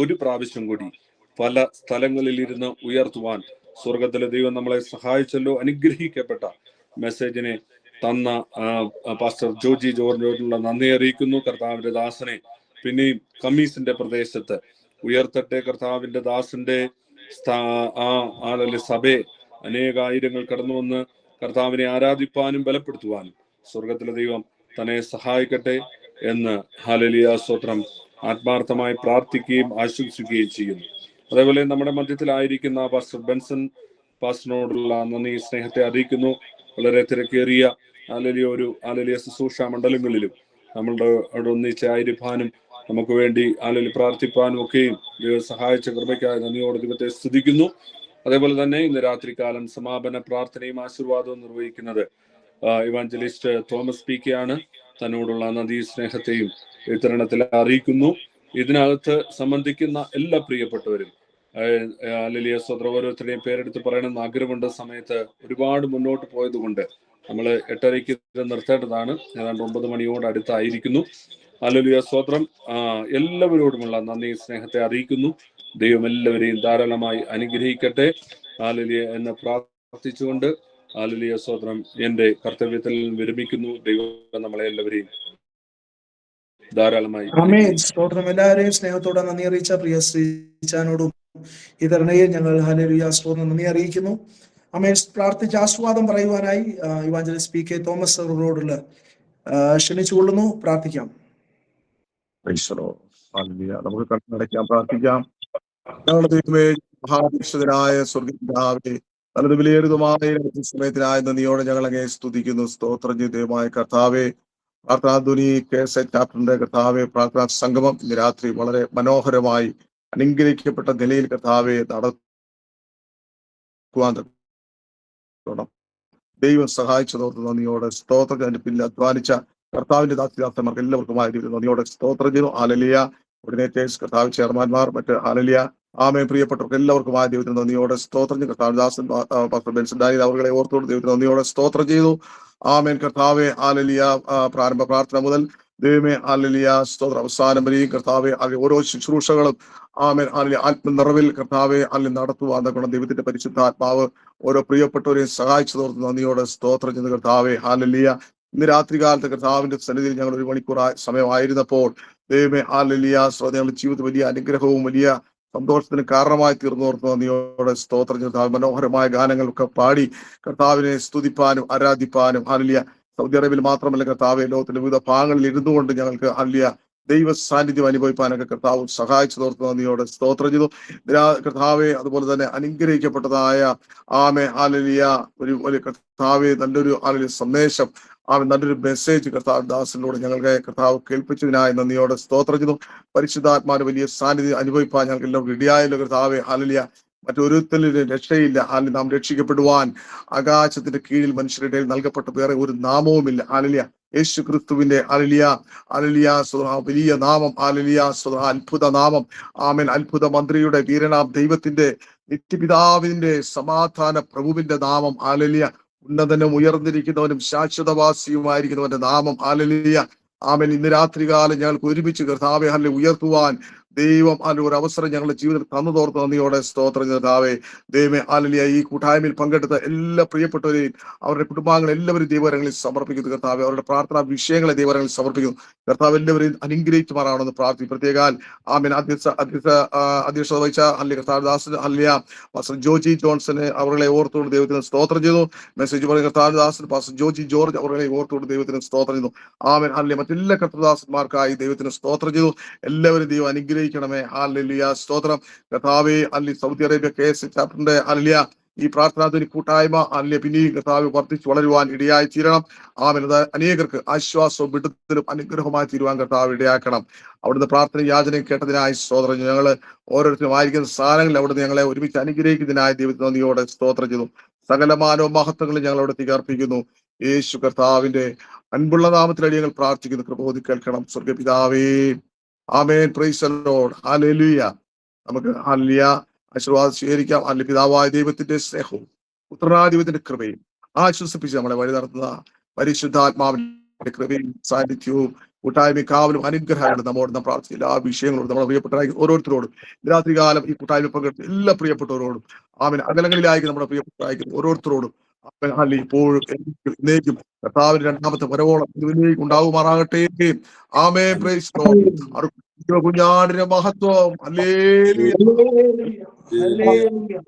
ഒരു പ്രാവശ്യം കൂടി പല സ്ഥലങ്ങളിൽ ഇരുന്ന് ഉയർത്തുവാൻ സ്വർഗത്തിലെ ദൈവം നമ്മളെ സഹായിച്ചല്ലോ. അനുഗ്രഹിക്കപ്പെട്ട മെസ്സേജിനെ തന്ന പാസ്റ്റർ ജോജി ജോർജിനോടുള്ള നന്ദി അറിയിക്കുന്നു. കർത്താവിന്റെ ദാസനെ പിന്നെയും കമ്മീസിന്റെ പ്രദേശത്ത് ഉയർത്തട്ടെ. കർത്താവിന്റെ ദാസന്റെ സഭയെ അനേകായിരങ്ങൾ കടന്നു വന്ന് കർത്താവിനെ ആരാധിപ്പാനും ബലപ്പെടുത്തുവാനും സ്വർഗത്തിലെ ദൈവം തന്നെ സഹായിക്കട്ടെ എന്ന് ഹല്ലേലൂയ സ്തോത്രം ആത്മാർത്ഥമായി പ്രാർത്ഥിക്കുകയും ആശംസിക്കുകയും ചെയ്യുന്നു. അതേപോലെ നമ്മുടെ മധ്യത്തിലായിരിക്കുന്ന പാസ്റ്റർ ബെൻസൺ പാസ്റ്ററിനോടുള്ള നന്ദി സ്നേഹത്തെ അറിയിക്കുന്നു. വളരെ തിരക്കേറിയ ഹല്ലേലൂയ ശുശ്രൂഷ മണ്ഡലങ്ങളിലും നമ്മളുടെ ഒന്നിച്ചായിരിക്കാനും നമുക്ക് വേണ്ടി പ്രാർത്ഥിപ്പാനും ഒക്കെയും ദൈവം സഹായിച്ച കൃപയ്ക്കായി നന്ദിയോടെ ദൈവത്തെ സ്തുതിക്കുന്നു. അതേപോലെ തന്നെ ഇന്ന് രാത്രികാലം സമാപന പ്രാർത്ഥനയും ആശീർവാദവും നിർവഹിക്കുന്നത് ഇവാഞ്ചലിസ്റ്റ് തോമസ് PK ആണ്. തന്നോടുള്ള നന്ദി സ്നേഹത്തെയും വിതരണത്തിൽ അറിയിക്കുന്നു. ഇതിനകത്ത് സംബന്ധിക്കുന്ന എല്ലാ പ്രിയപ്പെട്ടവരും ഹല്ലേലൂയ സ്തോത്രം ഓരോരുത്തരുടെയും പേരെടുത്ത് പറയണമെന്ന് ആഗ്രഹമുണ്ട്. സമയത്ത് ഒരുപാട് മുന്നോട്ട് പോയത് കൊണ്ട് നമ്മൾ 8:30 നിർത്തേണ്ടതാണ്. ഏതാണ്ട് 9 മണിയോട് അടുത്തായിരിക്കുന്നു. ഹല്ലേലൂയ സ്തോത്രം. എല്ലാവരോടുമുള്ള നന്ദി സ്നേഹത്തെ അറിയിക്കുന്നു. ദൈവം എല്ലാവരെയും ധാരാളമായി അനുഗ്രഹിക്കട്ടെ. ഹല്ലേലൂയ എന്ന് പ്രാർത്ഥിച്ചുകൊണ്ട് ഹല്ലേലൂയ സ്തോത്രം എന്റെ കർത്തവ്യത്തിൽ വിരമിക്കുന്നു. ദൈവം നമ്മളെ എല്ലാവരെയും ധാരാളമായി സ്തോത്രം. എല്ലാവരെയും സ്നേഹത്തോടെ നന്ദി അറിയിച്ച പ്രിയ ശ്രീചാനോടും ഇതരണയിൽ ഞങ്ങൾ ഹല്ലേലൂയ സ്തോത്രം നന്ദി അറിയിക്കുന്നു. അമേൻ. പ്രാർത്ഥിച്ച് ആസ്വാദം പറയുവാനായി ഇവാഞ്ചലിസ്റ്റ് PK തോമസ് അവരോടുള്ള ക്ഷണിച്ചുകൊള്ളുന്നു. പ്രാർത്ഥിക്കാം. നമുക്ക് കണ്ണടയ്ക്കാം, പ്രാർത്ഥിക്കാം. ഞങ്ങളുടെ ദൈവമേ, മഹാപരിശുദ്ധനായ സ്വർഗ്ഗപിതാവേ, നല്ലത് വിലയേറിയതുമായ സമയത്തിനായ നന്ദിയോടെ ഞങ്ങൾ അങ്ങേ സ്തുതിക്കുന്നു. സ്തോത്രം ചെയ്തമായ കർത്താവെ, പ്രാർത്ഥനാധ്വനി KSI ചാപ്റ്ററിന്റെ കർത്താവെ പ്രാർത്ഥനാ സംഗമം ഇന്ന് രാത്രി വളരെ മനോഹരമായി അനുഗ്രഹിക്കപ്പെട്ട നിലയിൽ കർത്താവെ നടക്കുവാൻ ദൈവം സഹായിച്ചതോർത്ത് നന്ദിയോടെ സ്തോത്രം. അതിന്റെ പിന്നിൽ അധ്വാനിച്ച കർത്താവിന്റെ ദാസ്യദാസന്മാർക്ക് എല്ലാവർക്കുമായ നന്ദിയോടെ സ്തോത്രം ചെയ്തു. ഹല്ലേലൂയ. കോർഡിനേറ്റേഴ്സ്, കർത്താവ് ചെയർമാൻമാർ, മറ്റ് ഹല്ലേലൂയ ആമേൻ പ്രിയപ്പെട്ടവർക്ക് എല്ലാവർക്കുമായ ദൈവത്തിന് നന്ദിയോടെ സ്തോത്രം ചെയ്തു. കർത്താവ് ദാസൻ പാസ്റ്റർ ബെൻസൺ ഡാനിയൽ അവരുടെ ഓർത്തോട് ദൈവത്തിന് നന്ദിയോടെ സ്തോത്രം ചെയ്തു. ആമേൻ കർത്താവെ ഹല്ലേലൂയ. പ്രാരംഭ പ്രാർത്ഥന മുതൽ ദൈവമേ ഹല്ലേലൂയ സ്തോത്രം അവസാനം വരെയും കർത്താവെ ഓരോ ശുശ്രൂഷകളും ആമേൻ ഹല്ലേലൂയ ആത്മനിറവിൽ കർത്താവെ അല്ലെങ്കിൽ നടത്തുവാൻ ഗുണം ദൈവത്തിന്റെ പരിശുദ്ധാത്മാവ് ഓരോ പ്രിയപ്പെട്ടവരെയും സഹായിച്ചതോർത്ത് നന്ദിയോടെ സ്തോത്രം ചെയ്ത് കർത്താവെ ഹല്ലേലൂയ. ഇന്ന് രാത്രികാലത്ത് കർത്താവിന്റെ സന്നിധിയിൽ ഞങ്ങൾ 1 മണിക്കൂർ സമയമായിരുന്നപ്പോൾ ദൈവമേ ഹല്ലേലൂയ ഞങ്ങളുടെ ജീവിതത്തിൽ വലിയ അനുഗ്രഹവും വലിയ സന്തോഷത്തിന് കാരണമായി തീർന്നോർത്ത് നന്ദിയോടെ സ്തോത്രം ചെയ്ത് മനോഹരമായ ഗാനങ്ങളൊക്കെ പാടി കർത്താവിനെ സ്തുതിപ്പാനും ആരാധിപ്പാനും ഹല്ലേലൂയ. സൗദി അറേബ്യയിൽ മാത്രമല്ല കർത്താവെ ലോകത്തിന്റെ വിവിധ ഭാഗങ്ങളിൽ ഇരുന്നുകൊണ്ട് ഞങ്ങൾക്ക് ഹല്ലേലൂയ ദൈവ സാന്നിധ്യം അനുഭവിപ്പാനൊക്കെ കർത്താവ് സഹായിച്ചതോർത്ത് നന്ദിയോടെ സ്തോത്രം ചെയ്തു. കർത്താവെ അതുപോലെ തന്നെ അനുഗ്രഹിക്കപ്പെട്ടതായ ആമേ ഹല്ലേലൂയ ഒരു കർത്താവെ നല്ലൊരു ഹല്ലേലൂയ സന്ദേശം നല്ലൊരു മെസ്സേജ് കർത്താവ് ദാസനിലൂടെ ഞങ്ങൾക്ക് കർത്താവ് കേൾപ്പിച്ചതിനായി നന്ദിയോടെ സ്തോത്രം ചെയ്തു. പരിശുദ്ധാത്മാവിന്റെ വലിയ സാന്നിധ്യം അനുഭവിപ്പാൻ ഞങ്ങൾക്ക് എല്ലാവർക്കും ഇടയായല്ലോ കർത്താവെ ഹല്ലേലൂയ. മറ്റൊരുത്തലിന് രക്ഷയില്ല. ഹല്ലേലൂയ. നാം രക്ഷിക്കപ്പെടുവാൻ ആകാശത്തിന്റെ കീഴിൽ മനുഷ്യരുടെ നൽകപ്പെട്ട വേറെ ഒരു നാമവുമില്ല. ഹല്ലേലൂയ. യേശു ക്രിസ്തുവിന്റെ ഹല്ലേലൂയ ഹല്ലേലൂയ വലിയ നാമം ഹല്ലേലൂയ അത്ഭുത നാമം ആമേൻ. അത്ഭുത മന്ത്രിയുടെ വീരനാം ദൈവത്തിന്റെ നിത്യപിതാവിന്റെ സമാധാന പ്രഭുവിന്റെ നാമം ഹല്ലേലൂയ. ഉന്നതനും ഉയർന്നിരിക്കുന്നവനും ശാശ്വതവാസിയുമായിരിക്കുന്നവന്റെ നാമം ഹല്ലേലൂയ. ആമേൻ. ഇന്ന് രാത്രികാലം ഞങ്ങൾക്ക് ഒരുമിച്ച് കർത്താവെ ഹല്ലേലൂയ ഉയർത്തുവാൻ ദൈവം ഒരു അവസരം ഞങ്ങളുടെ ജീവിതത്തിൽ തന്നതോർത്ത് നന്ദിയോടെ സ്തോത്രം കർത്താവേ. ദൈവമേ ഹല്ലേലൂയ. ഈ കൂട്ടായ്മയിൽ പങ്കെടുത്ത എല്ലാ പ്രിയപ്പെട്ടവരെയും അവരുടെ കുടുംബാംഗങ്ങൾ എല്ലാവരും ദൈവകരങ്ങളിൽ സമർപ്പിക്കുന്നു കർത്താവെ. അവരുടെ പ്രാർത്ഥനാ വിഷയങ്ങളെ ദൈവകരങ്ങളിൽ സമർപ്പിക്കുന്നു കർത്താവ്. എല്ലാവരെയും അനുഗ്രഹിക്കുമാറാണെന്ന് പ്രാർത്ഥിക്കും. പ്രത്യേകാൽ ആമേൻ അധ്യക്ഷത വഹിച്ച ഹല്ലേലൂയ കർത്താവ് ദാസൻ ഹല്ലേലൂയ പാസ്റ്റർ ജോജി ജോൺസനെ അവരുടെ ഓർത്തുകൊണ്ട് ദൈവത്തിന് സ്തോത്രം ചെയ്തു. മെസ്സേജ് പറയുന്ന കർത്താവ് ദാസൻ പാസ്റ്റർ ജോജി ജോർജ് അവരുടെ ഓർത്തുകൊണ്ട് ദൈവത്തിന് സ്തോത്രം ചെയ്തു. Amen hallelujah. മറ്റെല്ലാ കർത്തദാസന്മാർക്കായി ദൈവത്തിന് സ്തോത്രം ചെയ്തു. എല്ലാവരും ദൈവം അനുഗ്രഹിക്കണമേ. ഹല്ലേലൂയ സ്തോത്രം കർത്താവേ. സൗദി അറേബ്യ KSI ചാപ്റ്ററിന്റെ ഹല്ലേലൂയ ഈ പ്രാർത്ഥനാധ്വനി കൂട്ടായ്മ ഹല്ലേലൂയ പിന്നെയും കർത്താവ് വർദ്ധിച്ചു വളരുവാൻ ഇടയായി തീരണം. ആമേൻ. അനേകർക്ക് ആശ്വാസവും വിടുതലും അനുഗ്രഹമായി തീരുവാൻ കർത്താവ് ഇടയാക്കണം. അവിടുന്ന് പ്രാർത്ഥന യാചനയും കേട്ടതിനായി സ്തോത്രം. ഞങ്ങൾ ഓരോരുത്തരും ആയിരിക്കുന്ന സ്ഥാനങ്ങളിൽ അവിടുന്ന് ഞങ്ങളെ ഒരുമിച്ച് അനുഗ്രഹിക്കുന്നതിനായി ദൈവത്തിന് നന്ദിയോടെ സ്തോത്രം ചെയ്തു. സകലമാനവും മഹത്വങ്ങളും ഞങ്ങൾ അവിടെ തികർപ്പിക്കുന്നു. യേശു കർത്താവിന്റെ അൻപുള്ള നാമത്തിലടി ഞങ്ങൾ പ്രാർത്ഥിക്കുന്നു. കൃപ കേൾക്കണം സ്വർഗ്ഗപിതാവേ. Amen. Praise the Lord. Hallelujah. നമുക്ക് ഹല്ലേലൂയ ആശീർവാദം സ്വീകരിക്കാം. ഹല്ലേലൂയ. പിതാവായ ദൈവത്തിന്റെ സ്നേഹവും പുത്രനായ ദൈവത്തിന്റെ കൃപയും ആശ്വസിപ്പിച്ച് നമ്മളെ വഴി നടത്തുന്ന പരിശുദ്ധാത്മാവിന്റെ കൃപയും സാന്നിധ്യവും കൂട്ടായ്മ കാവലും അനുഗ്രഹങ്ങളും നമ്മോട് നാം പ്രാർത്ഥിച്ച എല്ലാ വിഷയങ്ങളോടും നമ്മളെ പ്രിയപ്പെട്ട ഓരോരുത്തരോടും രാത്രികാലം ഈ കൂട്ടായ്മ പങ്കെടുത്ത എല്ലാ പ്രിയപ്പെട്ടവരോടും ആമേൻ. അകലങ്ങളിലായിരിക്കും നമ്മുടെ പ്രിയപ്പെട്ട ഓരോരുത്തരോടും ഇപ്പോഴും എന്നേക്കും കർത്താവിന്റെ രണ്ടാമത്തെ വരവോളം ഇതിലേക്ക് ഉണ്ടാവുമാറാകട്ടെ. ആമേൻ. Praise the Lord. കുഞ്ഞാടിന്റെ മഹത്വം. ഹല്ലേലൂയ. ഹല്ലേലൂയ.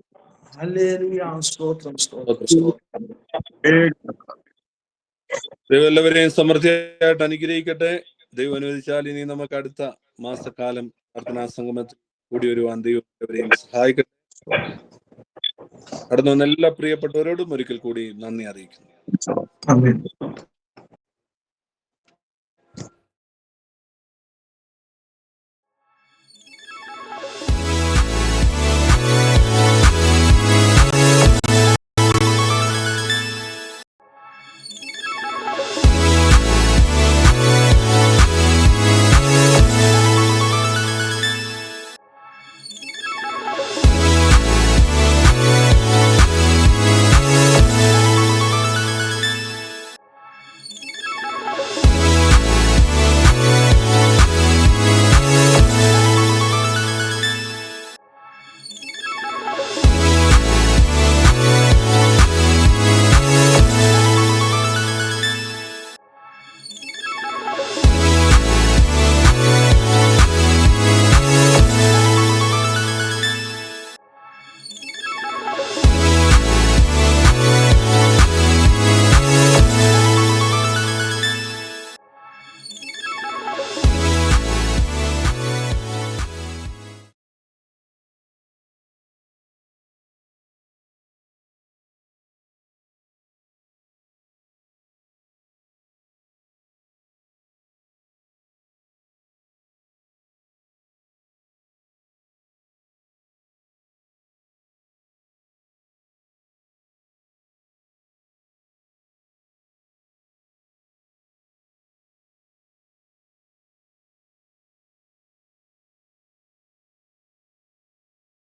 ഹല്ലേലൂയ. സ്തോത്രം സ്തോത്രം. ദൈവം എല്ലാവരെയും സമൃദ്ധിയായിട്ട് അനുഗ്രഹിക്കട്ടെ. ദൈവം അനുവദിച്ചാൽ ഇനി നമുക്ക് അടുത്ത മാസക്കാലം പ്രാർത്ഥനാ സംഗമത്തിൽ കൂടി വരുവാൻ ദൈവം എല്ലാവരെയും സഹായിക്കട്ടെ. കടന്നു വന്ന എല്ലാ പ്രിയപ്പെട്ടവരോടും ഒരിക്കൽ കൂടി നന്ദി അറിയിക്കുന്നു.